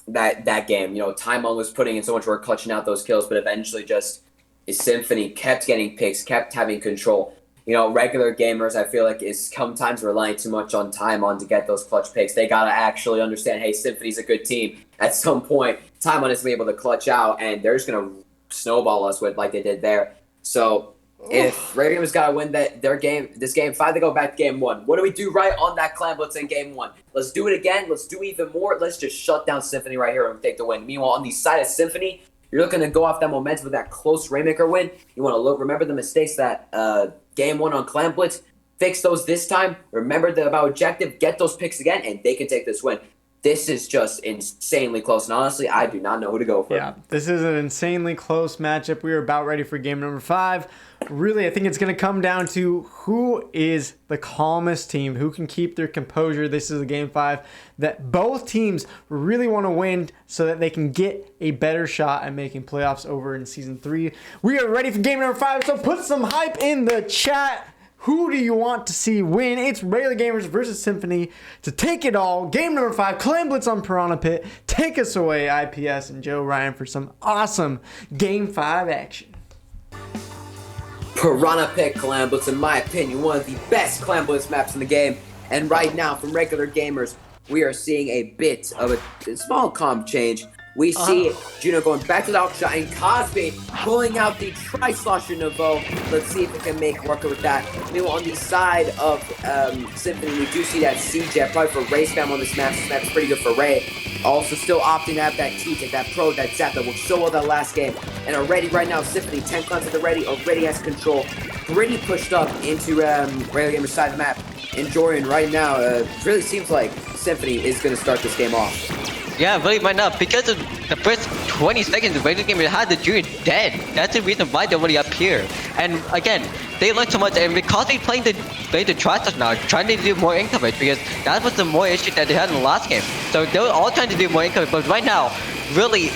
that game, Taimon was putting in so much work clutching out those kills, but eventually just Symphony kept getting picks, kept having control. Regular gamers, I feel like, is sometimes relying too much on Taimon to get those clutch picks. They got to actually understand, hey, Symphony's a good team. At some point, Taimon is going to be able to clutch out, and they're just going to snowball us with like they did there. So if Regular Gamers got to win this game 5, they go back to game 1. What do we do right on that Clan Blitz in game 1? Let's do it again. Let's do even more. Let's just shut down Symphony right here and take the win. Meanwhile, on the side of Symphony, you're looking to go off that momentum with that close Rainmaker win. You want to remember the mistakes that game 1 on Clan Blitz. Fix those this time. Remember about objective. Get those picks again, and they can take this win. This is just insanely close, and honestly, I do not know who to go for. Yeah, this is an insanely close matchup. We are about ready for game number 5. Really, I think it's going to come down to who is the calmest team, who can keep their composure. This is a game 5 that both teams really want to win so that they can get a better shot at making playoffs over in Season 3. We are ready for game number 5, so put some hype in the chat. Who do you want to see win? It's Regular Gamers versus Symphony to take it all. Game number 5, Clan Blitz on Piranha Pit. Take us away, IPS and Joe Ryan, for some awesome Game 5 action. Piranha Pit Clan Blitz, in my opinion, one of the best Clan Blitz maps in the game. And right now, from Regular Gamers, we are seeing a bit of a small comp change. We see Juno going back to the outshot and Cosby pulling out the Tri-Slosher Nouveau. Let's see if we can make work with that. Meanwhile, on the side of Symphony, we do see that C-Jet, probably for Ray spam on this map. This map's pretty good for Ray. Also still opting to have that T-Tech, that Pro, that Zap that worked so well that last game. And already right now, Symphony, 10 clans at the ready, already has control. Pretty pushed up into Regular Gamer's side of the map. And Jorian right now, really seems like Symphony is going to start this game off. Yeah, really might not, because of the first 20 seconds the regular game had the Junior dead. That's the reason why they're already up here. And again, they learned so much, and because they playing the Tri-Slosher now, trying to do more income coverage, because that was the more issue that they had in the last game. So they were all trying to do more income coverage, but right now, really,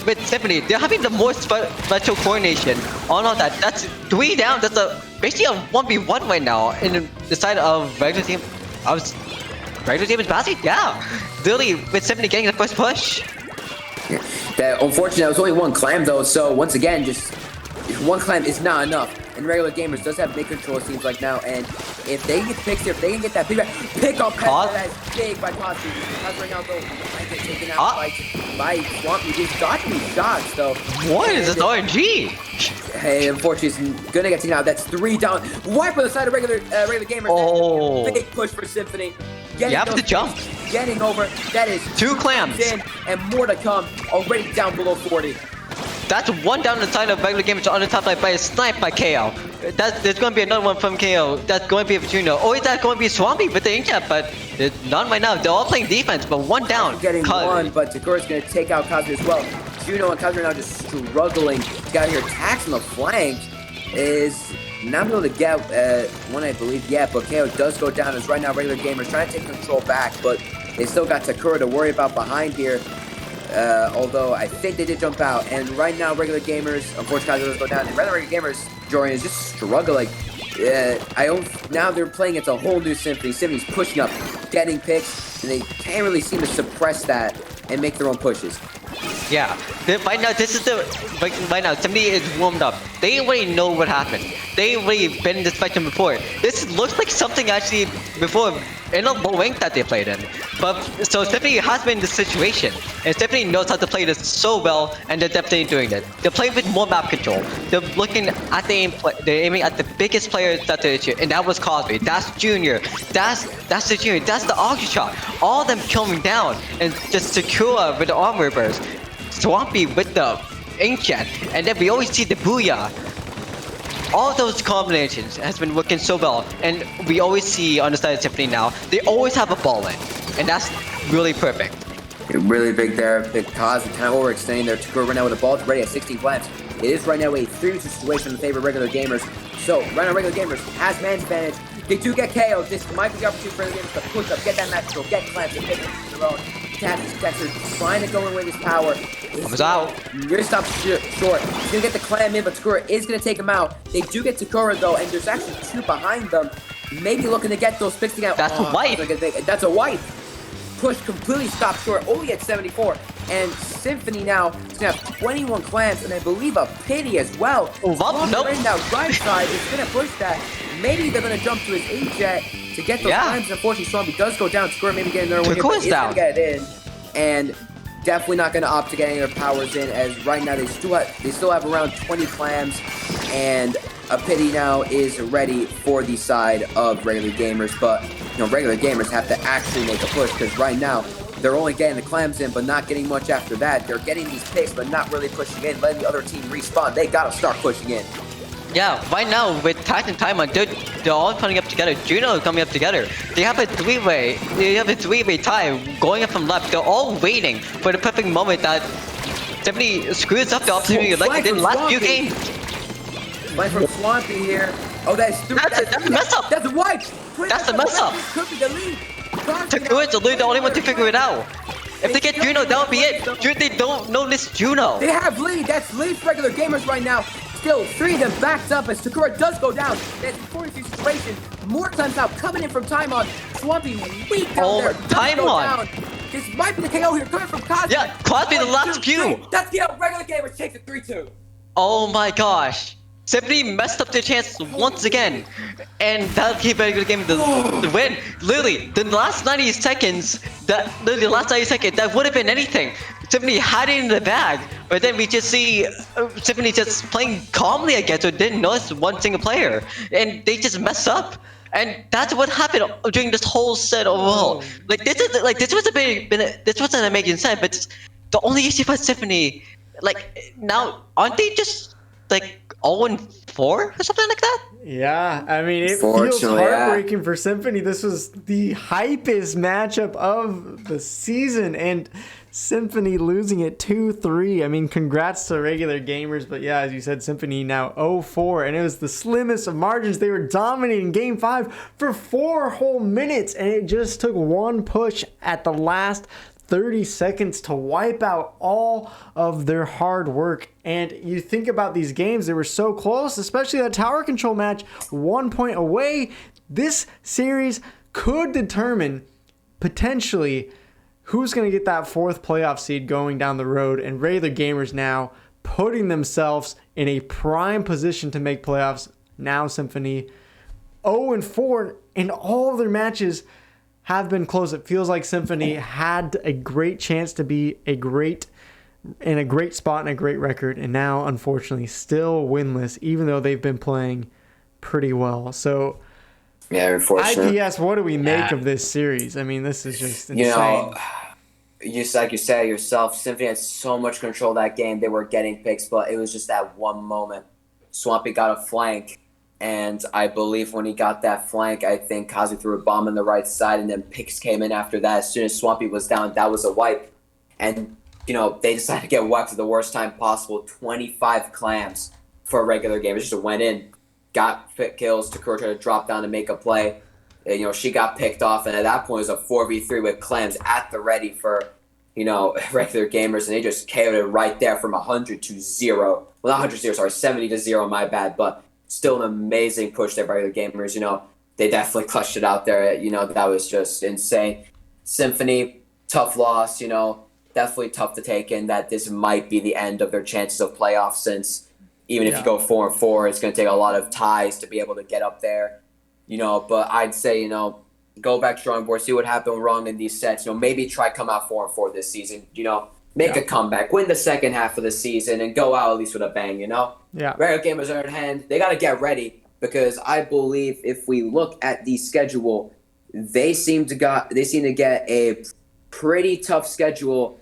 with Symphony, they're having the more special coordination on all that. That's 3 down, that's basically a 1v1 right now in the side of regular team. Regular team is basic, yeah. Really, with Symphony getting the first push. Yeah. That, unfortunately, that was only one clam though, so once again, just one clam is not enough. And Regular Gamers does have big control, it seems like now, and if they can get picks here, if they can get that pick up pass that's big by Cosby. Cosby right now though, might get taken out by Swampy. He's got these shots though. What is this RNG? Hey, unfortunately, he's gonna get taken out. That's 3 down. Wipe on the side of Regular Gamers. Oh. Big push for Symphony. You have to jump. Getting over. That is 2 clams. In, and more to come. Already down below 40. That's 1 down the side of Regular Gamers on the top line by a snipe by KO. There's going to be another one from KO. That's going to be a Juno. Or is that going to be Swampy with the inkjet? But none right now. They're all playing defense, but 1 down. Getting 1, but Takura's going to take out Cosby as well. Juno and Cosby are now just struggling. He's got here attacks on the flank. Is not able to get one, I believe, yet, but KO does go down as right now Regular Gamers trying to take control back, but they still got Takura to worry about behind here. Although I think they did jump out, and right now Regular Gamers, unfortunately, does go down. And Regular Gamers, Jorian, is just struggling. Now they're playing it's a whole new Symphony. Symphony's pushing up, getting picks, and they can't really seem to suppress that and make their own pushes. Yeah, right now right now Symphony is warmed up. They already know what happened. They already been in this fight before. This looks like something actually before in a low rank that they played in. But so Symphony has been in this situation, and Symphony knows how to play this so well, and they're definitely doing it. They're playing with more map control. They're looking at the aim. They're aiming at the biggest players that they're here, and that was Cosby. That's Junior. That's the Junior. That's the Auction Shot. All of them coming down and just secure with the armor burst. Swampy with the inkjet, and then we always see the Booyah. All those combinations has been working so well, and we always see on the side of Symphony now, they always have a ball in, and that's really perfect. Really big there, big cause, and kind of overextending there. Takura right now with the ball ready at 16 clams. It is right now a 3-2 situation in favor of Regular Gamers. So, right now Regular Gamers has man's advantage. They do get KO. This might be the opportunity for Regular Gamers to push up, get that match control, get clams, and take it to their own. Texter trying to go in with his power. Comes out. You're gonna stop short. He's gonna get the clam in, but Takura is gonna take him out. They do get Takura though, and there's actually 2 behind them. Maybe looking to get those picks together. That's a wipe. That's a wipe. Push completely stopped short, only at 74. And Symphony now is gonna have 21 clams, and I believe a pity as well. Nope. Right now, right side is gonna push that. maybe they're going to jump to his A-Jet to get those clams. Unfortunately, Swampy does go down. Square maybe getting another one here, but he's going to get it in. And definitely not going to opt to get any of their powers in, as right now they still have around 20 clams, and a pity now is ready for the side of regular gamers. But regular gamers have to actually make a push, because right now they're only getting the clams in, but not getting much after that. They're getting these picks, but not really pushing in, letting the other team respawn. They got to start pushing in. Yeah, right now with Titan Taiwan, they're all coming up together. Juno is coming up together. They have a three-way. They have a three-way tie going up from left. They're all waiting for the perfect moment that Symphony screws up the opportunity like they did in the last few games. Flank from Swampy here. Oh, that's a mess up. That's a wipe. That's a mess up. Could be the lead. Takura's the only one to figure it out. If they get Juno, that'll be it. They don't notice Juno. They have lead. That's lead for regular gamers right now. Still, 3 of them backed up as Takura does go down. That's a 40 situation. More times now coming in from Taimon. Swampy weak down there. Taimon. This might be the KO here coming from Cosby. Yeah, Cosby the last few. That's the regular gamers takes it 3-2. Oh my gosh. Symphony messed up their chance once again, and that'll keep regular game the win. Literally, the last 90 seconds, that would have been anything. Symphony had it in the bag, but then we just see Symphony just playing calmly again, so didn't notice one single player, and they just mess up. And that's what happened during this whole set overall. This wasn't a major set, but the only issue for Symphony, now aren't they just 0-4 or something like that? Yeah, I mean, it feels heartbreaking for Symphony. This was the hypest matchup of the season, and Symphony losing it 2-3. I mean, congrats to regular gamers, but yeah, as you said, Symphony now 0-4, and it was the slimmest of margins. They were dominating Game 5 for 4 whole minutes, and it just took one push at the last 30 seconds to wipe out all of their hard work. And you think about these games, they were so close, especially that tower control match, 1 point away. This series could determine potentially who's going to get that 4th playoff seed going down the road, and regular gamers now putting themselves in a prime position to make playoffs. Now Symphony 0-4 in all of their matches have been close. It feels like Symphony had a great chance to be in a great spot and a great record, and now unfortunately still winless, even though they've been playing pretty well. So yeah, unfortunately. IPS, what do we make of this series? I mean, this is just insane. Just like you said yourself, Symphony had so much control of that game. They were getting picks, but it was just that one moment. Swampy got a flank, and I believe when he got that flank, I think Kazu threw a bomb on the right side, and then picks came in after that. As soon as Swampy was down, that was a wipe. And, they decided to get wiped at the worst time possible. 25 clams for a regular game. It just went in, got pick kills. Takura tried to drop down to make a play. And, she got picked off, and at that point, it was a 4v3 with clams at the ready for, regular gamers, and they just KO'd it right there from 100 to 0. Well, not 100 to 0, sorry, 70 to 0, my bad, but still an amazing push there by regular gamers. They definitely clutched it out there. That was just insane. Symphony, tough loss, definitely tough to take in that this might be the end of their chances of playoffs, since even if you go 4-4, it's going to take a lot of ties to be able to get up there. But I'd say, go back to drawing board, see what happened wrong in these sets. Maybe try come out 4-4 this season. Make a comeback, win the second half of the season, and go out at least with a bang. Yeah. Regular gamers are in hand. They got to get ready, because I believe if we look at the schedule, they seem to get a pretty tough schedule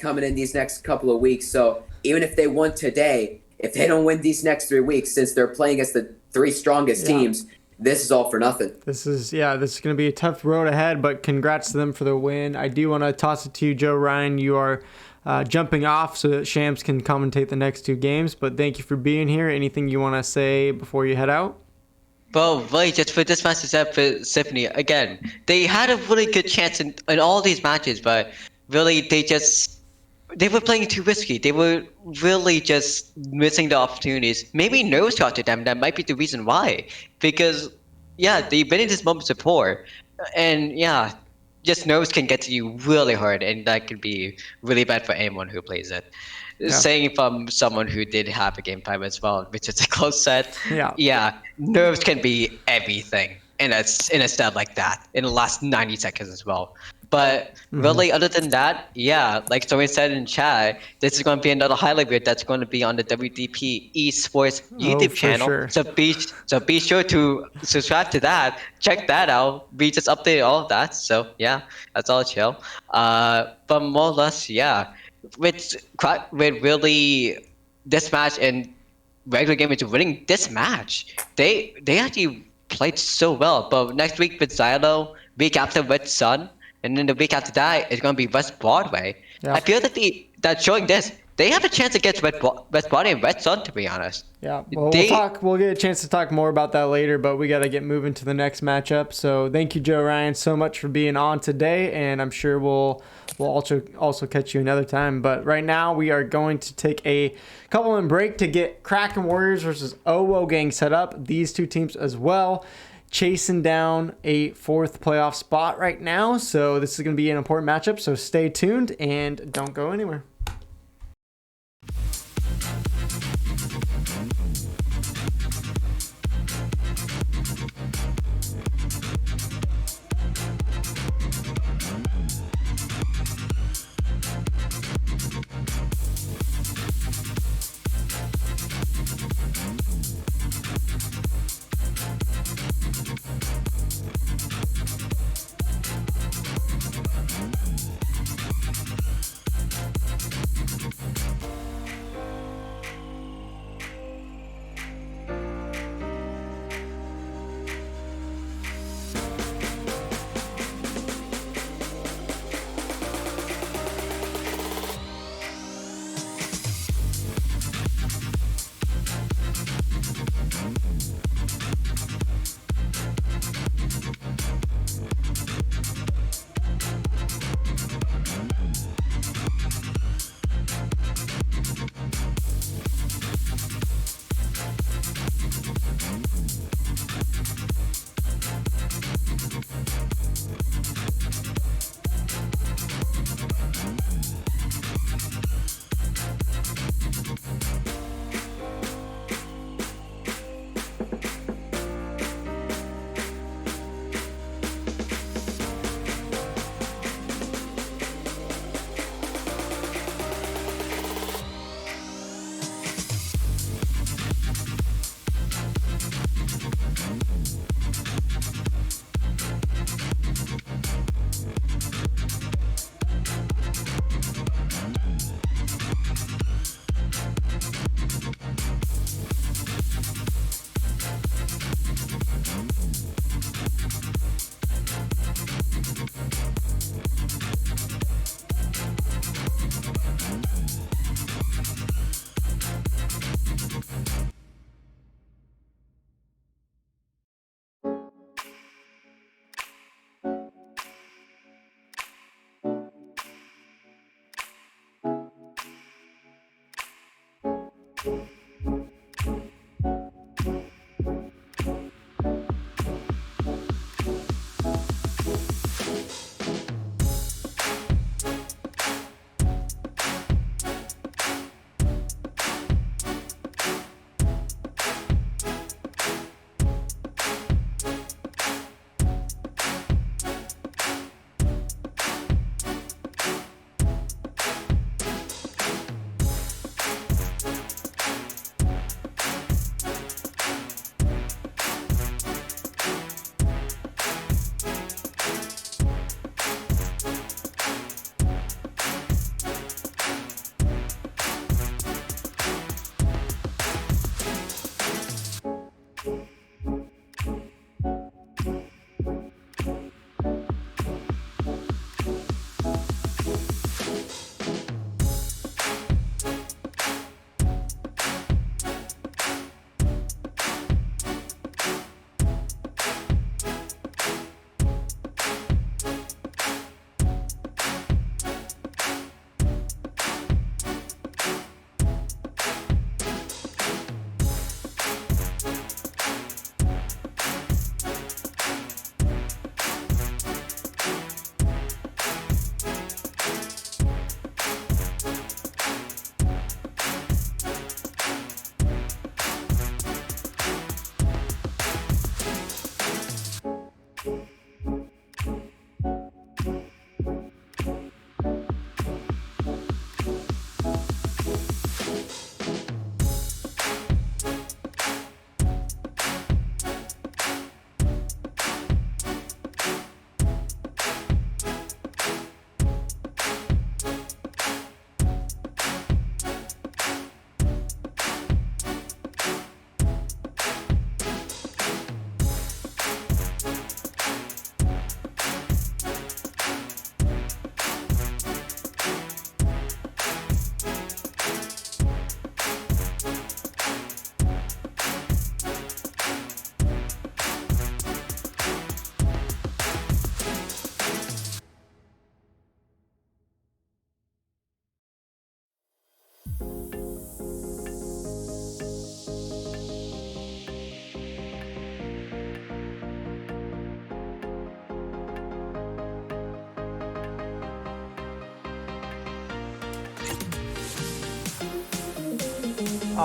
coming in these next couple of weeks. So even if they won today, if they don't win these next 3 weeks, since they're playing against the 3 strongest teams, this is all for nothing. This is going to be a tough road ahead, but congrats to them for the win. I do want to toss it to you, Joe Ryan. You are jumping off so that Shams can commentate the next 2 games, but thank you for being here. Anything you want to say before you head out? Well, really, just for this match for Symphony, again, they had a really good chance in all these matches, but really they were playing too risky. They were really just missing the opportunities. Maybe nerves got to them. That might be the reason why. Because, they've been in this moment before. And, just nerves can get to you really hard. And that could be really bad for anyone who plays it. saying from someone who did have a game time as well, which is a close set. Yeah. Yeah, nerves can be everything in a stat like that in the last 90 seconds as well. But really, other than that, yeah, like someone said in chat, this is going to be another highlight reel that's going to be on the WTP Esports YouTube for channel. sure. So be sure to subscribe to that. Check that out. We just updated all of that. So yeah, that's all chill. But more or less, yeah, with really this match and regular game is winning this match. They actually played so well. But next week with Xylo, week after with Sun, and then the week after that it's gonna be West Broadway. Yeah. I feel that that showing this, they have a chance against West Broadway and Red Sun, to be honest. Yeah, well, They- we'll get a chance to talk more about that later, but we got to get moving to the next matchup. So thank you, Joe Ryan, so much for being on today, and I'm sure we'll also catch you another time. But right now we are going to take a couple in break to get Kraken Warriors versus OWO Gang set up. These two teams as well, chasing down a 4th playoff spot right now. So this is going to be an important matchup, so stay tuned and don't go anywhere.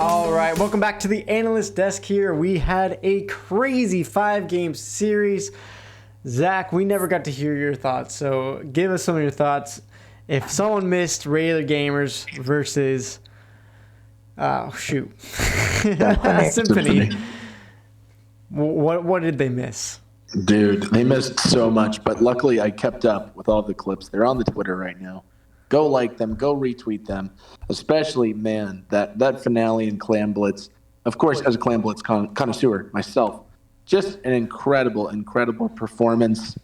All right, welcome back to the analyst desk here. We had a crazy 5-game series. Zach, we never got to hear your thoughts, so give us some of your thoughts. If someone missed regular gamers versus, Symphony, what did they miss? Dude, they missed so much, but luckily I kept up with all the clips. They're on the Twitter right now. Go like them, go retweet them. Especially, man, that finale in Clam Blitz. Of course, as a Clam Blitz connoisseur myself, just an incredible, incredible performance.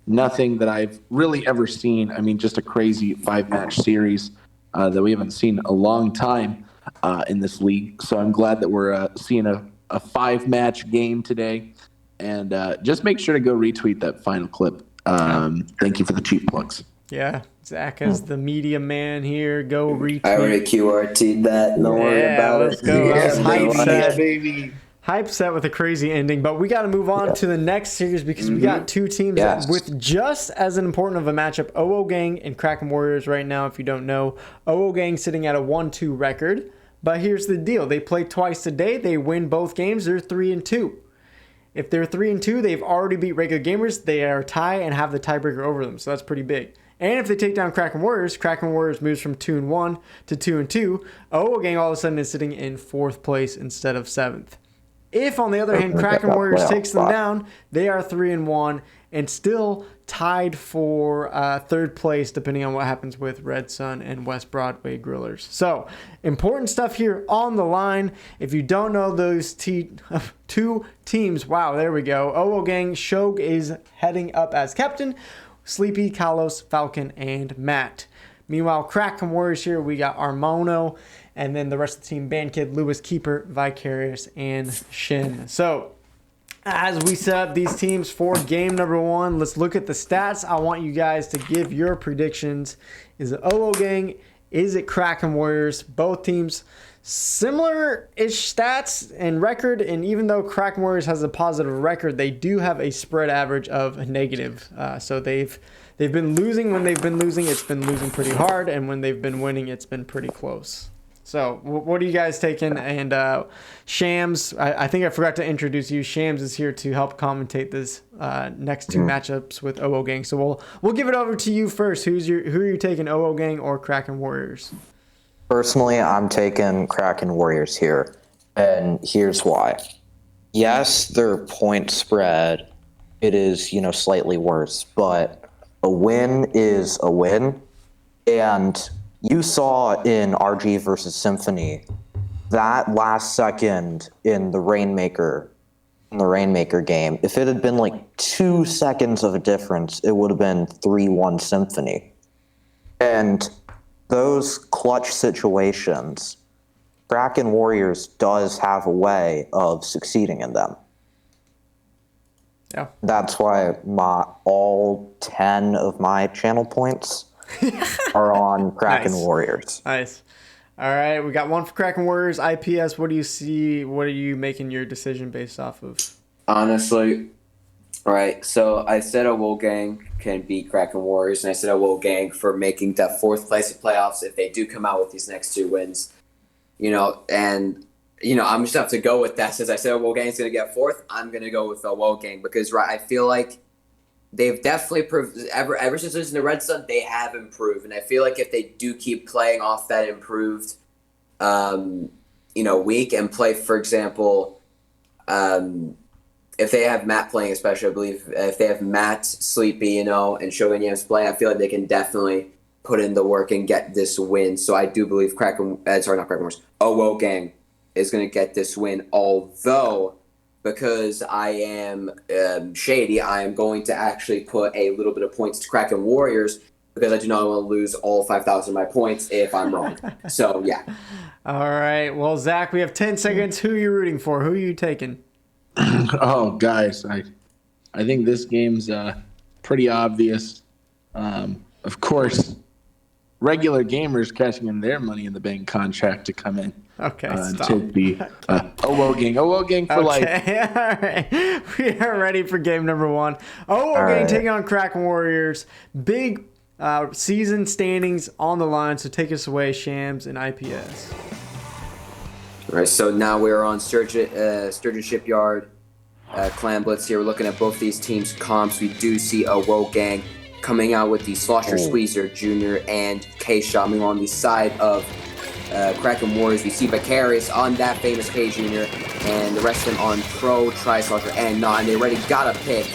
Nothing that I've really ever seen. I mean, just a crazy 5-match series that we haven't seen a long time in this league. So I'm glad that we're seeing a 5-match game today. And just make sure to go retweet that final clip. Thank you for the cheap plugs. Yeah, Zach is the media man here. Go retweet. I already QRT'd that. Don't worry about let's it. Go. Yeah, Hype set. baby. Hype set with a crazy ending, but we got to move on to the next series because we got two teams with just as important of a matchup. OO Gang and Kraken Warriors right now, if you don't know. OO Gang sitting at a 1-2 record, but here's the deal. They play twice today. They win both games. They're 3-2. If they're 3-2, they've already beat regular gamers. They are tie and have the tiebreaker over them, so that's pretty big. And if they take down Kraken Warriors moves from 2-1 to 2-2. OO Gang all of a sudden is sitting in 4th place instead of 7th. If, on the other hand, Kraken Warriors takes them down, they are 3-1 and still tied for 3rd place, depending on what happens with Redstone and West Broadway Grillers. So, important stuff here on the line. If you don't know those two teams, wow, there we go. OO Gang, Shog is heading up as captain. Sleepy, Kalos, Falcon, and Matt. Meanwhile, Kraken Warriors here, we got Armono, and then the rest of the team, Bandkid, Lewis, Keeper, Vicarious, and Shin. So, as we set up these teams for game number 1, let's look at the stats. I want you guys to give your predictions. Is it OO Gang? Is it Kraken Warriors? Both teams similar-ish stats and record, and even though Kraken Warriors has a positive record, they do have a spread average of negative. So they've been losing. When they've been losing, it's been losing pretty hard, and when they've been winning, it's been pretty close. So what are you guys taking? And Shams, I think I forgot to introduce you. Shams is here to help commentate this next 2 matchups with OO Gang. So we'll give it over to you first. Who are you taking, OO Gang or Kraken Warriors? Personally, I'm taking Kraken Warriors here, and here's why. Yes, their point spread, it is, slightly worse, but a win is a win, and you saw in RG versus Symphony, that last second in the Rainmaker game, if it had been like 2 seconds of a difference, it would have been 3-1 Symphony. And those clutch situations, Kraken Warriors does have a way of succeeding in them. Yeah. That's why all 10 of my channel points are on Kraken Warriors. Nice. All right, we got 1 for Kraken Warriors. IPS, what do you see? What are you making your decision based off of? Honestly, right, so I said OO Gang can beat Kraken Warriors, and I said OO Gang for making that 4th place of playoffs if they do come out with these next 2 wins. I'm just have to go with that. Since I said OO Gang is going to get 4th, I'm going to go with OO Gang because I feel like they've definitely improved. Ever since losing to Redstone, they have improved, and I feel like if they do keep playing off that improved, week and play, for example, if they have Matt playing, especially, I believe if they have Matt, Sleepy, and Shogun Yams playing, I feel like they can definitely put in the work and get this win. So I do believe OO Gang is going to get this win. Although, because I am shady, I am going to actually put a little bit of points to Kraken Warriors because I do not want to lose all 5,000 of my points if I'm wrong. So, yeah. All right. Well, Zach, we have 10 seconds. Who are you rooting for? Who are you taking? Oh, guys, I think this game's pretty obvious. Of course, regular gamers cashing in their Money in the Bank contract to come in. Okay, stop. Take the OO Gang for life. All right. We are ready for game number 1. OO Gang taking on Kraken Warriors. Big season standings on the line, so take us away, Shams and IPS. All right, so now we're on Sturgis Shipyard. Clan Blitz here. We're looking at both these teams' comps. We do see a Wolfgang coming out with the Slosher Squeezer Jr. and K-Shot. Meanwhile, on the side of Kraken Warriors, we see Vicarious on that famous K Jr. and the rest of them on Pro, Tri-Slosher, and Not. And they already got a pick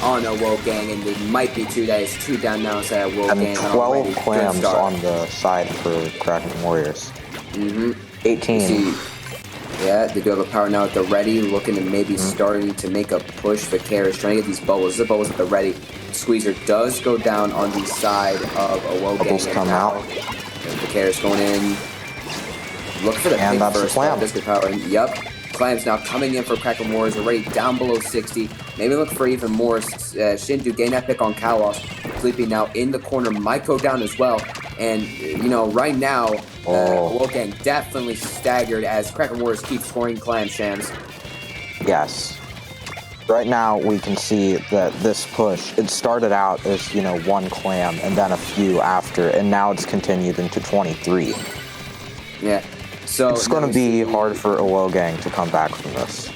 on a Wolfgang, and they might be two. That is 2 down now instead of Wolfgang. And 12 clams on the side for Kraken Warriors. 18. Yeah, they do have a power now at the ready, looking to maybe starting to make a push. Vicarious trying to get these bubbles. The bubbles at the ready. Squeezer does go down on the side of a Wolfgang. Bubbles come out. Vicarious going in. Look for the and pick that's first. the clam. This good power. Yep. Clams now coming in for Kraken Warriors, already down below 60. Maybe look for even more. Shindu gain that pick on Kalos. Sleepy now in the corner. Might go down as well. And, right now, Wolfgang definitely staggered as Kraken Warriors keep scoring clam shams. Yes. Right now, we can see that this push, it started out as, 1 clam and then a few after, and now it's continued into 23. Yeah. So it's going to be hard for Wolfgang to come back from this.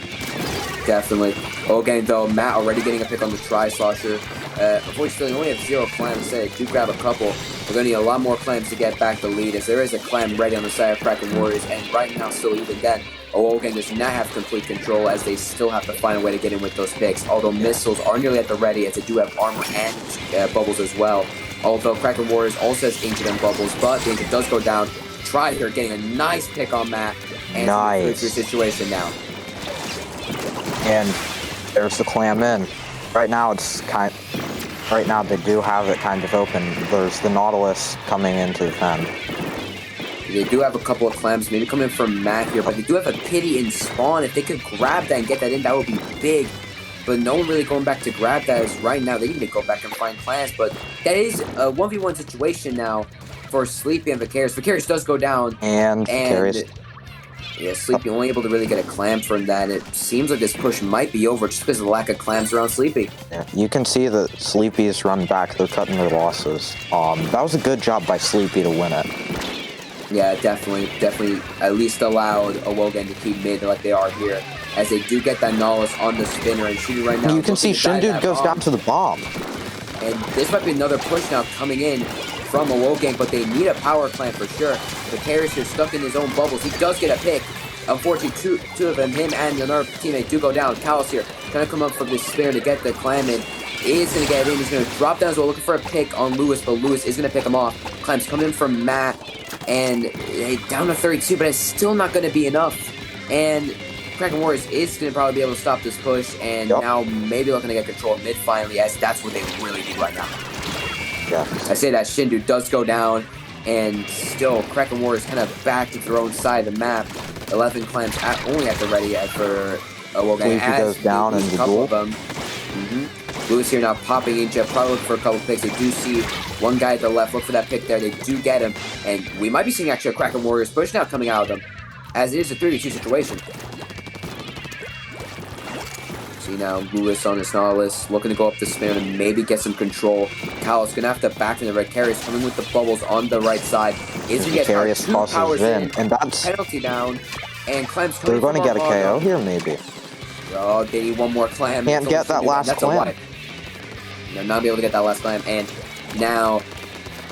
Definitely. Wolfgang, though, Matt already getting a pick on the Tri-Slosher. Unfortunately, they only have 0 clams. Instead, they do grab a couple. We're going to need a lot more clams to get back the lead, as there is a clam ready on the side of Kraken Warriors, and right now, still even then, Wolfgang does not have complete control, as they still have to find a way to get in with those picks. Although missiles are nearly at the ready, as they do have armor and bubbles as well. Although Kraken Warriors also has Ancient and bubbles, but the Ancient does go down. Try here, getting a nice pick on Matt, and nice your situation now. And there's the clam in. Right now, right now they do have it kind of open. There's the Nautilus coming in to defend. They do have a couple of clams, maybe coming from Matt here, but they do have a pity in spawn. If they could grab that and get that in, that would be big. But no one really going back to grab that as right now. They need to go back and find clams, but that is a 1v1 situation now for Sleepy and Vicarious. Vicarious does go down. And Vicarious. Yeah, Sleepy only able to really get a clam from that. It seems like this push might be over just because of the lack of clams around Sleepy. Yeah, you can see that Sleepy's run back. They're cutting their losses. That was a good job by Sleepy to win it. Yeah, definitely at least allowed a Wolfgang to keep mid like they are here, as they do get that Nautilus on the spinner, and Shindu right now. You can see Shindu goes down to the bomb. And this might be another push now coming in from a Wolfgang, but they need a power clamp for sure. Vicarious here stuck in his own bubbles. He does get a pick. Unfortunately, two of them, him and another teammate, do go down. Kalos here trying to come up from this spinner to get the clam in. Is going to get it in. He's going to drop down as well, looking for a pick on Lewis, but Lewis is going to pick him off. Clams coming in from Matt, and down to 32, but it's still not going to be enough. And Kraken Warriors is going to probably be able to stop this push, and now maybe looking to get control of mid finally, as that's what they really need right now. Yeah. I say that Shindu does go down, and still Kraken Warriors kind of back to their own side of the map. 11 clams only at the ready for Wolfgang. Goes down and the duel. Lewis here now popping in, Jeff probably looking for a couple picks. They do see one guy at the left. Look for that pick there. They do get him, and we might be seeing actually a Kraken Warriors push now coming out of them, as it is a 3v2 situation. See now Lewis on his Nautilus, looking to go up the spinner and maybe get some control. Kalos gonna have to back in the red. Vicarious coming with the bubbles on the right side. Is gonna get Vicarious two powers in, and that's penalty down, and Clams. They're going to get a KO here, maybe. Oh, they need one more clam. Can't get that last clam. They're not be able to get that last clam, and now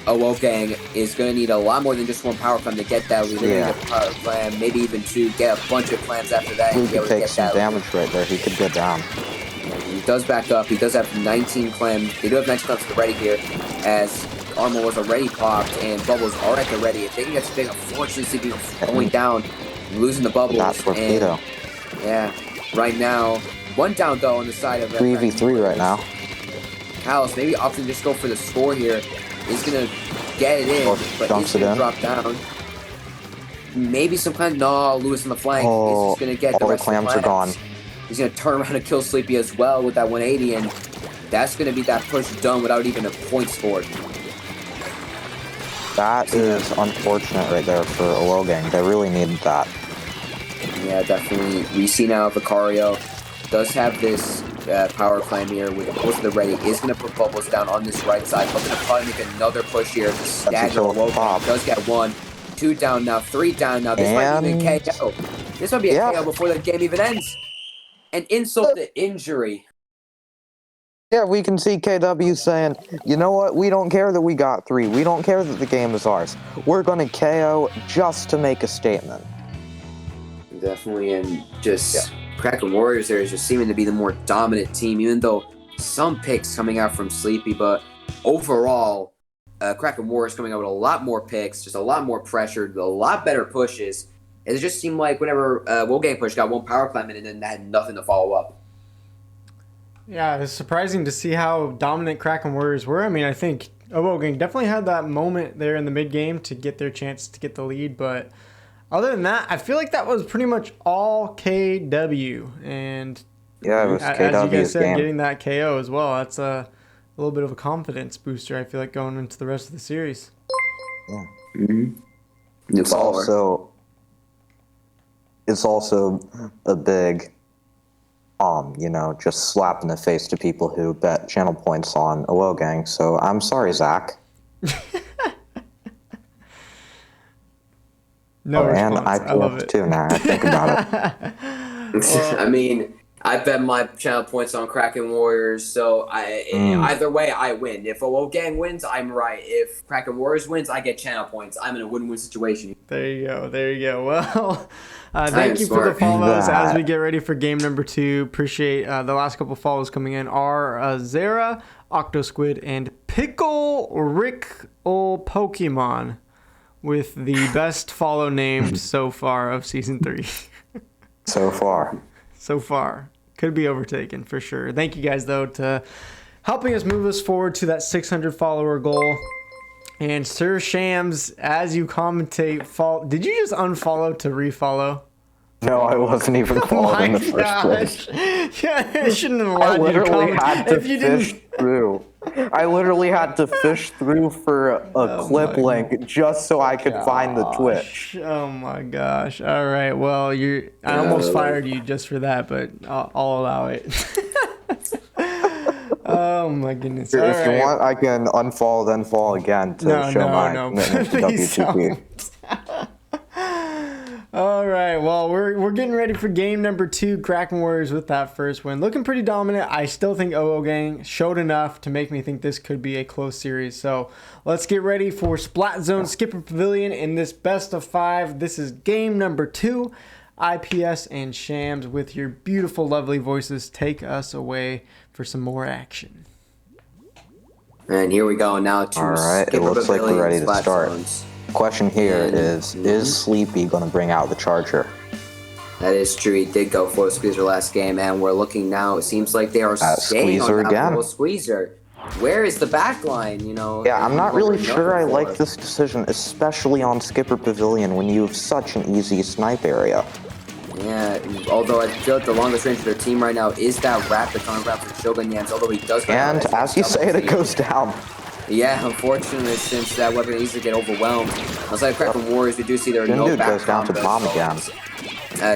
a Wolfgang is going to need a lot more than just one power clam to get that lead. They're going to get a power clam, maybe even 2, get a bunch of clams after that. He could take some damage right there. He could get down. He does back up. He does have 19 clams. They do have 19 clams at the ready here, as armor was already popped and bubbles are at the ready. If they can get big, unfortunately, going down, losing the bubbles. That torpedo. Yeah, right now, one down though on the side of 3v3 right now. Kalos maybe opting just go for the score here. He's gonna get it in, but he's gonna drop down. Maybe some kind of Lewis on the flank. He's just gonna get the rest clams of the are gone. He's gonna turn around and kill Sleepy as well with that 180, and that's gonna be that push done without even a point scored. That is unfortunate right there for Wolfgang. They really needed that. Yeah, definitely. We see now Vicario does have this power climb here with both of the ready. Is going to put bubbles down on this right side. Looking to probably make another push here to stagger Wolfgang. Does get 1. 2 down now, 3 down now. This might be a KO. This might be a KO before the game even ends. And insult to injury. Yeah, we can see KW saying, you know what, we don't care that we got 3. We don't care that the game is ours. We're going to KO just to make a statement. Definitely, and just Kraken Warriors there is just seeming to be the more dominant team, even though some picks coming out from Sleepy, but overall, Kraken Warriors coming out with a lot more picks, just a lot more pressure, a lot better pushes. It just seemed like whenever Wolfgang push got one power climb in and then had nothing to follow up. Yeah, it's surprising to see how dominant Kraken Warriors were. I mean, I think Wolfgang definitely had that moment there in the mid game to get their chance to get the lead, but other than that, I feel like that was pretty much all KW. And yeah, it was as KW's you guys said, game. getting that KO as well, that's a little bit of a confidence booster, I feel like, going into the rest of the series. Yeah. Mm-hmm. It's also a big, just slap in the face to people who bet channel points on Wolfgang. So I'm sorry, Zach. No and response. I love it too. Now I think about it. Well, I mean, I bet my channel points on Kraken Warriors, so either way, I win. If Wolfgang wins, I'm right. If Kraken Warriors wins, I get channel points. I'm in a win-win situation. There you go. Well, thank you for the follows as we get ready for game number 2. Appreciate the last couple follows coming in. Are Zara, Octosquid, and Pickle Rick Ol Pokemon with the best follow names so far of Season 3. So far. Could be overtaken for sure. Thank you guys, though, to helping us move us forward to that 600 follower goal. And Sir Shams, as you commentate, did you just unfollow to refollow? No, I wasn't even following in the first place. Yeah, it shouldn't have allowed you to comment if you didn't. I literally had to fish through for a clip link just so I could find the Twitch. Oh my gosh. All right. Well, I almost fired you just for that, but I'll allow it. Oh my goodness. If you want, I can unfollow then follow again to show my commitment to WTP. All right, well, we're getting ready for game number 2. Kraken Warriors with that first win. Looking pretty dominant. I still think Wolfgang showed enough to make me think this could be a close series. So let's get ready for Splat Zone Skipper Pavilion in this best of 5. This is game number 2. IPS and Shams, with your beautiful, lovely voices, take us away for some more action. And here we go now to All right, it looks like we're ready to start. Question here is Sleepy going to bring out the Charger? That is true. He did go for a squeezer last game, and we're looking now. It seems like they are staying on that full squeezer. Where is the back line? Yeah, I'm not really sure I like this decision, especially on Skipper Pavilion when you have such an easy snipe area. Yeah, although I feel like the longest range of their team right now is that rapid round for Shogun Yams, although he does. And as you say it goes down. Yeah, unfortunately, since that weapon can easily get overwhelmed. Outside of Kraken Warriors, we do see there are no back goes down to bomb again.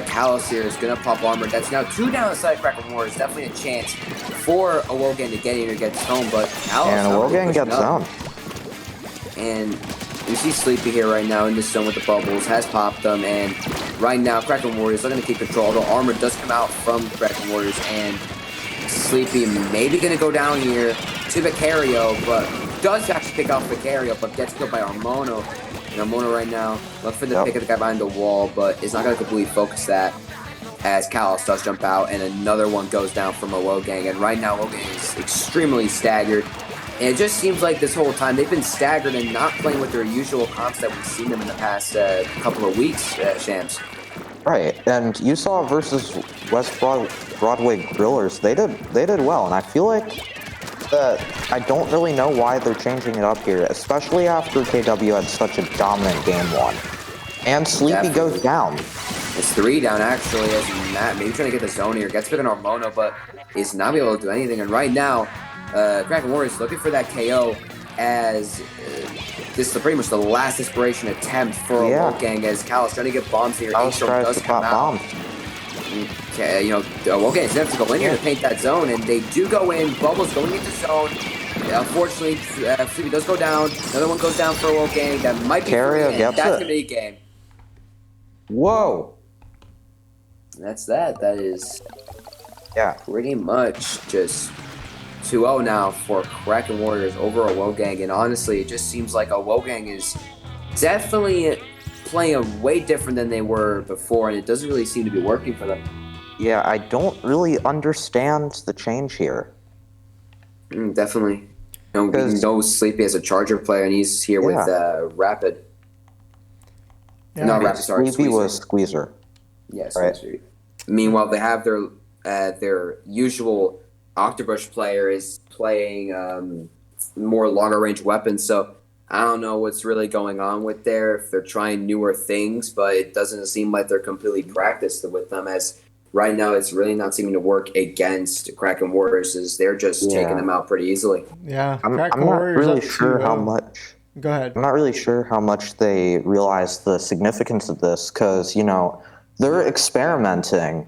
Callus here is going to pop armor. That's now 2 down outside Kraken Warriors. Definitely a chance for Wolfgang to get in or get home, but Callus... And Wolfgang gets zone. And you see Sleepy here right now in this zone with the bubbles, has popped them, and right now Kraken Warriors are going to keep control, although armor does come out from Kraken Warriors, and Sleepy maybe going to go down here to Vicario, but does actually pick off Vicario, but gets killed by Armono. And Armono right now, look for the pick of the guy behind the wall, but is not going to completely focus that as Callus does jump out, and another one goes down from a Wolfgang. And right now, Wolfgang is extremely staggered. And it just seems like this whole time they've been staggered and not playing with their usual comps that we've seen them in the past couple of weeks, Shams. Right, and you saw versus West Broadway Grillers, they did well, and I feel like I don't really know why they're changing it up here, especially after KW had such a dominant game 1. And Sleepy goes down. It's 3 down, actually, as Matt maybe trying to get the zone here. Gets bit on Armono, but is not able to do anything. And right now, Kraken Warriors looking for that KO as this is pretty much the last desperation attempt for Wolfgang as Callus trying to get bombs here. Callus tries to pop bombs. Okay, Wolfgang is going to go in here to paint that zone, and they do go in. Bubbles going into zone. unfortunately, Sleepy does go down. Another one goes down for a Woe Gang. That might be Cario free, gets that's it. going to be a game. Whoa. That's that. That is Yeah. pretty much just 2-0 now for Kraken Warriors over a Woe Gang. And honestly, it just seems like a Woe Gang is definitely playing way different than they were before, and it doesn't really seem to be working for them. Yeah, I don't really understand the change here. Definitely. We know Sleepy as a Charger player, and he's here with Rapid. Yeah. No, Rapid, sorry. Sleepy Squeezer. was Squeezer. Yes. Right. Squeezer. Meanwhile, they have their usual Octobrush player is playing more longer range weapons, so I don't know what's really going on with there, if they're trying newer things, but it doesn't seem like they're completely practiced with them, as right now it's really not seeming to work against Kraken Warriors, as they're just taking them out pretty easily. Yeah, I'm Kraken not Warriors really up sure 2-0. how much. Go ahead. I'm not really sure how much they realize the significance of this, because, you know, they're experimenting.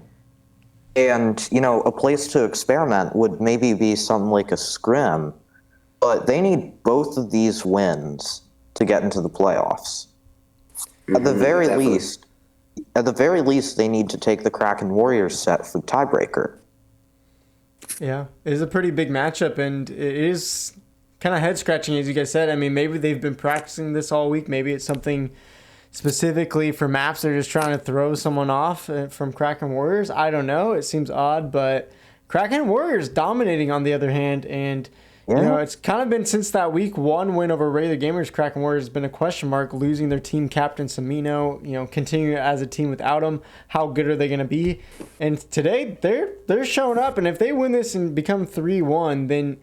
And, you know, a place to experiment would maybe be something like a scrim, but they need both of these wins to get into the playoffs. At the very least, they need to take the Kraken Warriors set for tiebreaker. Yeah, it is a pretty big matchup, and it is kind of head scratching, as you guys said. I mean, maybe they've been practicing this all week. Maybe it's something specifically for maps they're just trying to throw someone off from Kraken Warriors. I don't know. It seems odd, but Kraken Warriors dominating on the other hand, and you know, it's kind of been since that week 1 win over Regular Gamers. Kraken Warriors has been a question mark, losing their team captain Samino. You know, continuing as a team without him. How good are they going to be? And today they're showing up, and if they win this and become 3-1, then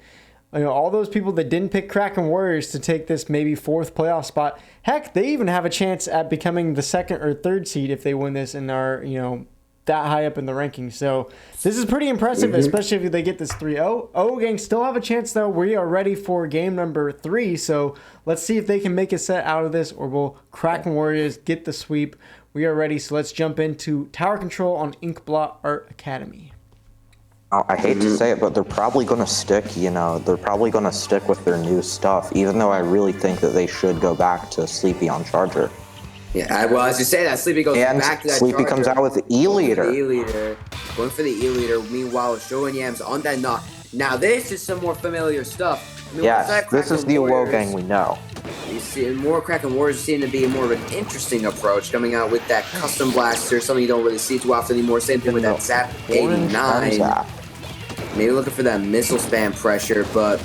you know, all those people that didn't pick Kraken Warriors to take this maybe 4th playoff spot, heck, they even have a chance at becoming the 2nd or 3rd seed if they win this and are, you know, that high up in the rankings. So this is pretty impressive, especially if they get this 3-0. Gang still have a chance, though. We are ready for game number 3, so let's see if they can make a set out of this, or will Kraken Warriors get the sweep. We are ready, so let's jump into Tower Control on Inkblot Art Academy. I hate to say it, but they're probably going to stick, you know, they're probably going to stick with their new stuff, even though I really think that they should go back to Sleepy on Charger. Yeah, well, as you say that, Sleepy goes And back to that Sleepy Charger. comes out with the E-Leader. Going for the E-Leader. Meanwhile, showing Yams on that knock. Now, this is some more familiar stuff. I mean, Yes, this is the Woe Gang we know. You see, more Kraken Warriors seem to be more of an interesting approach, coming out with that custom blaster, something you don't really see too often anymore. Same thing with that Zap 89. Maybe looking for that missile spam pressure, but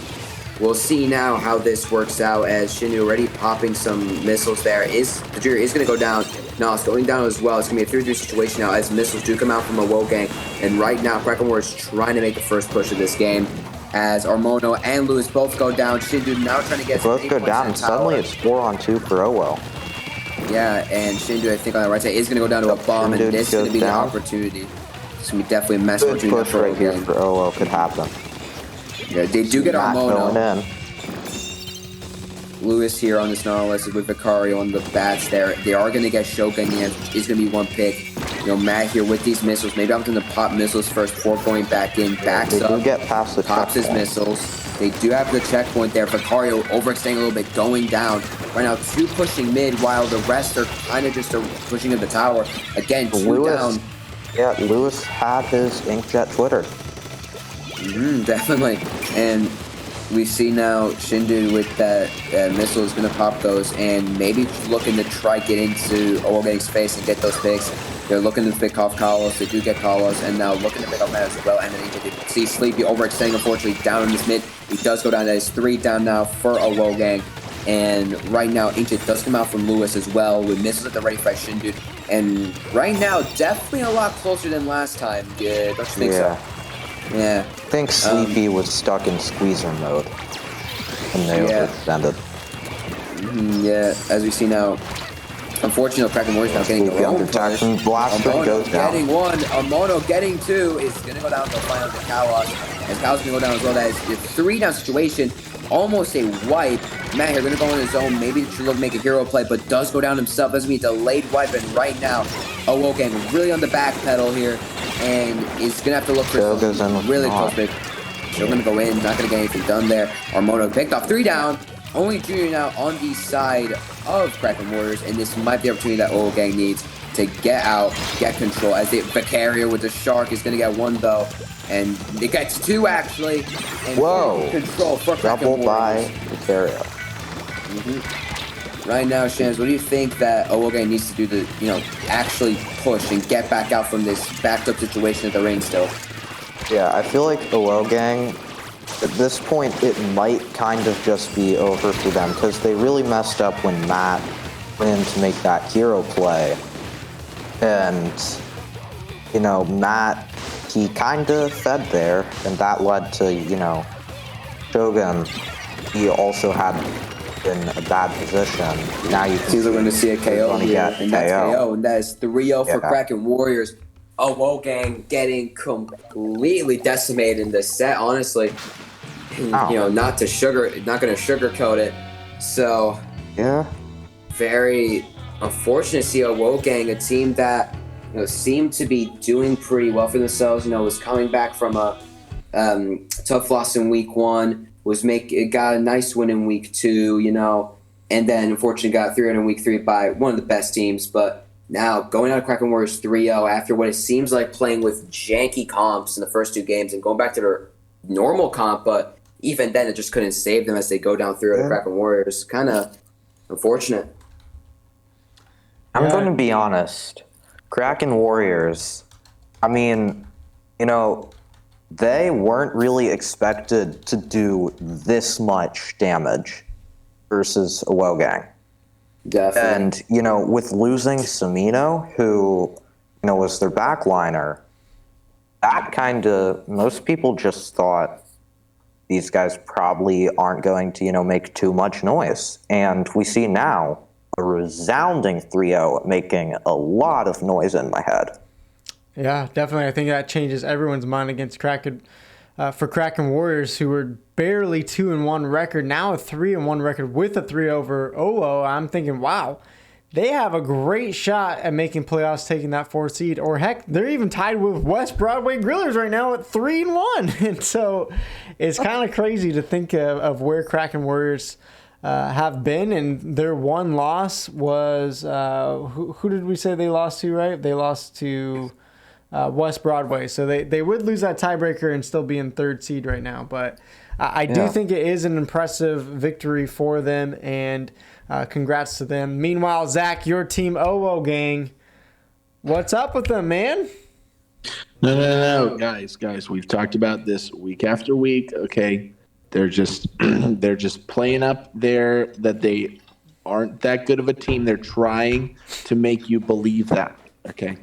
we'll see now how this works out, as Shindu already popping some missiles there. The Junior is going to go down. No, it's going down as well. It's going to be a 3-3 situation now, as missiles do come out from a Woe Gang. And right now, Kraken Warriors trying to make the first push of this game, as Armono and Lewis both go down. Shindu now trying to get both go down, and suddenly it's 4-on-2 for Owo. Yeah, and Shindu, I think on the right side, is going to go down to a bomb, and this is going to be the opportunity. It's going to be definitely a mess Good push right here for Owo could happen. Yeah, they do get Armono. Going in. Lewis here on this Nautilus with Vicario on the bats there. They are going to get Shogun, which is going to be one pick. You know, Matt here with these missiles. Maybe I'm going to pop missiles first before going back in. Backs They up. do get past the Pops his missiles. They do have the checkpoint there. Vicario overextending a little bit, going down. Right now, 2 pushing mid, while the rest are kind of just pushing in the tower. Again, 2 down. Yeah, Lewis had his Inkjet Twitter. Definitely. And we see now Shindu with that missile is going to pop those, and maybe looking to try get into Owo's face and get those picks. They're looking to pick off Carlos. They do get Carlos, and now looking to pick up Matt as well. And then you can see Sleepy overextending, unfortunately, down in this mid. He does go down. That is 3 down now for a Woe Gang. And right now, Ancient does come out from Lewis as well, with missiles at the ready by Shindu. And right now, definitely a lot closer than last time. Yeah, don't you think so? Yeah. I think Sleepy was stuck in squeezer mode, and they overextended. Yeah, as we see now, unfortunately, Kraken Warriors now getting their own push. Blaster goes down. Getting 1, Armono getting 2, is going to go down to the final to Kalos. And Kalos going to go down as well. That is a 3-down situation, almost a wipe. Matt here going to go on his own. Maybe should look make a hero play, but does go down himself. Doesn't mean delayed wipe, and right now, Wogan really on the back pedal here, and is going to have to look for some really close pick. Still going to go in, not going to get anything done there. Armono picked off 3 down. Only Junior now on the side of Kraken Warriors, and this might be the opportunity that Owl Gang needs to get out, get control. As the Vicario with the Shark is going to get 1 though, and it gets 2 actually. And Whoa! Control for Kraken Double by Warriors. Vicario. Right now, Shams, what do you think that Owl Gang needs to do to, actually push and get back out from this backed up situation at the ring still? Yeah, I feel like OL Gang, at this point, it might kind of just be over for them, because they really messed up when Matt went in to make that hero play. And, Matt, he kind of fed there, and that led to, Shogun, he also had in a bad position. Now you can see we're going to see a KO here, and that's KO, and that is 3-0 for Kraken Warriors. Woe Gang getting completely decimated in this set, honestly. Not going to sugarcoat it. So, yeah, very unfortunate to see a Woe Gang, a team that seemed to be doing pretty well for themselves. Was coming back from a tough loss in week 1, got a nice win in week 2, and then unfortunately got 3-0 in week 3 by one of the best teams, but. Now, going out of Kraken Warriors 3-0 after what it seems like playing with janky comps in the first 2 games and going back to their normal comp, but even then it just couldn't save them as they go down 3-0 to Kraken Warriors. Kind of unfortunate. I'm going to be honest. Kraken Warriors, they weren't really expected to do this much damage versus a WoW Gang. Definitely. And, with losing Samino, who, was their backliner, that kind of, most people just thought these guys probably aren't going to, make too much noise. And we see now a resounding 3-0 making a lot of noise in my head. Yeah, definitely. I think that changes everyone's mind against Kraken. For Kraken Warriors, who were barely 2-1 record, now a 3-1 record with a 3 over OO. I'm thinking, wow, they have a great shot at making playoffs, taking that 4th seed. Or heck, they're even tied with West Broadway Grillers right now at 3-1. And so it's kind of crazy to think of where Kraken Warriors have been. And their one loss was, who did we say they lost to, right? They lost to West Broadway. So they would lose that tiebreaker and still be in 3rd seed right now. But I do think it is an impressive victory for them, and congrats to them. Meanwhile, Zach, your team OO Gang, what's up with them, man? No, guys, we've talked about this week after week. Okay, they're just playing up there that they aren't that good of a team. They're trying to make you believe that. Okay.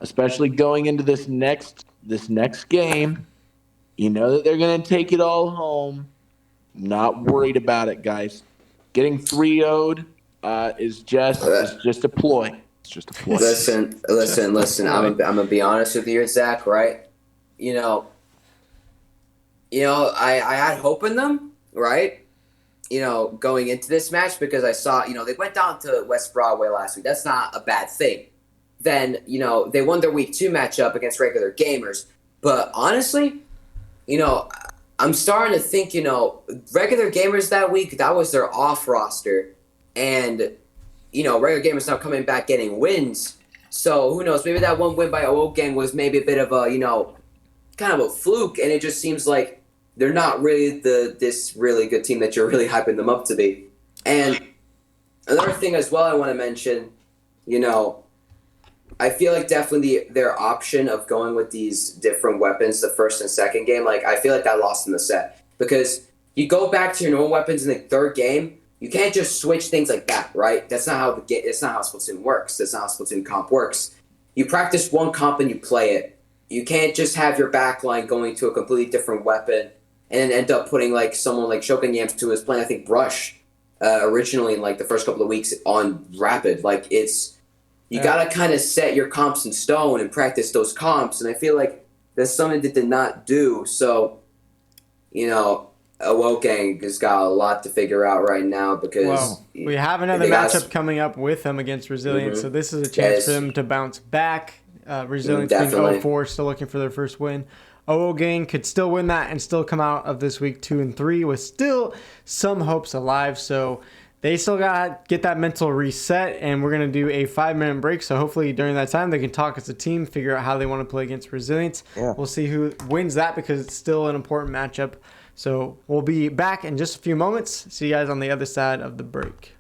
Especially going into this next game, that they're going to take it all home. Not worried about it, guys. Getting 3-0'd is just a ploy. It's just a ploy. Listen. I'm gonna be honest with you, Zach. Right? I had hope in them, right? Going into this match because I saw, they went down to West Broadway last week. That's not a bad thing. Then, they won their week 2 matchup against regular gamers. But honestly, I'm starting to think, regular gamers that week, that was their off roster. And, regular gamers now coming back getting wins. So who knows? Maybe that one win by OO Gang was maybe a bit of a, kind of a fluke. And it just seems like they're not really this really good team that you're really hyping them up to be. And another thing as well I want to mention, I feel like definitely their option of going with these different weapons, the first and second game, I feel like that lost in the set. Because you go back to your normal weapons in the 3rd game, you can't just switch things like that, right? That's not how Splatoon works. That's not how Splatoon comp works. You practice one comp and you play it. You can't just have your backline going to a completely different weapon and then end up putting someone like Shogun Yams, who was playing, I think, Brush originally in the first couple of weeks on Rapid. You got to kind of set your comps in stone and practice those comps. And I feel like that's something they did not do. So, Woe Gang has got a lot to figure out right now because we have another matchup coming up with them against Resilience. So this is a chance for them to bounce back. Resilience being 0-4, still looking for their first win. OO Gang could still win that and still come out of this week 2-3 with still some hopes alive. So they still got to get that mental reset, and we're going to do a 5-minute break. So hopefully during that time, they can talk as a team, figure out how they want to play against Resilience. Yeah. We'll see who wins that because it's still an important matchup. So we'll be back in just a few moments. See you guys on the other side of the break.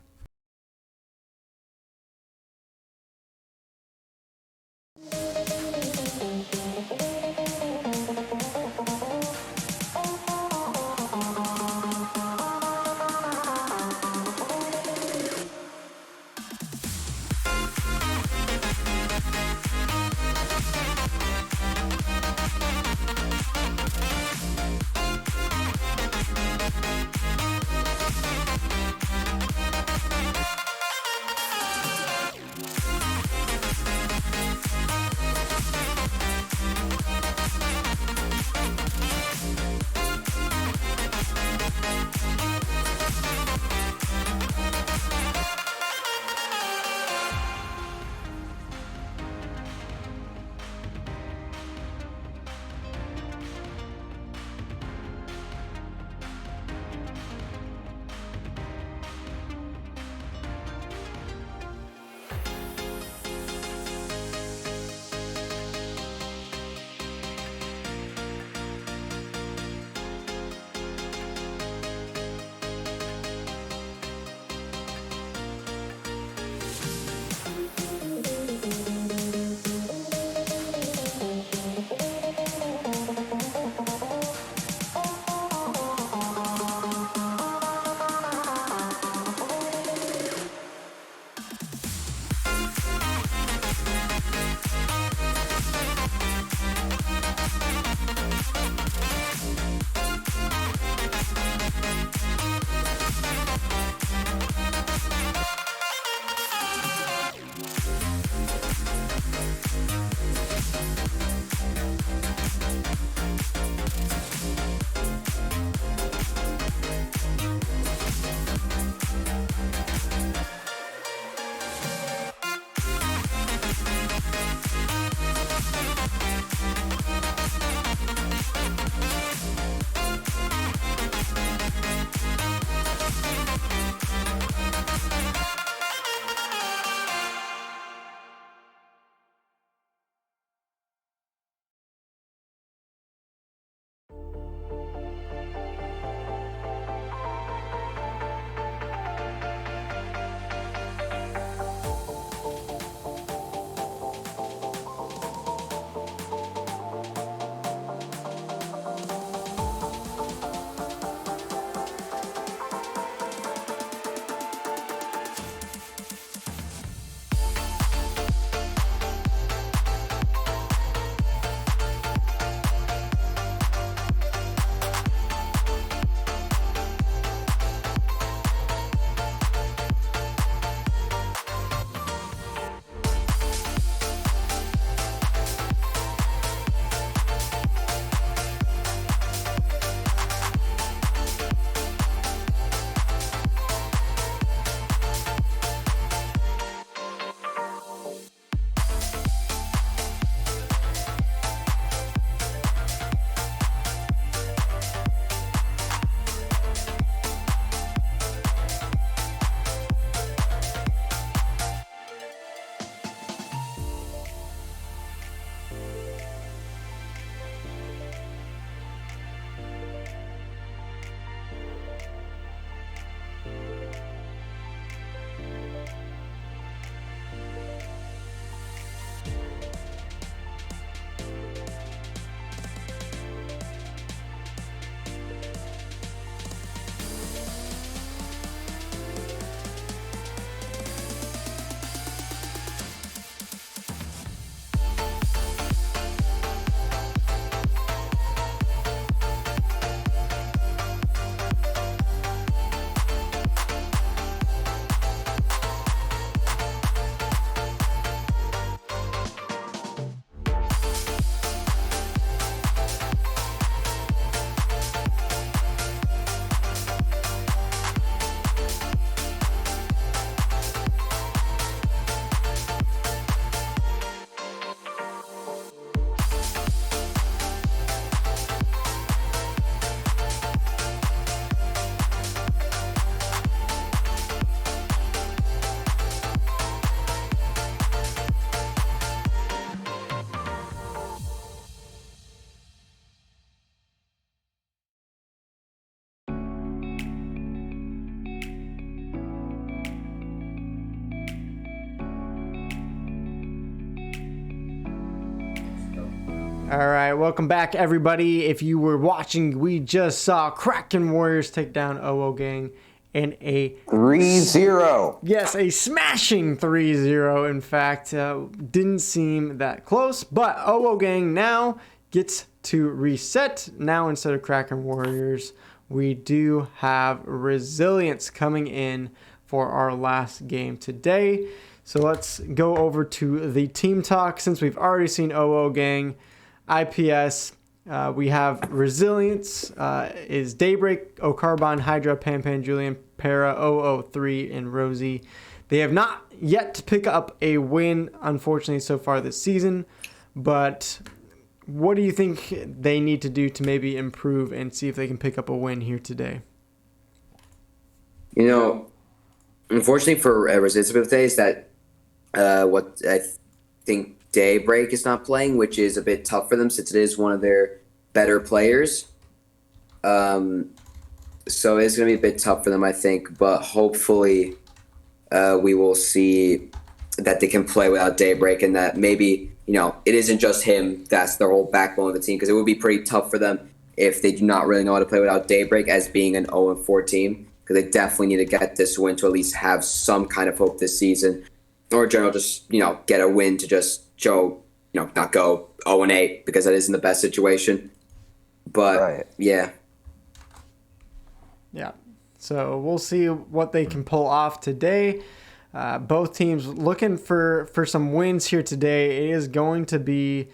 All right, welcome back, everybody. If you were watching, we just saw Kraken Warriors take down OO Gang in a 3-0. Yes, a smashing 3-0. In fact, didn't seem that close, but OO Gang now gets to reset. Now, instead of Kraken Warriors, we do have Resilience coming in for our last game today. So let's go over to the team talk. Since we've already seen OO Gang, IPS, we have Resilience, is Daybreak, Ocarbon, Hydra, Pan, Julian, Para, 003, and Rosie. They have not yet to pick up a win, unfortunately, so far this season. But what do you think they need to do to maybe improve and see if they can pick up a win here today? You know, unfortunately for Resilience today is that what I think Daybreak is not playing, which is a bit tough for them since it is one of their better players. So it's going to be a bit tough for them, I think. But hopefully we will see that they can play without Daybreak and that maybe, you know, it isn't just him that's their whole backbone of the team, because it would be pretty tough for them if they do not really know how to play without Daybreak as being an 0-4 team, because they definitely need to get this win to at least have some kind of hope this season. Or in general, just, you know, get a win to just show, you know, not go 0-8, because that isn't the best situation. But, Right. yeah. Yeah. So we'll see what they can pull off today. Both teams looking for some wins here today. It is going to be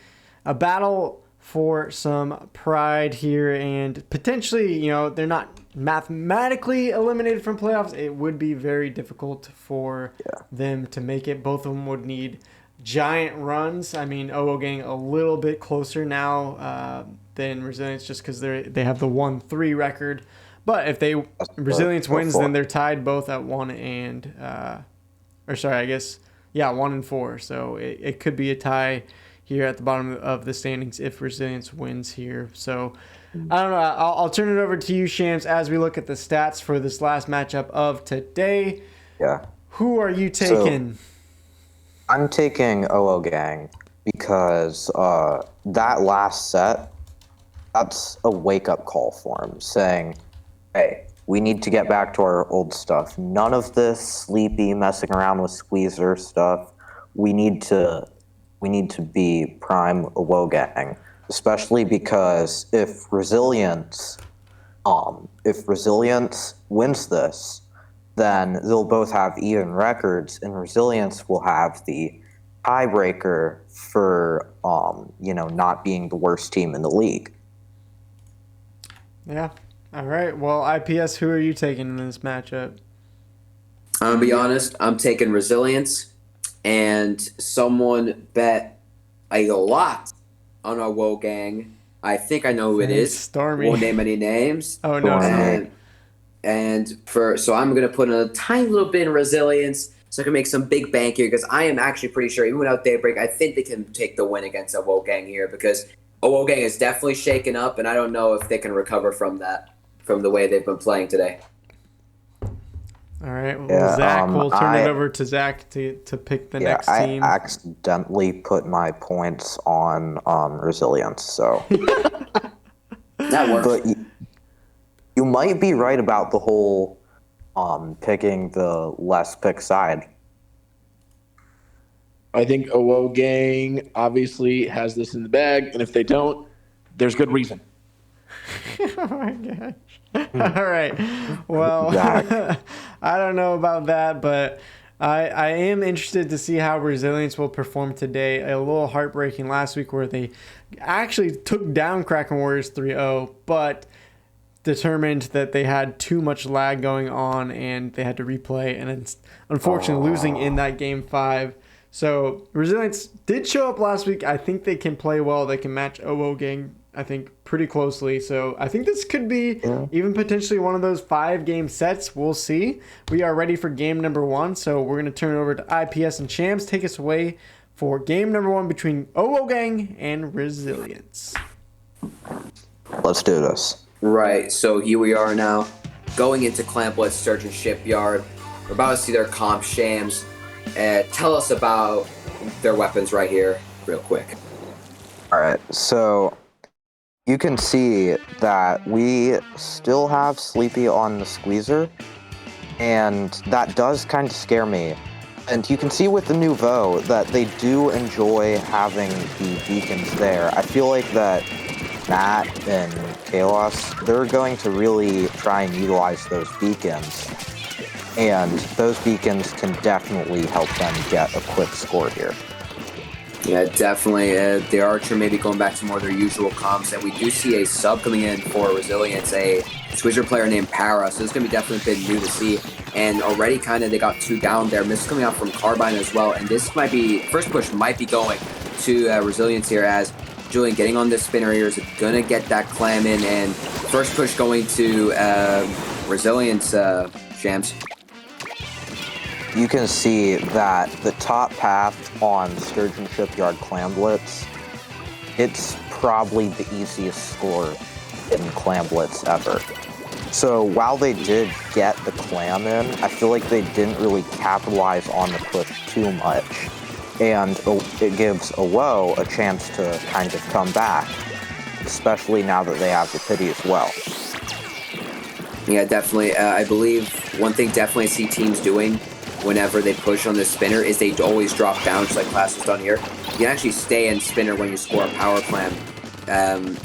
a battle for some pride here, and potentially, you know, they're not mathematically eliminated from playoffs. It would be very difficult for them to make it. Both of them would need giant runs. I mean, OO Gang a little bit closer now than Resilience, just because they have the 1-3 record. But if Resilience wins, then they're tied both at 1 and 1-4. So it could be a tie here at the bottom of the standings if Resilience wins here. So I don't know. I'll turn it over to you, Shams, as we look at the stats for this last matchup of today. Yeah. Who are you taking? I'm taking OO Gang because that last set, that's a wake-up call for him, saying, hey, we need to get back to our old stuff. None of this sleepy messing around with squeezer stuff. We need to be prime OO Gang, especially because if Resilience wins this, then they'll both have even records, and Resilience will have the tiebreaker for not being the worst team in the league. Yeah. All right. Well, IPS, who are you taking in this matchup? I'm going to be honest. I'm taking Resilience, and someone bet a lot on our WoW Gang. I think I know who it is. Stormy. Won't name any names. Oh, no. So I'm going to put in a tiny little bit in Resilience so I can make some big bank here, because I am actually pretty sure, even without Daybreak, I think they can take the win against a WoW Gang here, because WoW Gang is definitely shaken up, and I don't know if they can recover from that, from the way they've been playing today. All right. Well, Zach, we'll turn it over to Zach to pick the next team. I accidentally put my points on Resilience, so That works. But you might be right about the whole picking the less pick side. I think OO Gang obviously has this in the bag, and if they don't, there's good reason. Oh my gosh. All right. Well, I don't know about that, but I am interested to see how Resilience will perform today. A little heartbreaking last week where they actually took down Kraken Warriors 3-0, but determined that they had too much lag going on and they had to replay, and it's unfortunately losing in that game 5. So Resilience did show up last week. I think they can play well. They can match OO Gang, I think, pretty closely. So I think this could be even potentially one of those 5-game sets. We'll see. We are ready for game number 1. So we're going to turn it over to IPS and Shams. Take us away for game number 1 between OO Gang and Resilience. Let's do this. Right, so here we are now, going into Clampwood Sturgeon Shipyard. We're about to see their comp. Shams. Tell us about their weapons right here, real quick. All right, so you can see that we still have Sleepy on the squeezer, and that does kind of scare me. And you can see with the new VO that they do enjoy having the beacons there. I feel like that Matt and Kalos, they're going to really try and utilize those beacons. And those beacons can definitely help them get a quick score here. Yeah, definitely. The Archer maybe going back to more of their usual comps, and we do see a sub coming in for Resilience, a Switcher player named Para, so this is going to be definitely a bit new to see. And already kind of they got 2 down there. Miss coming out from Carbine as well, and this might be, first push might be going to Resilience here as Julian getting on this spinner here is going to get that clam in, and first push going to Resilience, Shams. You can see that the top path on Sturgeon Shipyard Clam Blitz, it's probably the easiest score in Clam Blitz ever. So while they did get the clam in, I feel like they didn't really capitalize on the push too much. And it gives Awo a chance to kind of come back, especially now that they have the pity as well. Yeah, definitely. I believe one thing definitely I see teams doing whenever they push on the spinner is they always drop down, just like Class has done here. You can actually stay in spinner when you score a power clam,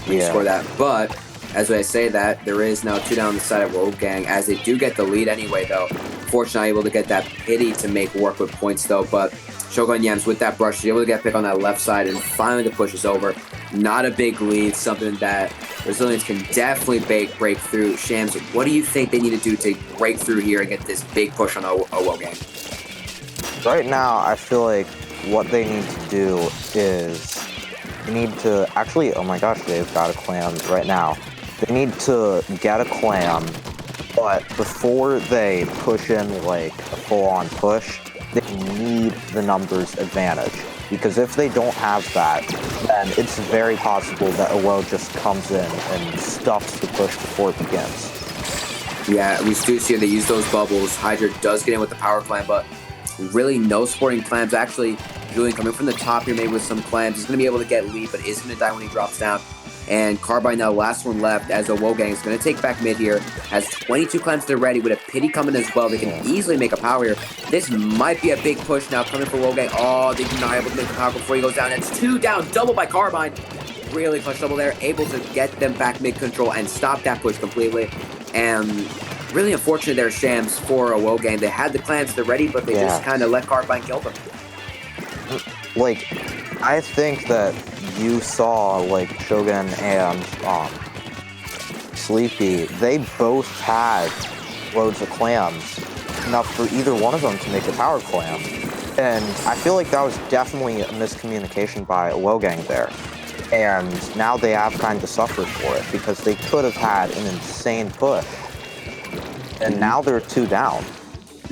when you score that. But as I say that, there is now 2 down the side of Rogue Gang, as they do get the lead anyway, though. Fortunately, able to get that pity to make work with points, though. But Shogun Yams with that brush, is able to get pick on that left side, and finally the push is over. Not a big lead, something that Resilience can definitely break through. Shams, what do you think they need to do to break through here and get this big push on Owo Gang? Right now, I feel like what they need to do is they need to actually, oh my gosh, they've got a clam right now. They need to get a clam, but before they push in like a full-on push, they need the numbers advantage. Because if they don't have that, then it's very possible that Awo just comes in and stuffs the push before it begins. Yeah, we do see they use those bubbles. Hydra does get in with the power clam, but really no supporting clams. Actually, Julian coming from the top here, maybe with some clams. He's going to be able to get lead, but is going to die when he drops down. And Carbine now, last one left, as the Wogang is going to take back mid here. Has 22 clams to the ready with a pity coming as well. They can easily make a power here. This might be a big push now coming for Wogang. Oh, they're not able to make the power before he goes down. It's 2 down, double by Carbine. Really clutch double there, able to get them back mid control and stop that push completely. And really unfortunate there, Shams, for a Wogang. They had the clams to the ready, but they just kind of let Carbine kill them. Like, I think that you saw, like, Shogun and Sleepy, they both had loads of clams, enough for either one of them to make a power clam. And I feel like that was definitely a miscommunication by Wogang there. And now they have kind of suffered for it, because they could have had an insane push. And now they're 2 down.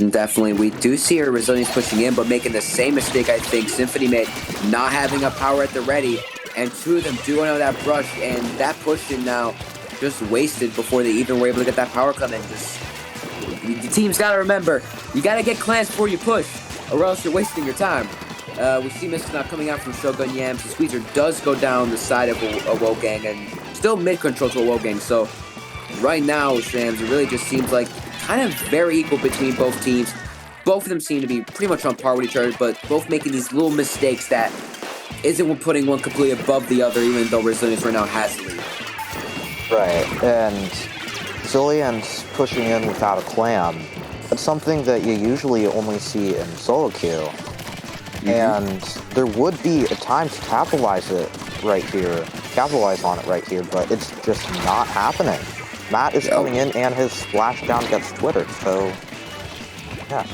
Definitely. We do see her Resilience pushing in, but making the same mistake I think Symphony made, not having a power at the ready, and 2 of them doing out that brush, and that push in now just wasted before they even were able to get that power come in. Just, the team's got to remember, you got to get clans before you push, or else you're wasting your time. We see Mist now coming out from Shogun Yams. The squeezer does go down the side of a Wogang, and still mid-control to a Wogang, so right now, Shams, it really just seems like kind of very equal between both teams. Both of them seem to be pretty much on par with each other, but both making these little mistakes that isn't putting one completely above the other, even though Resilience right now has the lead. Right, and Zillion's pushing in without a clam. That's something that you usually only see in solo queue. And there would be a time to capitalize on it right here, but it's just not happening. Matt is coming in, and his splashdown gets twittered, so yeah.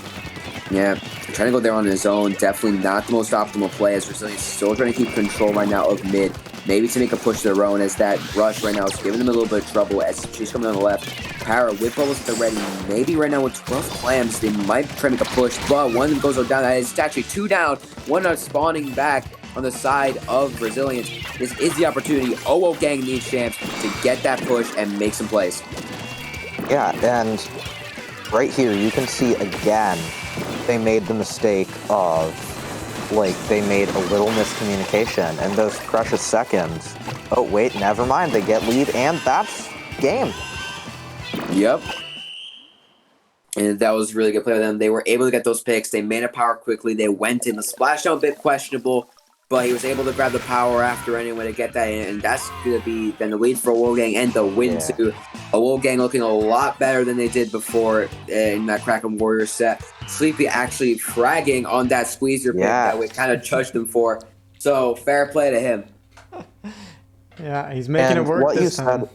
Yeah, trying to go there on his own. Definitely not the most optimal play, as Resilience still trying to keep control right now of mid. Maybe to make a push to their own, as that rush right now is giving them a little bit of trouble as she's coming on the left. Para with bubbles at the ready. Maybe right now with 12 clams, they might try to make a push, but one of them goes down. It's actually 2 down. One are spawning back on the side of Resilience. This is the opportunity. OO Gang needs Shams to get that push and make some plays. Yeah, and right here you can see again they made the mistake of like they made a little miscommunication, and those precious seconds. Oh wait, never mind. They get lead, and that's game. Yep. And that was really good play by them. They were able to get those picks. They made a power quickly. They went in. The splashdown a bit questionable, but he was able to grab the power after anyway to get that in. And that's going to be then the lead for Wolfgang and the win too. Wolfgang looking a lot better than they did before in that Kraken Warriors set. Sleepy actually fragging on that squeezer pick that we kind of judged him for. So fair play to him. Yeah, he's making it work this time.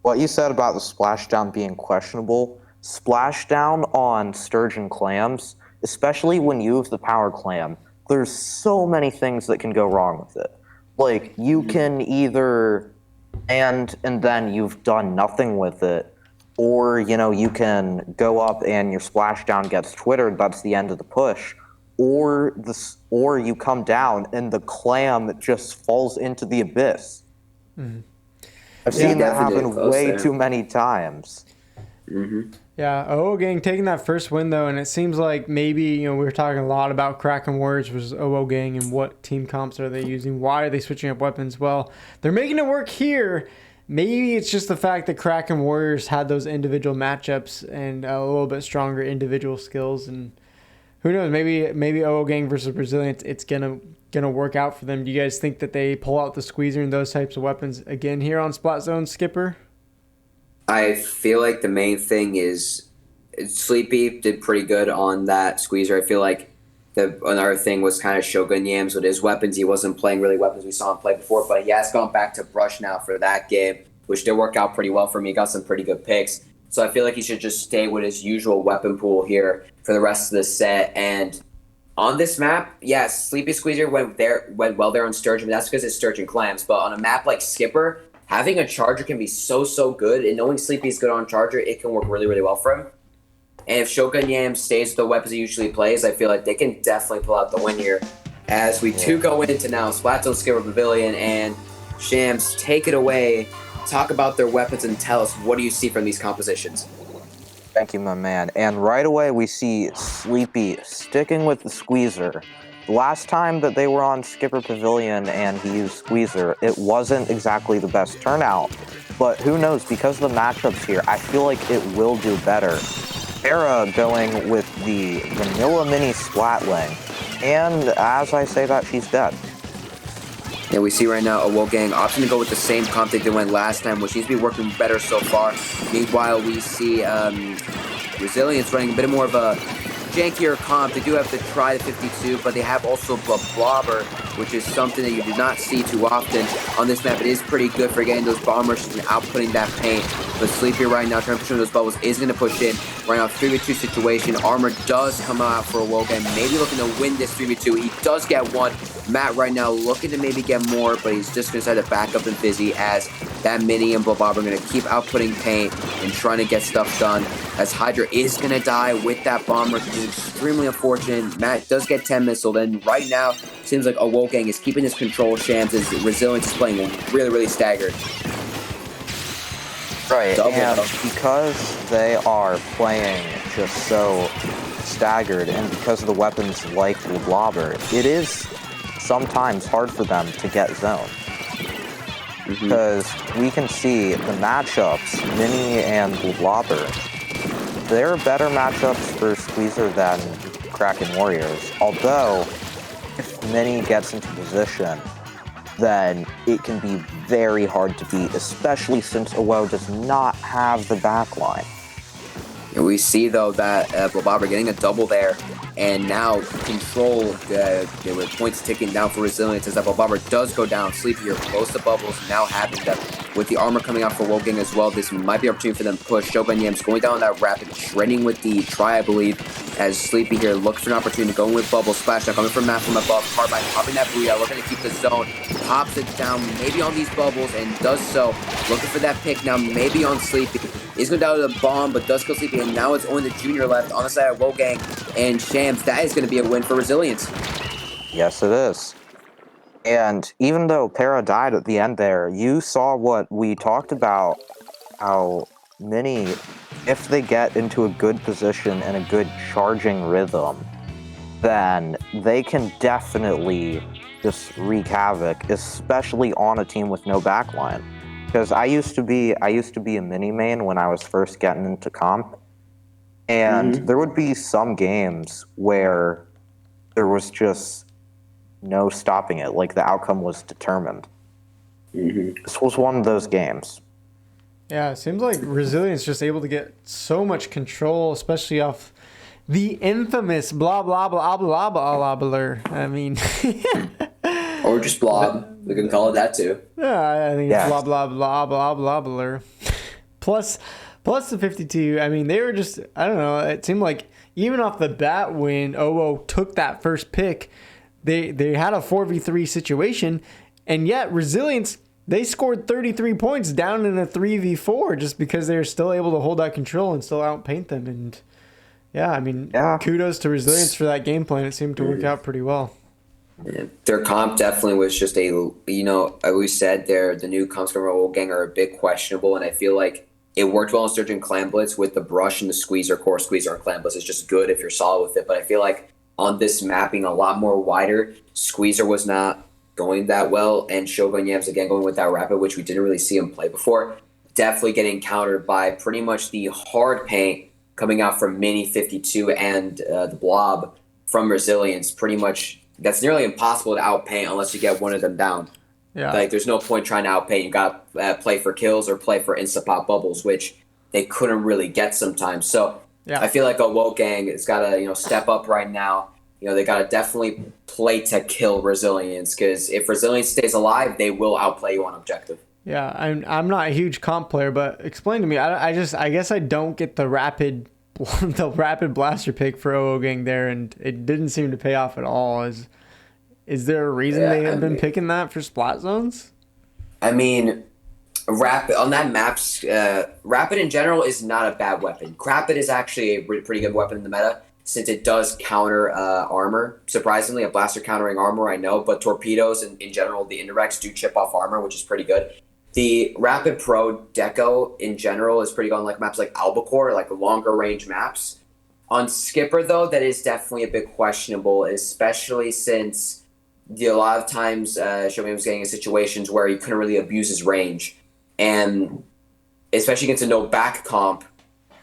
What you said about the splashdown being questionable, splashdown on sturgeon clams, especially when you have the power clam, there's so many things that can go wrong with it. Like, you can either and then you've done nothing with it, or, you know, you can go up and your splashdown gets twittered, that's the end of the push, or you come down and the clam just falls into the abyss. Mm-hmm. I've seen that happen way too many times. Mm-hmm. Yeah, Wolfgang taking that first win though, and it seems like maybe, you know, we were talking a lot about Kraken Warriors versus Wolfgang and what team comps are they using, why are they switching up weapons? Well, they're making it work here. Maybe it's just the fact that Kraken Warriors had those individual matchups and a little bit stronger individual skills, and who knows, maybe Wolfgang versus Brazilian, it's gonna work out for them. Do you guys think that they pull out the squeezer and those types of weapons again here on Splat Zone, Skipper? I feel like the main thing is Sleepy did pretty good on that squeezer. I feel like another thing was kind of Shogun Yams with his weapons. He wasn't playing really weapons we saw him play before, but he has gone back to Brush now for that game, which did work out pretty well for me. He got some pretty good picks. So I feel like he should just stay with his usual weapon pool here for the rest of the set. And on this map, yes, Sleepy Squeezer went well there on Sturgeon, but that's because it's Sturgeon Clams. But on a map like Skipper, having a Charger can be so good, and knowing Sleepy's good on Charger, it can work really well for him. And if Shogun Yam stays with the weapons he usually plays, I feel like they can definitely pull out the win here. As we do go into now Splatzone Skipper Pavilion, and Shams, take it away. Talk about their weapons and tell us, what do you see from these compositions? Thank you, my man. And right away we see Sleepy sticking with the squeezer. The last time that they were on Skipper Pavilion and he used squeezer, it wasn't exactly the best turnout. But who knows, because of the matchups here, I feel like it will do better. Era going with the vanilla mini Splatling. And as I say that, she's dead. Yeah, we see right now a Wolfgang opting to go with the same comp they went last time, which seems to be working better so far. Meanwhile, we see Resilience running a bit more of a jankier comp. They do have to try the 52, but they have also Blobber, which is something that you do not see too often on this map. It is pretty good for getting those bombers and outputting that paint. But Sleepy right now, trying to push in those bubbles, is going to push in. Right now, 3v2 situation. Armor does come out for a Wolfgang, maybe looking to win this 3v2. He does get one. Matt right now looking to maybe get more, but he's just going to try to back up and Fizzy, as that Mini and Blobber are going to keep outputting paint and trying to get stuff done. As Hydra is going to die with that bomber, which is extremely unfortunate. Matt does get 10 missile, and right now, seems like a Wolfgang is keeping his control. Shams is Resilience is playing really staggered. Right, and because they are playing just so staggered, and because of the weapons like the Blobber, it is sometimes hard for them to get zone. Because we can see the matchups, Mini and Blobber, they're better matchups for Squeezer than Kraken Warriors. Although, if Mini gets into position, then it can be very hard to beat, especially since Owo does not have the backline. And we see, though, that Blobber getting a double there, and now control, with points ticking down for Resilience, as that Blobber does go down. Sleepy here close to bubbles, now having that. With the armor coming out for Wolfgang as well, this might be an opportunity for them to push. Shogun Yams going down that rapid, shredding with the try, I believe, as Sleepy here looks for an opportunity, going with bubble, splash down, coming from Matt from above, Carbine popping that booyah, looking to keep the zone, pops it down, maybe on these bubbles, and does so, looking for that pick now, maybe on Sleepy. He's going down to the bomb, but does kill Sleepy, and now it's only the Junior left on the side of Wolfgang and Shams. That is going to be a win for Resilience. Yes, it is. And even though Para died at the end there, you saw what we talked about, how Mini, if they get into a good position and a good charging rhythm, then they can definitely just wreak havoc, especially on a team with no backline. Because I used to be a mini main when I was first getting into comp, and there would be some games where there was just no stopping it. Like the outcome was determined. This was one of those games. Yeah, it seems like Resilience just able to get so much control, especially off the infamous blah blah blah blah blah blah blah. I mean, Or just blob. We can call it that too. yeah, I think it's blah blah blah blah blah blah. Plus the 52. I mean, they were just, I don't know. It seemed like even off the bat when OO took that first pick, they had a 4v3 situation, and yet Resilience, they scored 33 points down in a 3v4 just because they were still able to hold that control and still outpaint them. And yeah, I mean, kudos to Resilience for that game plan. It seemed to work out pretty well. Yeah. Their comp definitely was just we said the new comps from Old Gang are a bit questionable, and I feel like it worked well in Sturgeon Clan Blitz with the brush and the squeezer, core squeezer on Clan Blitz. It's just good if you're solid with it, but I feel like on this mapping a lot more wider, squeezer was not going that well, and Shogun Yams again going with that rapid, which we didn't really see him play before. Definitely getting countered by pretty much the hard paint coming out from Mini 52 and the Blob from Resilience. Pretty much that's nearly impossible to outpaint unless you get one of them down. Yeah. Like there's no point trying to outpaint. You got to play for kills or play for insta pop bubbles, which they couldn't really get sometimes. So I feel like a Woke Gang has got to step up right now. They got to definitely play to kill Resilience, because if Resilience stays alive, they will outplay you on objective. Yeah, I'm not a huge comp player, but explain to me. I guess I don't get the rapid blaster pick for OO Gang there, and it didn't seem to pay off at all. Is there a reason they have been picking that for splat zones? I mean, rapid on that maps, rapid in general is not a bad weapon. Crapid is actually a pretty good weapon in the meta, since it does counter armor. Surprisingly, a blaster countering armor, I know, but torpedoes and in general, the indirects do chip off armor, which is pretty good. The Rapid Pro Deco in general is pretty good on like maps like Albacore, like longer range maps. On Skipper, though, that is definitely a bit questionable, especially since a lot of times Shogun was getting in situations where he couldn't really abuse his range. And especially against a no back comp,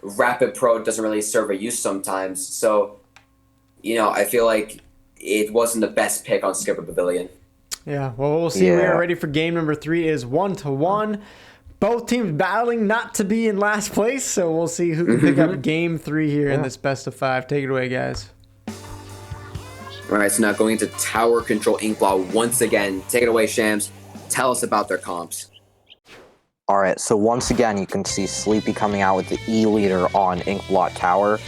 Rapid Pro doesn't really serve a use sometimes. So, I feel like it wasn't the best pick on Skipper Pavilion. Yeah, well, we'll see. We are ready for game number 3. Is 1-1. Both teams battling not to be in last place, so we'll see who can pick up game 3 here in this best of 5. Take it away, guys. All right, so now going into Tower Control Inkball once again. Take it away, Shams. Tell us about their comps. All right, so once again, you can see Sleepy coming out with the E leader on Inkblot Tower.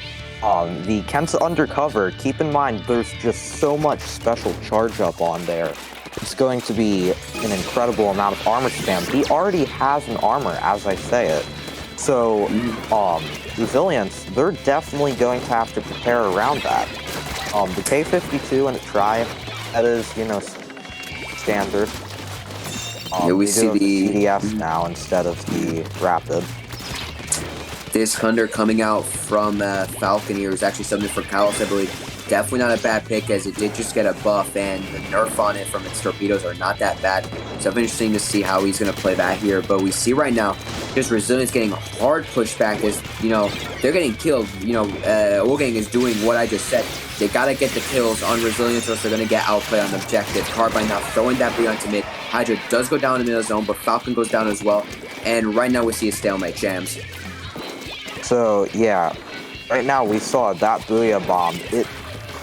The Kenta Undercover, keep in mind, there's just so much special charge up on there. It's going to be an incredible amount of armor spam. He already has an armor, as I say it. So, Resilience, they're definitely going to have to prepare around that. The K-52 and a Tri, that is, standard. We see the CDS now instead of the Rapid. This Hunter coming out from Falcon here is actually something for Kalos, I believe. Definitely not a bad pick, as it did just get a buff, and the nerf on it from its torpedoes are not that bad. So it's interesting to see how he's going to play that here. But we see right now, just Resilience getting hard pushback as, they're getting killed. Wogang is doing what I just said. They got to get the kills on Resilience, or else they're going to get outplayed on the objective. Carbine now throwing that bee onto mid. Hydra does go down in the middle zone, but Falcon goes down as well. And right now we see a stalemate, Shams. So, yeah. Right now we saw that Booyah Bomb. It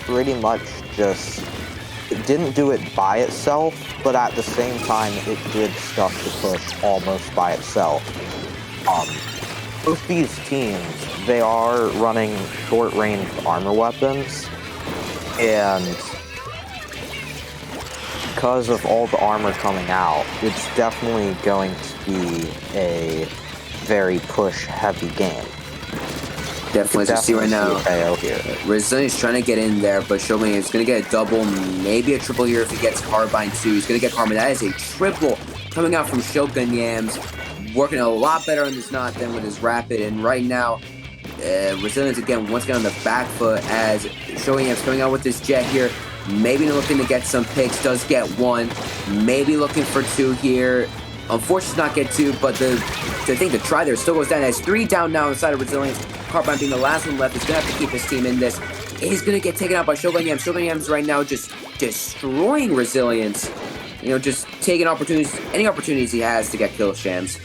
pretty much just, it didn't do it by itself, but at the same time it did stuff to push almost by itself. Both these teams, they are running short-range armor weapons, and because of all the armor coming out, it's definitely going to be a very push-heavy game. Definitely, as you see right now, Resilience trying to get in there, but Shogun is going to get a double, maybe a triple here if he gets Carbine too. He's going to get Carbine. That is a triple coming out from Shogun Yams. Working a lot better on this knot than with his Rapid, and right now, Resilience again, once again on the back foot as Shogun's coming out with this jet here. Maybe looking to get some picks, does get one. Maybe looking for two here. Unfortunately, not get two, but the try there still goes down. Has 3 down now on the side of Resilience. Carbine being the last one left is going to have to keep his team in this. He's going to get taken out by Shogun Yams. Shogun Yams right now just destroying Resilience. Just taking opportunities, any opportunities he has to get kill Shams.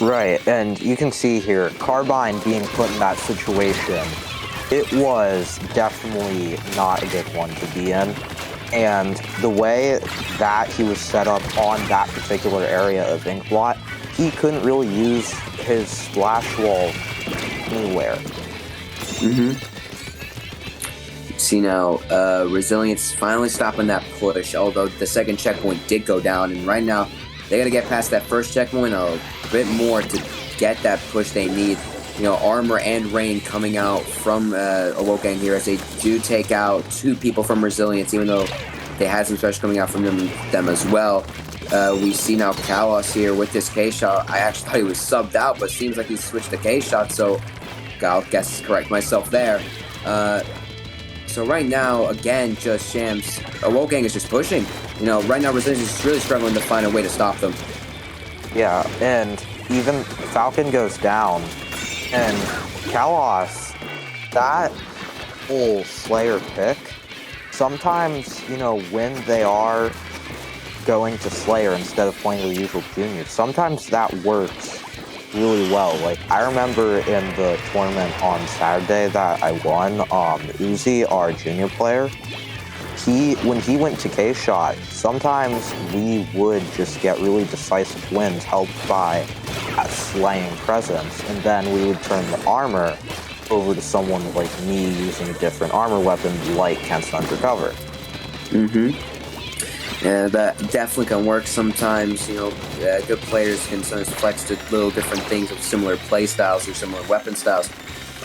Right, and you can see here, Carbine being put in that situation, it was definitely not a good one to be in. And the way that he was set up on that particular area of Inkblot, he couldn't really use his splash wall anywhere. See now, Resilience finally stopping that push, although the second checkpoint did go down, and right now they got to get past that first checkpoint a bit more to get that push they need. Armor and Rain coming out from Awogang here as they do take out 2 people from Resilience, even though they had some special coming out from them as well. We see now Kalos here with this K-Shot. I actually thought he was subbed out, but seems like he switched the K-Shot, so I'll guess correct myself there. So right now, again, just Shams. Awogang is just pushing. Right now Resilience is just really struggling to find a way to stop them. Yeah, and even Falcon goes down. And Kalos, that whole Slayer pick, sometimes, when they are going to Slayer instead of playing the usual juniors, sometimes that works really well. Like, I remember in the tournament on Saturday that I won, Uzi, our junior player, when he went to K-Shot, sometimes we would just get really decisive wins helped by that slaying presence, and then we would turn the armor over to someone like me using a different armor weapon like Kent's Undercover. Yeah, that definitely can work sometimes. Good players can sometimes flex to little different things with similar play styles or similar weapon styles.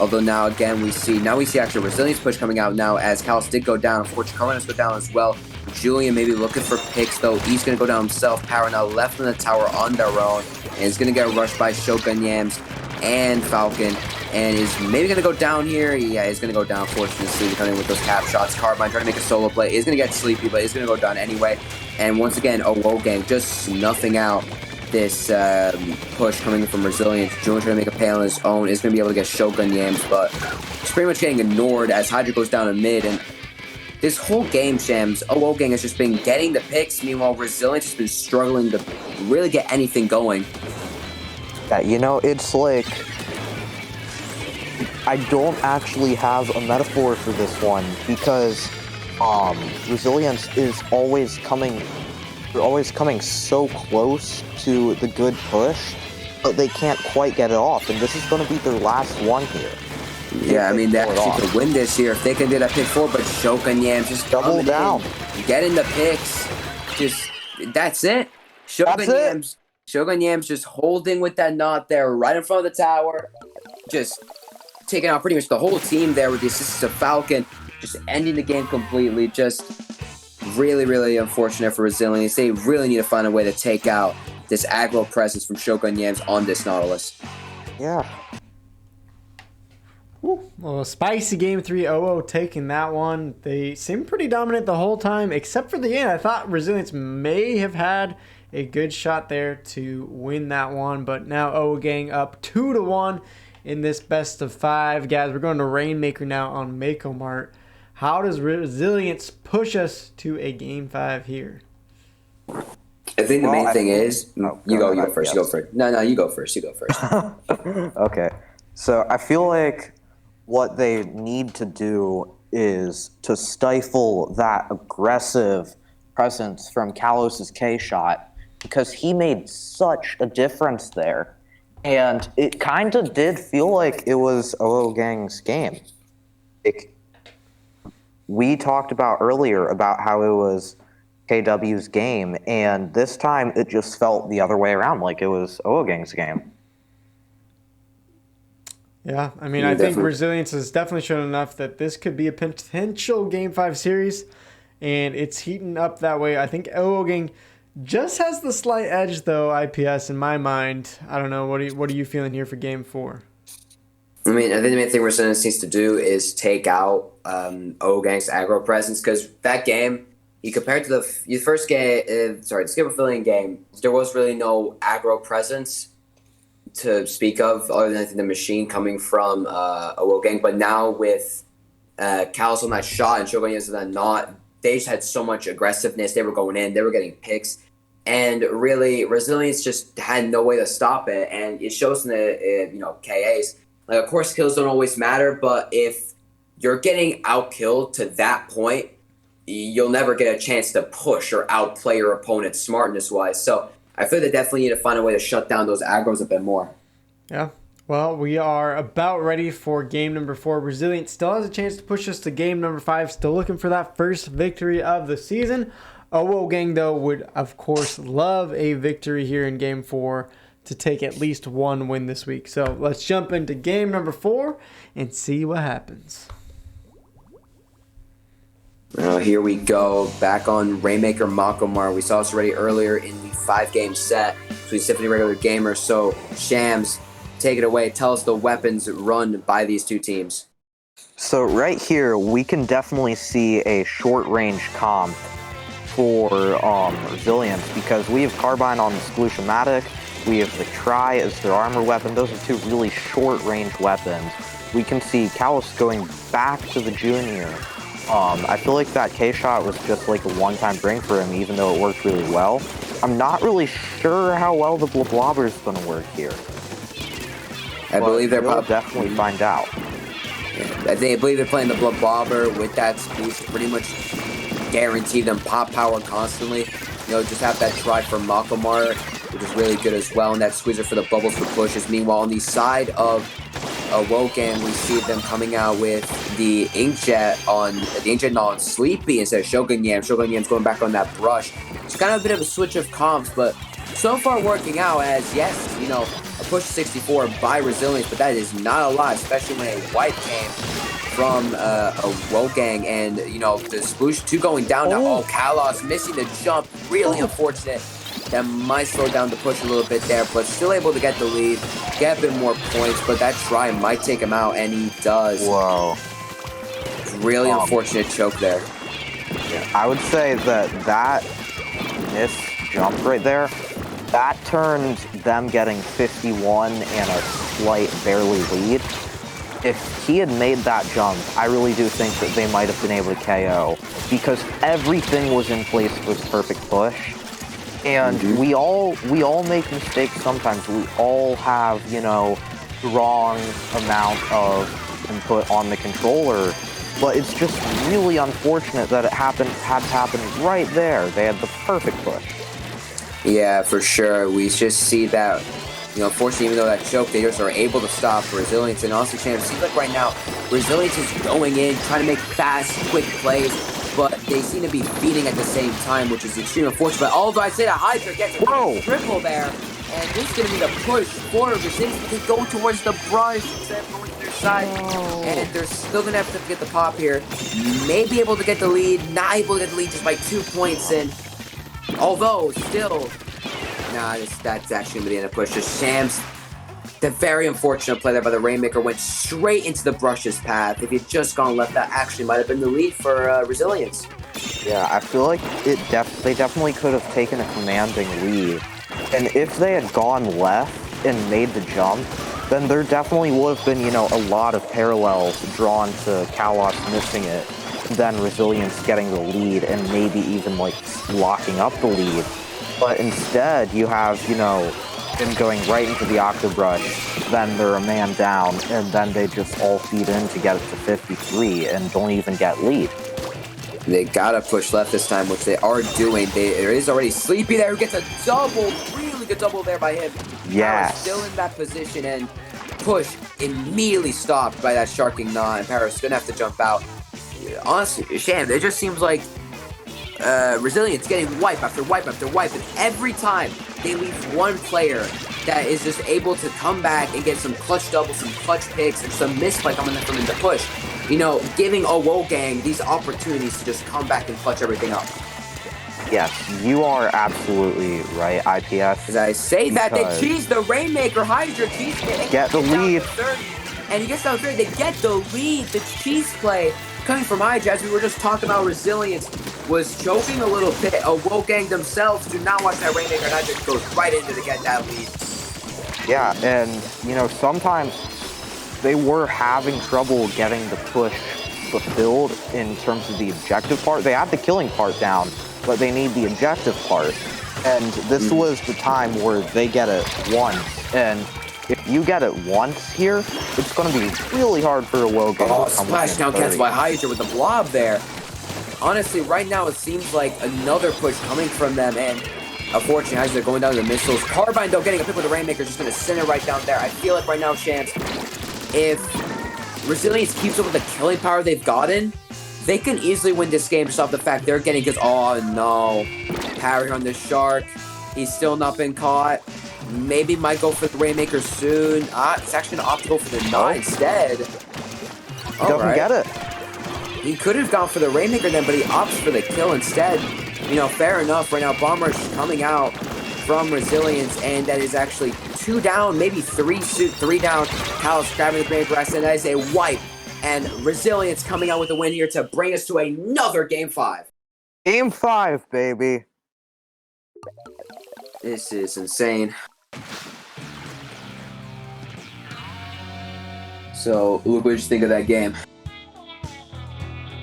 Although now again we see actually Resilience push coming out now as Kalos did go down. Unfortunately, Carmen has go down as well. Julian maybe looking for picks though. He's gonna go down himself. Power now left in the tower on their own, and is gonna get rushed by Shogun Yams and Falcon, and is maybe gonna go down here. Yeah, he's gonna go down. Fortunately, coming with those cap shots. Carbine trying to make a solo play. Is gonna get sleepy, but he's gonna go down anyway. And once again, Awogang just snuffing out this push coming from Resilience. Julian trying to make a play on his own. Is going to be able to get Shogun Yams, but it's pretty much getting ignored as Hydra goes down to mid. And this whole game, Shams, Awogang has just been getting the picks. Meanwhile, Resilience has been struggling to really get anything going. Yeah, it's like, I don't actually have a metaphor for this one because Resilience is always coming so close to the good push, but they can't quite get it off, and this is going to be their last one here. Yeah, I mean, they actually could win this here if they can do that pick 4, but Shogun Yams just double down, getting the picks. That's it. Shogun Yams just holding with that knot there right in front of the tower, just taking out pretty much the whole team there with the assistance of Falcon, just ending the game completely. Just really, really unfortunate for Resilience. They really need to find a way to take out this aggro presence from Shogun Yams on this Nautilus. Yeah. Well, spicy game 3, 0-0 taking that one. They seemed pretty dominant the whole time, except for the end. I thought Resilience may have had a good shot there to win that one, but now Awogang up 2-1 in this best of 5. Guys, we're going to Rainmaker now on Mako Mart. How does Resilience push us to a game 5 here? I think the main thing is you go first. No, you go first. Okay. So I feel like what they need to do is to stifle that aggressive presence from Kalos' K-Shot, because he made such a difference there. And it kind of did feel like it was Awogang's game. We talked about earlier about how it was KW's game, and this time it just felt the other way around, like it was Awogang's game. Yeah, I mean, I think Resilience has definitely shown enough that this could be a potential Game 5 series, and it's heating up that way. I think Awogang just has the slight edge, though, IPS, in my mind. I don't know. What are you feeling here for Game 4? I mean, I think the main thing Resilience needs to do is take out Ogang's aggro presence, because that game, you compared to the first game, the Skipper Pavilion game, there was really no aggro presence to speak of, other than I think the machine coming from Ogang. But now with Callus on that shot and Shogun on that not, they just had so much aggressiveness. They were going in, they were getting picks, and really Resilience just had no way to stop it. And it shows in the KAs. Like, of course, kills don't always matter, but if you're getting out-killed to that point, you'll never get a chance to push or outplay your opponent smartness-wise. So I feel they definitely need to find a way to shut down those aggros a bit more. Yeah. Well, we are about ready for game number 4. Resilient still has a chance to push us to game number 5. Still looking for that first victory of the season. Owogang, though, would, of course, love a victory here in game 4 to take at least one win this week. So let's jump into game number 4 and see what happens. Here we go, back on Rainmaker Makomar. We saw this already earlier in the 5-game set between Symphony regular gamers. So Shams, take it away. Tell us the weapons run by these two teams. So right here, we can definitely see a short-range comp for Resilience, because we have Carbine on the Sklushamatic, we have the Tri as their armor weapon. Those are two really short-range weapons. We can see Callus going back to the Junior. I feel like that K-shot was just like a one-time bring for him, even though it worked really well. I'm not really sure how well the Blobber is going to work here. I believe they're we'll definitely find out. I believe they're playing the Blobber with that speed to pretty much guarantee them pop power constantly. Just have that try for Makomar, which is really good as well, and that squeezer for the bubbles for pushes. Meanwhile, on the side of Woken, we see them coming out with the Inkjet on Sleepy instead of Shogun Yam. Shogun Yam's going back on that brush. It's kind of a bit of a switch of comps, but so far working out as, yes, a push 64 by Resilience, but that is not a lot, especially when a wipe came from a Wogang, and the Sploosh 2 going down now. Oh, Kalos missing the jump, really unfortunate. That might slow down the push a little bit there, but still able to get the lead, get a bit more points, but that try might take him out, and he does. Whoa. Really unfortunate choke there. I would say that missed jump right there, that turned them getting 51 and a slight barely lead. If he had made that jump, I really do think that they might have been able to KO, because everything was in place for the perfect push. And we all make mistakes sometimes. We all have, wrong amount of input on the controller. But it's just really unfortunate that it had to happen right there. They had the perfect push. Yeah, for sure. We just see that, unfortunately, even though that choke, they just are able to stop Resilience. And also, Chance, it seems like right now, Resilience is going in, trying to make fast, quick plays, but they seem to be feeding at the same time, which is extremely unfortunate. But although I say that Hydra gets a triple there, and this is going to be the push for Resilience. They go towards the brush instead of going to their side, and they're still going to have to get the pop here. Maybe able to get the lead, not able to get the lead just by 2 points, and although still, that's actually going to be in a push. Just Shams, the very unfortunate play there by the Rainmaker went straight into the brush's path. If he'd just gone left, that actually might have been the lead for Resilience. Yeah, I feel like they definitely could have taken a commanding lead. And if they had gone left and made the jump, then there definitely would have been, a lot of parallels drawn to Kalos missing it, then Resilience getting the lead, and maybe even, locking up the lead. But instead, you have, them going right into the Octobrush, then they're a man down, and then they just all feed in to get it to 53 and don't even get lead. They gotta push left this time, which they are doing. There is already Sleepy there who gets a double, really good double there by him. Yeah. Still in that position, and push immediately stopped by that Sharking Gnaw, and Paris gonna have to jump out. Honestly, Sham, it just seems like Resilience getting wipe after wipe after wipe, and every time they leave one player that is just able to come back and get some clutch doubles, some clutch picks, and some misplay coming from him to push. Giving Owogang these opportunities to just come back and clutch everything up. Yes, you are absolutely right, IPS. As I say that, they cheese the Rainmaker Hydra cheese. Get the lead. And he gets down 3. They get the lead. The cheese play coming from IJ, as we were just talking about resilience, was choking a little bit. Wolfgang themselves do not watch that Rainmaker, and that just goes right into to get that lead. Yeah, and, you know, sometimes they were having trouble getting the push fulfilled in terms of the objective part. They had the killing part down, but they need the objective part. And this was the time where they get it once. And if you get it once here, it's going to be really hard for a Wogan. Oh, splashdown cancel by Hydra with the blob there. Honestly, right now it seems like another push coming from them, and unfortunately, as they're going down to the missiles. Carbine, though, getting a pick with the Rainmaker, just going to send it right down there. I feel like right now, Shams, if Resilience keeps up with the killing power they've gotten, they can easily win this game just off the fact they're getting, because, oh no, parry on the Shark. He's still not been caught. Maybe might go for the Rainmaker soon. It's actually going to opt to go for the Knot instead. Doesn't get it. He could have gone for the Rainmaker then, but he opts for the kill instead. You know, fair enough. Right now, Bomb Rush is coming out from Resilience, and that is actually 2 down, maybe 3 down. Callus grabbing the Brave Breast, and that is a wipe. And Resilience coming out with the win here to bring us to another Game 5. Game 5, baby. This is insane. So, Luke, what did you think of that game?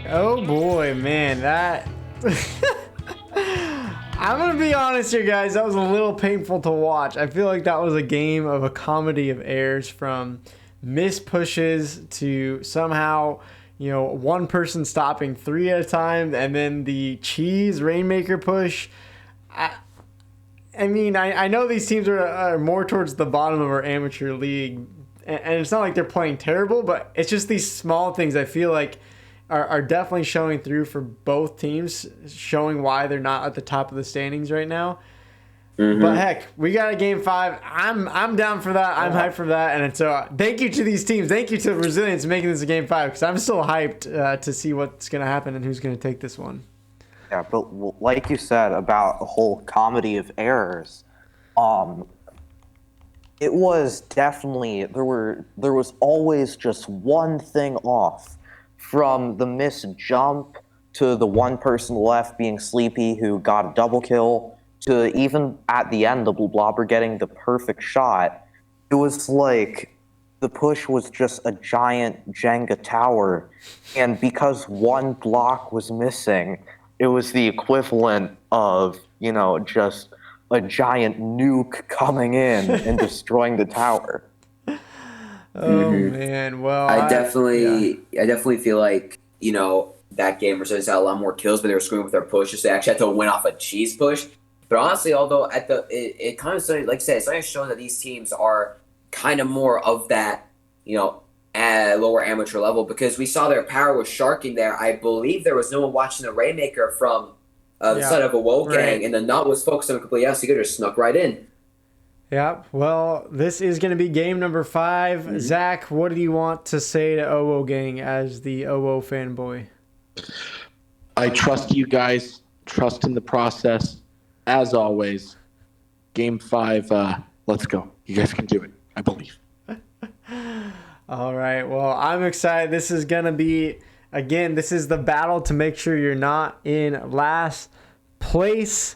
Oh boy, man, that... I'm gonna be honest here, guys, that was a little painful to watch. I feel like that was a game of a comedy of errors, from missed pushes to somehow, you know, one person stopping 3 at a time, and then the cheese Rainmaker push. I mean, I know these teams are more towards the bottom of our amateur league, and it's not like they're playing terrible, but it's just these small things I feel like are definitely showing through for both teams, showing why they're not at the top of the standings right now. But heck, we got a Game 5. I'm down for that. I'm hyped for that. And so thank you to these teams. Thank you to Resilience making this a Game 5, because I'm still hyped to see what's going to happen and who's going to take this one. Yeah, but like you said about a whole comedy of errors, it was definitely, there was always just one thing off, from the missed jump to the one person left being Sleepy who got a double kill, to even at the end the Blue Blobber getting the perfect shot. It was like the push was just a giant Jenga tower, and because one block was missing, it was the equivalent of, you know, just a giant nuke coming in and destroying the tower. Oh man, well, I definitely feel like, you know, that game Resilience had a lot more kills, but they were screwing with their pushes. They actually had to win off a cheese push. But honestly, although it kind of started, like I said, it's starting to show that these teams are kind of more of that, you know, lower amateur level, because we saw their power was sharking there. I believe there was no one watching the Rainmaker from the side of a Wolfgang, and the Knot was focused on completely else. He could have snuck right in. Yeah, well, this is going to be game number 5. Zach, what do you want to say to OO Gang as the OO fanboy? I trust you guys. Trust in the process. As always, Game 5, let's go. You guys can do it. I believe. All right, well, I'm excited. This is going to be, again, this is the battle to make sure you're not in last place.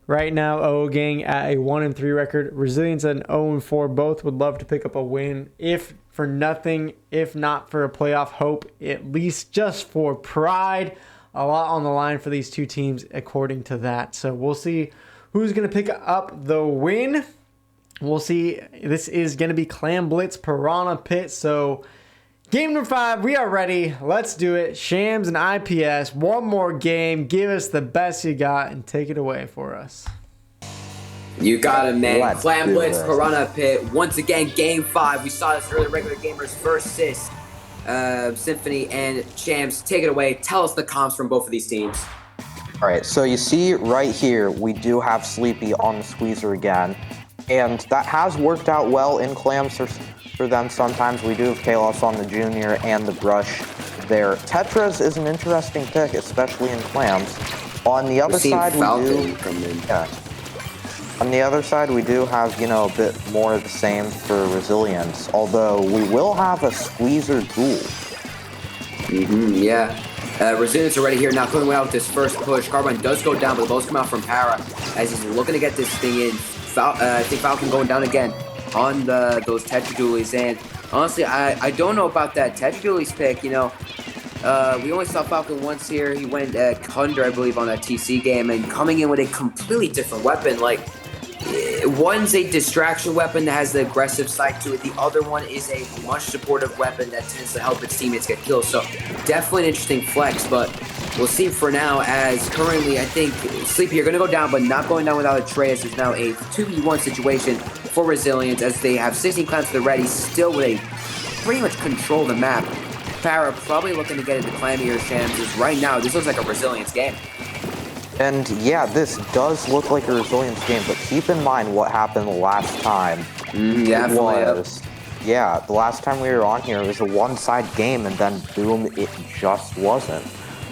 Right now, OO Gang at a 1-3 record. Resilience at an 0-4. Both would love to pick up a win, if for nothing, if not for a playoff hope, at least just for pride. A lot on the line for these two teams, according to that. So we'll see who's going to pick up the win. We'll see. This is going to be Clam Blitz Piranha Pit. So game number 5, we are ready. Let's do it. Shams and IPS, one more game. Give us the best you got and take it away for us. You got it, man. Let's Clam do Blitz, this. Piranha Pit. Once again, Game 5. We saw this earlier, regular gamers versus Symphony and Shams. Take it away. Tell us the comps from both of these teams. All right, so you see right here, we do have Sleepy on the squeezer again, and that has worked out well in clams for them sometimes. We do have Kalos on the junior and the brush there. Tetras is an interesting pick, especially in clams. On the other side, we do... come in. Yeah. On the other side, we do have, a bit more of the same for Resilience, although we will have a Squeezer duel. Yeah. Resilience already here, now coming out with this first push. Carbine does go down, but the balls come out from Para as he's looking to get this thing in. I think Falcon going down again on those Tetradualies. And honestly, I don't know about that Tetradualies pick, We only saw Falcon once here. He went Thunder, I believe, on that TC game, and coming in with a completely different weapon. Like, one's a distraction weapon that has the aggressive side to it. The other one is a much supportive weapon that tends to help its teammates get kills. So definitely an interesting flex, but we'll see for now, as currently I think Sleepy, you're going to go down, but not going down without a Atreus. Is now a 2v1 situation for Resilience as they have 16 clans to the ready, still with a pretty much control the map. Para probably looking to get into clan here, Shams, as right now this looks like a Resilience game. And yeah, this does look like a Resilience game, but keep in mind what happened last time. Yeah, the last time we were on here, it was a one-side game, and then boom, it just wasn't.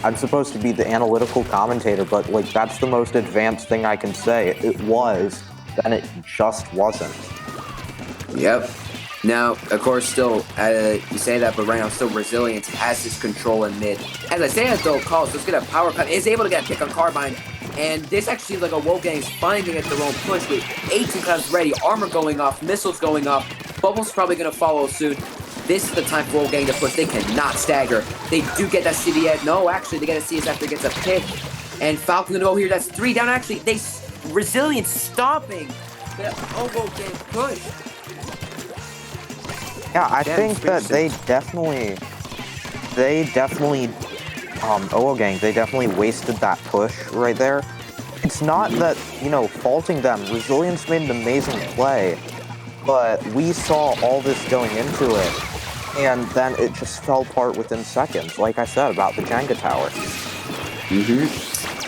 I'm supposed to be the analytical commentator, but that's the most advanced thing I can say. It was, then it just wasn't. Yep. Now, of course, still, you say that, but right now, still Resilience has this control in mid. As I say that, though, Calls, let's get a power cut, is able to get a pick on Carbine, and this actually seems like a Wolfgang's finding at their own push with 18 clans ready, armor going off, missiles going off, Bubbles probably going to follow soon. This is the time for Wolfgang to push. They cannot stagger. They do get that CDS. No, actually, they get a CS after it gets a pick, and Falcon going to go here. That's 3 down, actually. Resilience stopping the Wolfgang push. Yeah, I think that they definitely, Gang, they definitely wasted that push right there. It's not that, faulting them. Resilience made an amazing play, but we saw all this going into it, and then it just fell apart within seconds, like I said about the Jenga tower.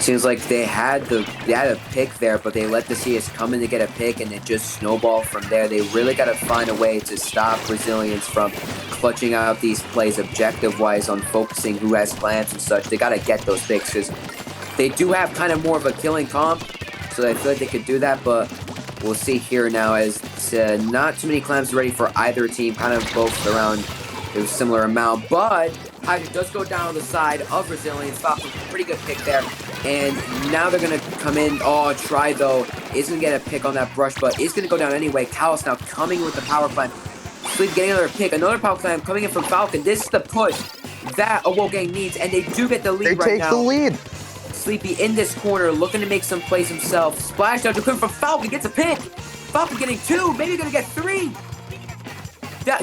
Seems like they had a pick there, but they let the CS come in to get a pick, and it just snowballed from there. They really got to find a way to stop Resilience from clutching out these plays objective-wise on focusing who has plans and such. They got to get those picks because they do have kind of more of a killing comp, so I feel like they could do that, but we'll see here now as not too many clams ready for either team, kind of both around a similar amount, but Hydra does go down on the side of Resilience. Falcon, pretty good pick there. And now they're going to come in. Oh, Try, though, is going to get a pick on that brush, but is going to go down anyway. Callus now coming with the power climb. Sleep getting another pick. Another power climb coming in from Falcon. This is the push that a Wolfgang needs, and they do get the lead right now. They take the lead. Sleepy in this corner, looking to make some plays himself. Splash down to come from Falcon, gets a pick. Falcon getting 2, maybe going to get 3.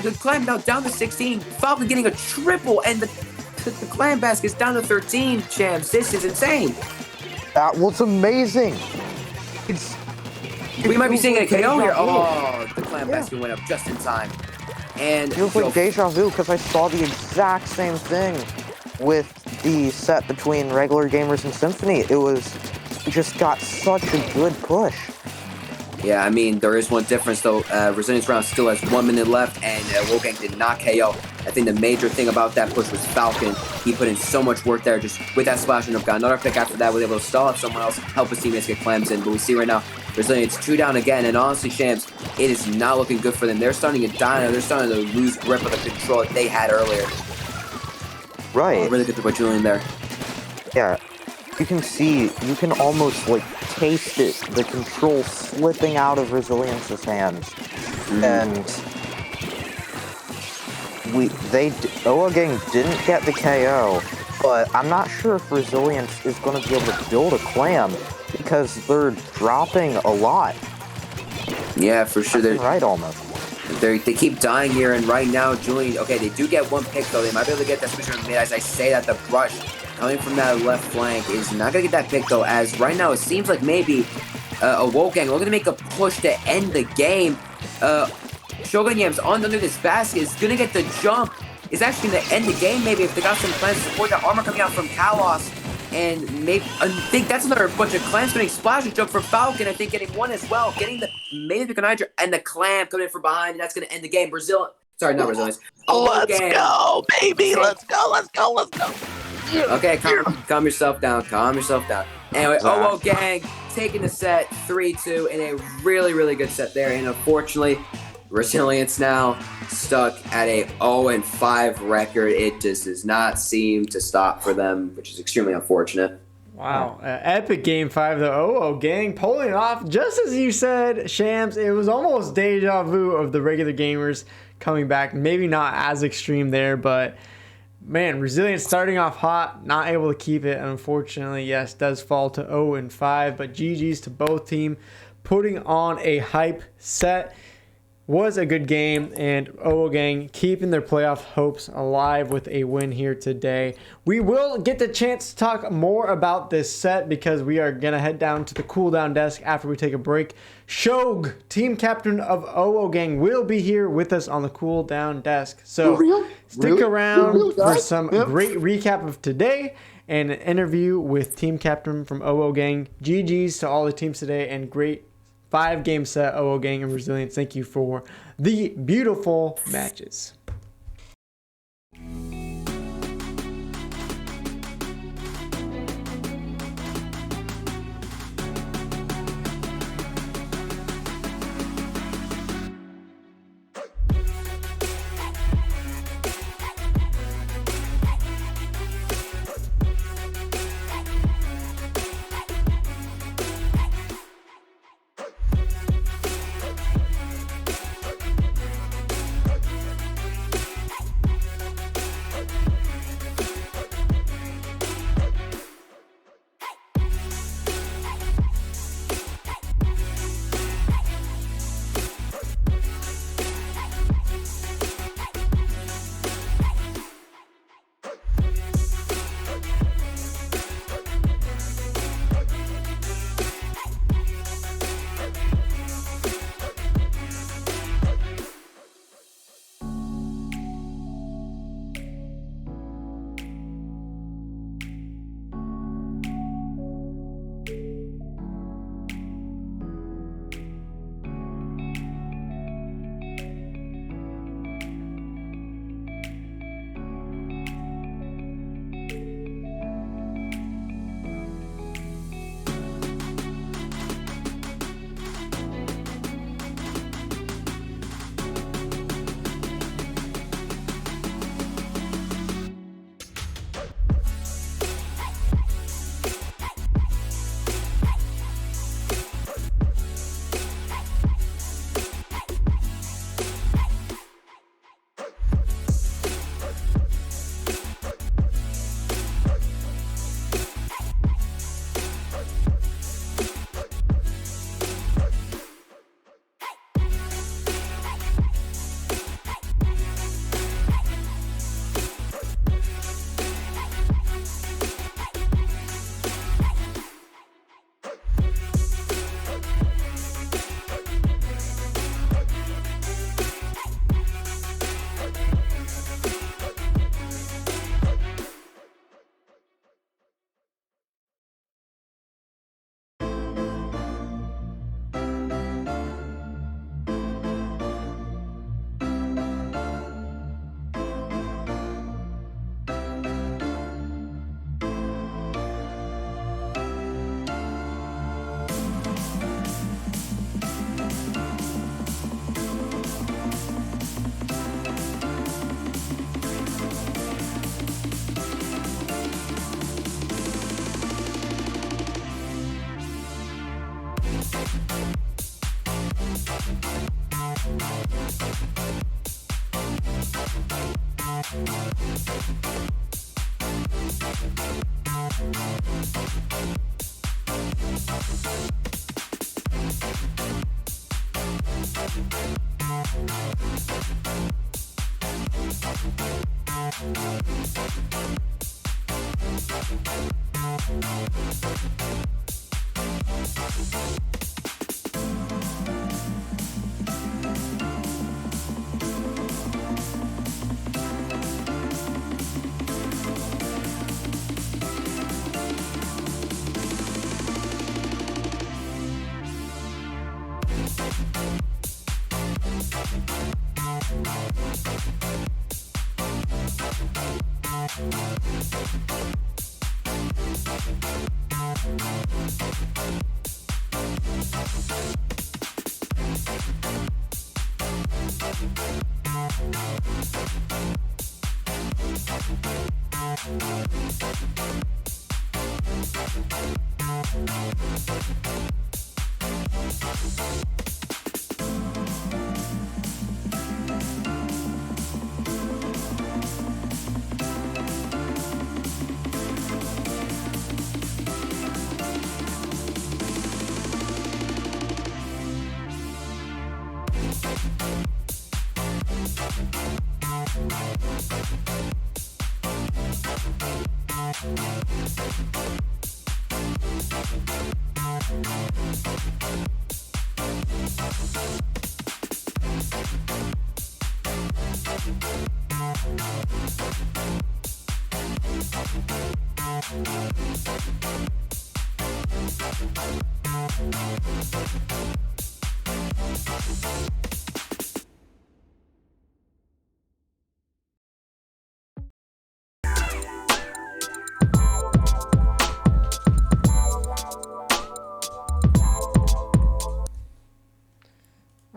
The climb now down to 16. Falcon getting a triple, and the clan basket's down to 13. Champs, this is insane. That was amazing. We might be seeing a KO here. Oh, the clan basket went up just in time. And it feels like deja vu because I saw the exact same thing with the set between regular gamers and Symphony. It just got such a good push. Yeah, I mean, there is one difference, though. Resilience round still has 1 minute left, and Wolfgang did not KO. I think the major thing about that push was Falcon. He put in so much work there just with that splash and got another pick after that, was able to stall out someone else, help his teammates get clams in. But we see right now, Resilience 2 down again, and honestly, Shams, it is not looking good for them. They're starting to die now. They're starting to lose grip of the control that they had earlier. Right. Oh, really good to put Julian there. Yeah. You can see, you can almost taste it, the control slipping out of Resilience's hands. And Oagang didn't get the KO, but I'm not sure if Resilience is going to be able to build a clam because they're dropping a lot. Yeah, for sure. They're right almost. They keep dying here, and right now, Julian, okay, they do get 1 pick, though. They might be able to get that switch in the mid. As I say that, the brush coming from that left flank is not going to get that pick, though, as right now it seems like maybe a Wolfgang looking to make a push to end the game. Shogun Yams under this basket is going to get the jump. Is actually going to end the game, maybe, if they got some clans to support that armor coming out from Kalos. And maybe, I think that's another bunch of clans getting splash and jump for Falcon. I think getting 1 as well. Getting the maybe the Hydra and the clam coming in from behind, and that's going to end the game. Sorry, not Brazilians. Let's go, baby. Let's go. Okay, calm yourself down. Anyway, Zach. OO Gang taking the set 3-2 in a really, really good set there. And unfortunately, Resilience now stuck at a 0-5 record. It just does not seem to stop for them, which is extremely unfortunate. Wow. Epic game 5, the OO Gang pulling it off. Just as you said, Shams, it was almost deja vu of the regular gamers coming back. Maybe not as extreme there, but man, Resilience starting off hot, not able to keep it. Unfortunately, yes, does fall to 0-5, but GG's to both team putting on a hype set. Was a good game, and OO Gang keeping their playoff hopes alive with a win here today. We will get the chance to talk more about this set because we are going to head down to the cooldown desk after we take a break. Shog, team captain of OO Gang, will be here with us on the cooldown desk. So stick around for some great recap of today and an interview with team captain from OO Gang. GG's to all the teams today, and great 5-game set, OO Gang and Resilience. Thank you for the beautiful matches.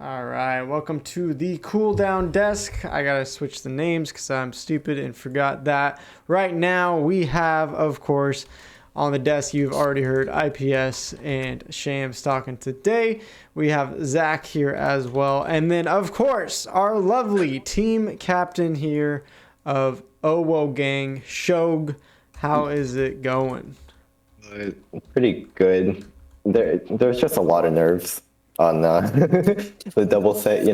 All right, welcome to the cool down desk. I gotta switch the names because I'm stupid and forgot that. Right now we have, of course, on the desk, you've already heard IPS and Shams talking today. We have Zach here as well. And then, of course, our lovely team captain here of OWO Gang, Shog. How is it going? Pretty good. There's just a lot of nerves on the double set,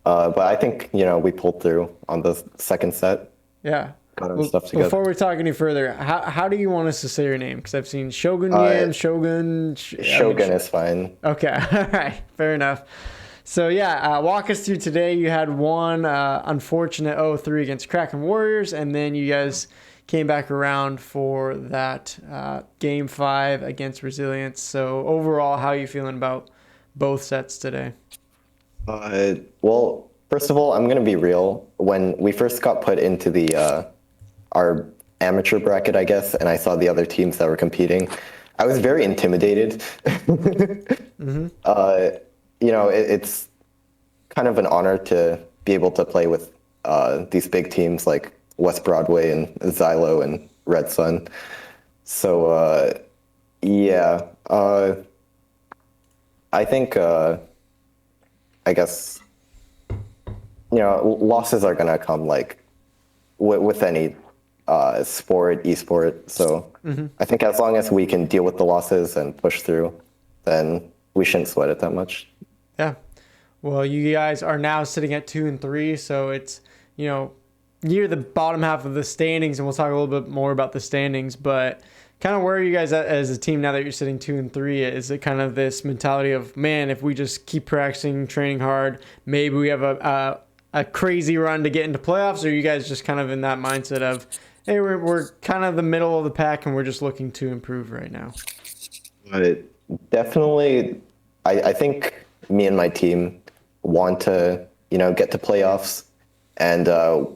but I think, we pulled through on the second set. Yeah. Got our stuff together. Before we talk any further, how do you want us to say your name? Because I've seen Shogun Yam, Shogun. Shogun is fine. Okay, all right, fair enough. So yeah, walk us through today. You had one unfortunate 0-3 against Kraken Warriors, and then you guys came back around for that Game 5 against Resilience. So overall, how are you feeling about both sets today? Well, first of all, I'm going to be real. When we first got put into the our amateur bracket, I guess, and I saw the other teams that were competing, I was very intimidated. Mm-hmm. It's kind of an honor to be able to play with these big teams like West Broadway and Xylo and Redstone. So, I think, I guess, losses are going to come like with any esport. So I think as long as we can deal with the losses and push through, then we shouldn't sweat it that much. Yeah. Well, you guys are now sitting at 2-3, so it's, near the bottom half of the standings, and we'll talk a little bit more about the standings, but kind of where are you guys at as a team now that you're sitting 2-3? Is it kind of this mentality of, man, if we just keep practicing, training hard, maybe we have a crazy run to get into playoffs? Or are you guys just kind of in that mindset of, hey, we're kind of the middle of the pack and we're just looking to improve right now? Definitely, I think me and my team want to, get to playoffs. And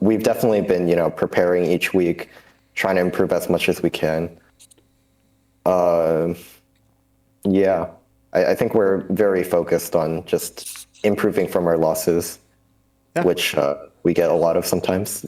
we've definitely been, preparing each week, trying to improve as much as we can. I think we're very focused on just improving from our losses, which we get a lot of sometimes.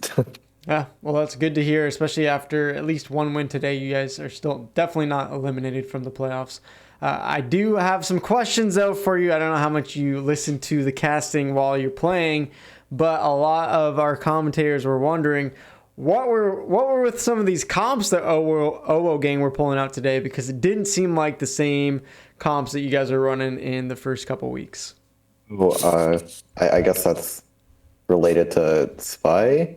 Yeah, well, that's good to hear, especially after at least one win today. You guys are still definitely not eliminated from the playoffs. I do have some questions, though, for you. I don't know how much you listen to the casting while you're playing, but a lot of our commentators were wondering what were with some of these comps that OWO Gang were pulling out today, because it didn't seem like the same comps that you guys are running in the first couple weeks. Well, I guess that's related to Spy,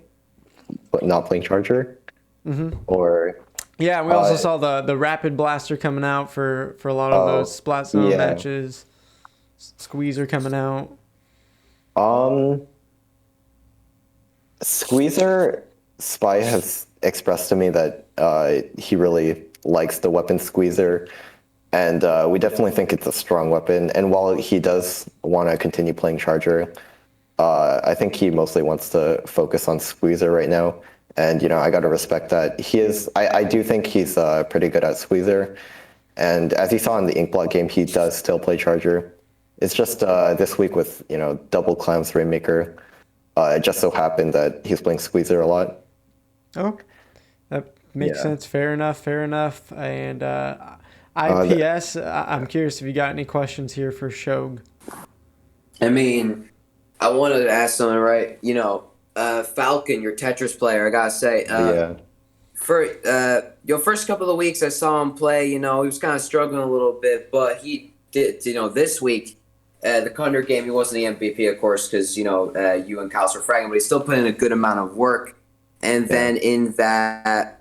but not playing Charger, or yeah. We also saw the Rapid Blaster coming out for a lot of those Splat Zone matches. Squeezer coming out. Squeezer, Spy has expressed to me that he really likes the weapon Squeezer, and we definitely think it's a strong weapon. And while he does want to continue playing Charger, I think he mostly wants to focus on Squeezer right now. And, I got to respect that. I do think he's pretty good at Squeezer. And as you saw in the Inkblot game, he does still play Charger. It's just this week with, Double Clams Rainmaker, it just so happened that he's playing Squeezer a lot. Oh, that makes sense. Fair enough. And IPS, I'm curious if you got any questions here for Shog. I mean, I wanted to ask something, right? Falcon, your Tetris player, I gotta say. For your first couple of weeks, I saw him play. He was kind of struggling a little bit, but he did. This week, the Thunder game, he wasn't the MVP, of course, because you and Kyle were fragging, but he still put in a good amount of work. And then in that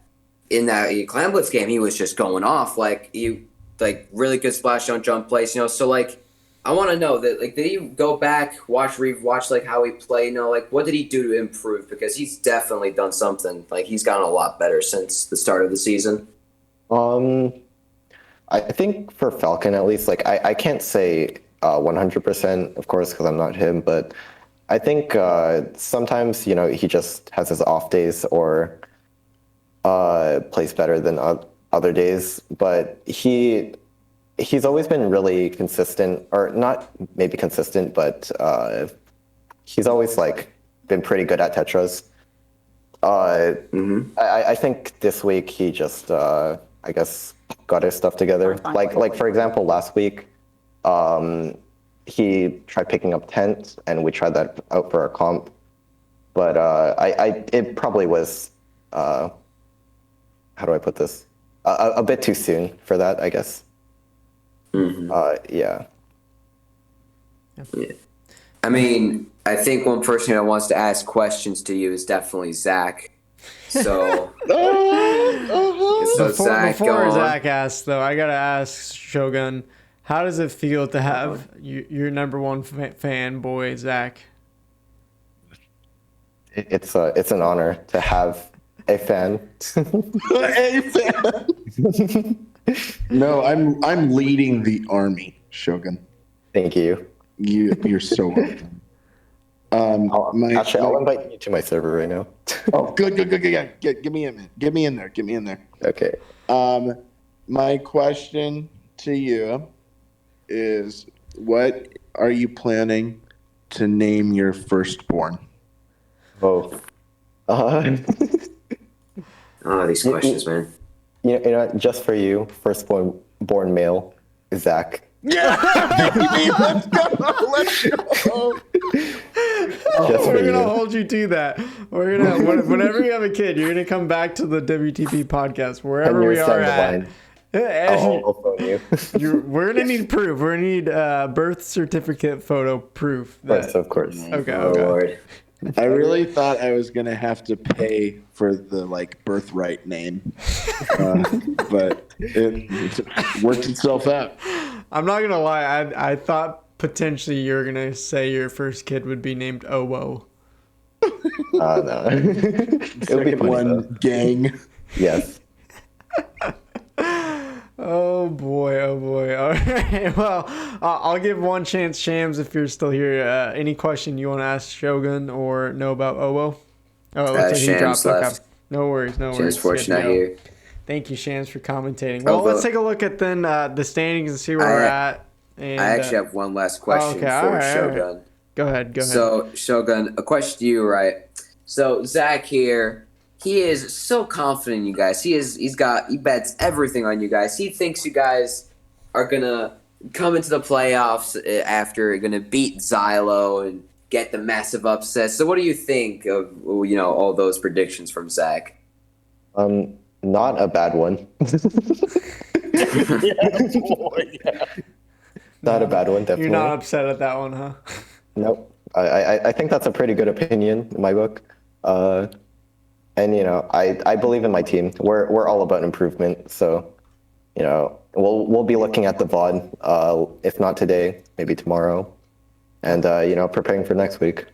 Clan Blitz game, he was just going off, really good splash down jump plays. So I want to know that, did he go back, watch how he played? What did he do to improve? Because he's definitely done something. He's gotten a lot better since the start of the season. I think for Falcon, at least, I can't say 100%, of course, because I'm not him, but I think sometimes, he just has his off days or plays better than other days, but he's always been really consistent, or not maybe consistent, but he's always been pretty good at Tetras. I think this week he just I guess got his stuff together. Like for example, last week he tried picking up tent, and we tried that out for our comp, but it probably was how do I put this, a bit too soon for that, I guess. Yeah. I mean, I think one person that wants to ask questions to you is definitely Zach. So, Before Zach asks, though, I gotta ask Shogun, how does it feel to have your number one fanboy, Zach? It's an honor to have a fan. A fan. No, I'm leading the army, Shogun. Thank you. You're so welcome. Actually, I'll invite you to my server right now. Oh, good. Yeah, give me in, man. Get me in there. Okay. My question to you is, what are you planning to name your firstborn? Oh. These questions, man. You know, just for you, firstborn male, Zach. Yeah, baby, let's go. We're gonna hold you to that. We're gonna, whenever you have a kid, you're gonna come back to the WTP podcast wherever we are at. I'll phone you. We're gonna need proof. We're gonna need birth certificate photo proof. Of course. Okay. Lord. I really thought I was gonna have to pay for the birthright name, but it worked itself out. I'm not gonna lie. I thought potentially you were gonna say your first kid would be named Owo. No. It'll be funny, one though. gang. Yes. Oh boy. All right. Well, I'll give one chance, Shams, if you're still here. Any question you want to ask Shogun or know about Owo? Oh, it looks like he Shams dropped. left. Okay. No worries. Shams fortunate not here. Thank you, Shams, for commentating. Well, let's take a look at then the standings and see where we're at. And, I actually have one last question for Shogun. All right. Go ahead. So, Shogun, a question to you, right? So, Zach here, he is so confident in you guys. He bets everything on you guys. He thinks you guys are gonna come into the playoffs after gonna beat Xylo and get the massive upset. So, what do you think of all those predictions from Zach? Not a bad one. Not a bad one, definitely. You're not upset at that one, huh? Nope. I think that's a pretty good opinion in my book. And I believe in my team. We're all about improvement. So, we'll be looking at the VOD, if not today, maybe tomorrow, and preparing for next week.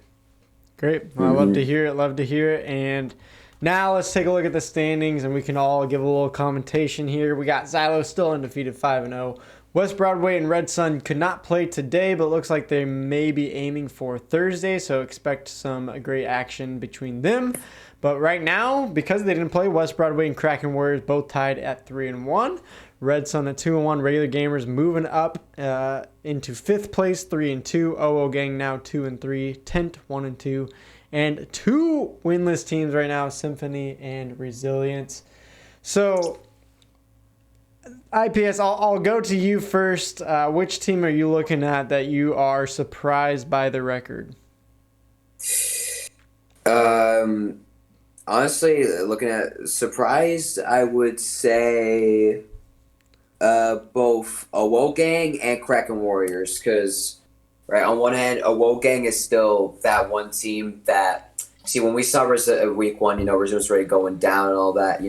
Great. Well, I love to hear it. And now let's take a look at the standings, and we can all give a little commentation here. We got Xylo still undefeated 5-0. West Broadway and Redstone could not play today, but looks like they may be aiming for Thursday, so expect some great action between them. But right now, because they didn't play, West Broadway and Kraken Warriors both tied at 3-1. Redstone at 2-1. Regular Gamers moving up into 5th place, 3-2. OO Gang now 2-3. Tent 1-2. And 2 winless teams right now, Symphony and Resilience. So, IPS, I'll go to you first. Which team are you looking at that you are surprised by the record? Honestly, looking at surprised, I would say both Awo Gang and Kraken Warriors, because right on one hand, Awo Gang is still that one team that when we saw week 1, Resilience already going down and all that,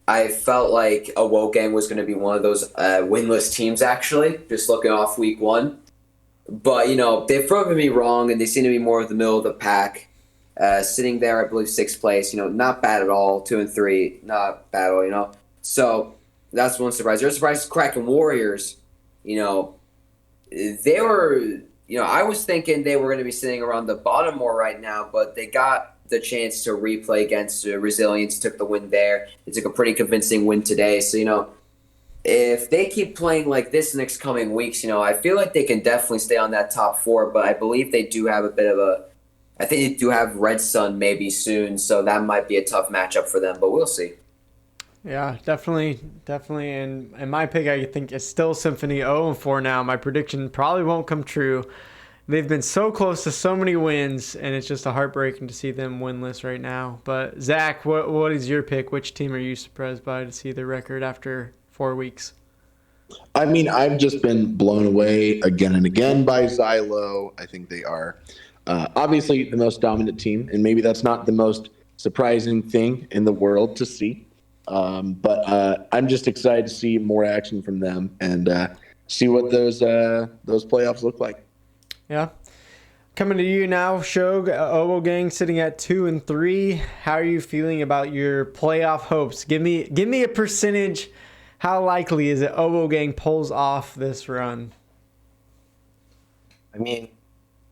I felt like Awo Gang was going to be one of those winless teams, actually, just looking off week 1. But, they've proven me wrong, and they seem to be more of the middle of the pack. Sitting there, I believe, 6th place, not bad at all. 2-3, not bad at all, So that's one surprise. The other surprise is Kraken Warriors. They were, I was thinking they were going to be sitting around the bottom more right now, but they got the chance to replay against Resilience, took the win there. They took a pretty convincing win today. So, if they keep playing like this next coming weeks, I feel like they can definitely stay on that top 4, but I believe they do have I think they do have Redstone maybe soon, so that might be a tough matchup for them, but we'll see. Yeah, definitely. And my pick, I think, is still Symphony 0-4 now. My prediction probably won't come true. They've been so close to so many wins, and it's just heartbreaking to see them winless right now. But, Zach, what is your pick? Which team are you surprised by to see the record after 4 weeks? I mean, I've just been blown away again and again by Xylo. I think they are obviously the most dominant team, and maybe that's not the most surprising thing in the world to see. But I'm just excited to see more action from them and see what those playoffs look like. Yeah. Coming to you now, Shog. OO Gang sitting at 2-3. How are you feeling about your playoff hopes? Give me a percentage. How likely is it OO Gang pulls off this run? I mean,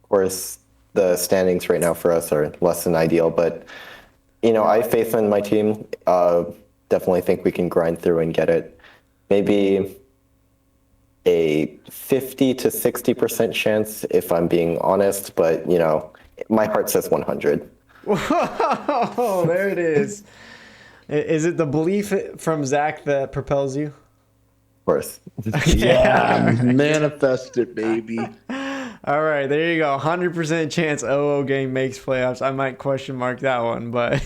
of course, the standings right now for us are less than ideal, but I have faith in my team. Definitely think we can grind through and get it. Maybe a 50 to 60% chance, if I'm being honest, but my heart says 100. Whoa, there it is. Is it the belief from Zach that propels you? Of course. Yeah, manifest it, baby. All right, there you go. 100% chance OO Gang makes playoffs. I might question mark that one, but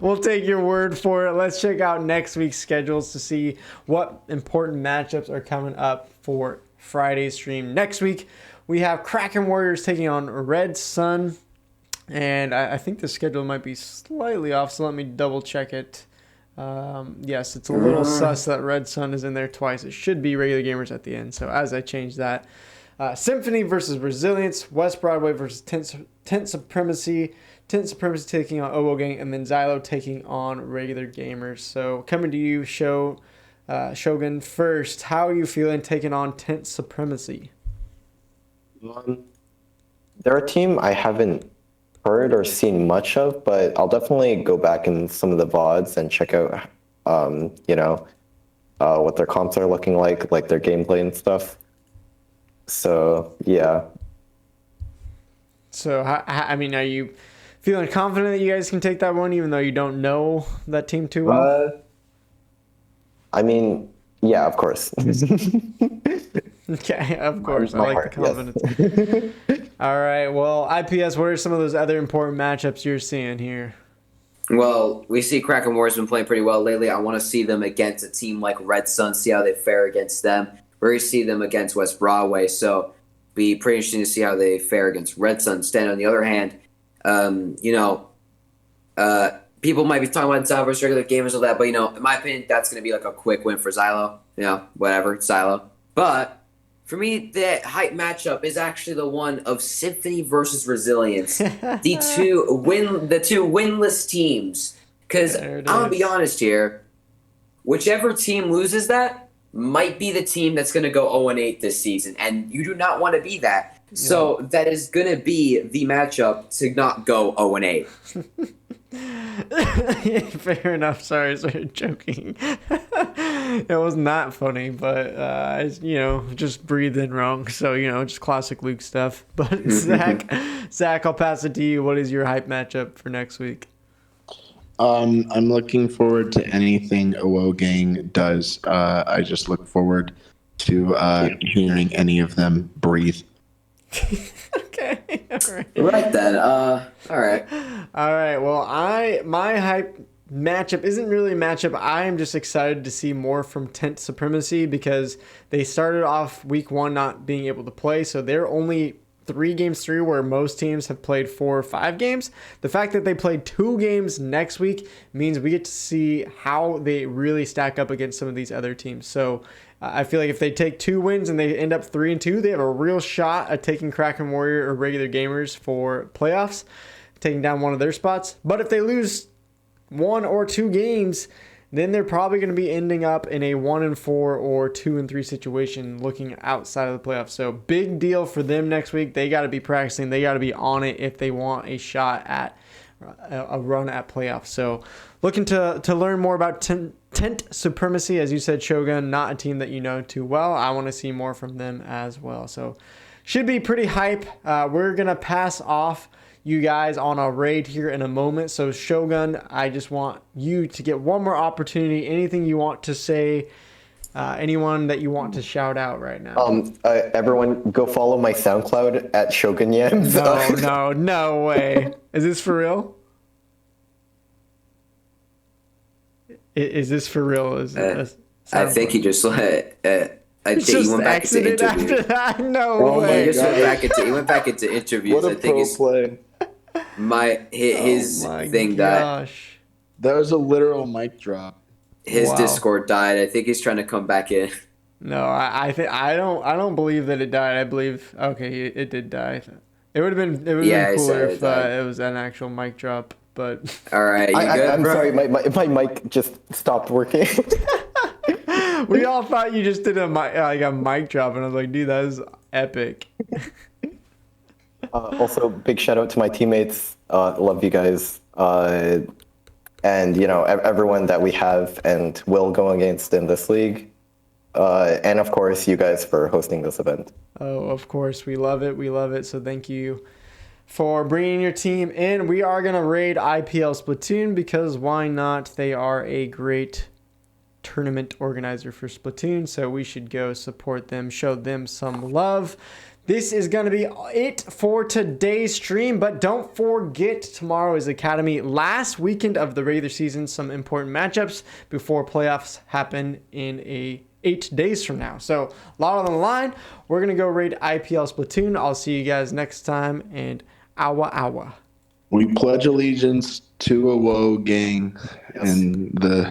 we'll take your word for it. Let's check out next week's schedules to see what important matchups are coming up for Friday's stream. Next week, we have Kraken Warriors taking on Redstone, and I think the schedule might be slightly off, so let me double check it. Yes, it's a little sus that Redstone is in there twice. It should be Regular Gamers at the end, so as I change that, Symphony versus Resilience, West Broadway versus Tent Supremacy, Tent Supremacy taking on OO Gang, and then Xylo taking on Regular Gamers. So coming to you, Shogun, first, how are you feeling taking on Tent Supremacy? They're a team I haven't heard or seen much of, but I'll definitely go back in some of the VODs and check out, what their comps are looking like their gameplay and stuff. So, yeah. So, are you feeling confident that you guys can take that one, even though you don't know that team too well? Yeah, of course. Okay, of course. I like the confidence. Yes. All right. Well, IPS, what are some of those other important matchups you're seeing here? Well, we see Kraken Warriors been playing pretty well lately. I want to see them against a team like Redstone, see how they fare against them. We're going to see them against West Broadway, so be pretty interesting to see how they fare against Redstone. Instead, on the other hand, people might be talking about Xylo versus Regular Gamers and all that, but, in my opinion, that's going to be like a quick win for Xylo. Whatever, Xylo. But for me, the hype matchup is actually the one of Symphony versus Resilience, the two winless teams. Because I'm going to be honest here, whichever team loses that, might be the team that's going to go 0-8 this season, and you do not want to be that. So that is going to be the matchup to not go 0-8. Fair enough. Sorry, joking. It was not funny, but I just breathed in wrong. So just classic Luke stuff. But Zach, I'll pass it to you. What is your hype matchup for next week? I'm looking forward to anything OO Gang does. I just look forward to hearing any of them breathe. Okay. All right. Right then. All right. All right. Well, my hype matchup isn't really a matchup. I am just excited to see more from Tent Supremacy because they started off week 1 not being able to play, so they're only 3 games through where most teams have played 4 or 5 games. The fact that they played 2 games next week means we get to see how they really stack up against some of these other teams. So I feel like if they take 2 wins and they end up 3-2, they have a real shot at taking Kraken Warrior or regular gamers for playoffs, taking down one of their spots. But if they lose 1 or 2 games, then they're probably going to be ending up in a 1-4 or 2-3 situation looking outside of the playoffs. So big deal for them next week. They got to be practicing. They got to be on it if they want a shot at a run at playoffs. So looking to learn more about Tent Supremacy. As you said, Shogun, not a team that you know too well. I want to see more from them as well. So should be pretty hype. We're going to pass off you guys on a raid here in a moment. So Shogun, I just want you to get one more opportunity. Anything you want to say, anyone that you want to shout out right now? Everyone go follow my SoundCloud at Shogun Yams. No way. Is this for real? Is this for real? I think he just I think he went back into interviews. After that? No way. He just went back into interviews. What a I think pro play. His thing died. That was a literal mic drop. His Discord died. I think he's trying to come back in. No, I don't believe that it died. I believe it did die. It would have been cooler if it was an actual mic drop. But all right, I'm sorry, my mic just stopped working. We all thought you just did a mic drop, and I was like, dude, that is epic. Also, big shout out to my teammates. Love you guys. And, everyone that we have and will go against in this league. And, of course, you guys for hosting this event. Oh, of course. We love it. We love it. So thank you for bringing your team in. We are going to raid IPL Splatoon because why not? They are a great tournament organizer for Splatoon, so we should go support them, show them some love. This is going to be it for today's stream, but don't forget tomorrow is Academy, last weekend of the regular season, some important matchups before playoffs happen in 8 days from now. So a lot on the line. We're going to go raid IPL Splatoon. I'll see you guys next time, and awa. We pledge allegiance to a woe gang and the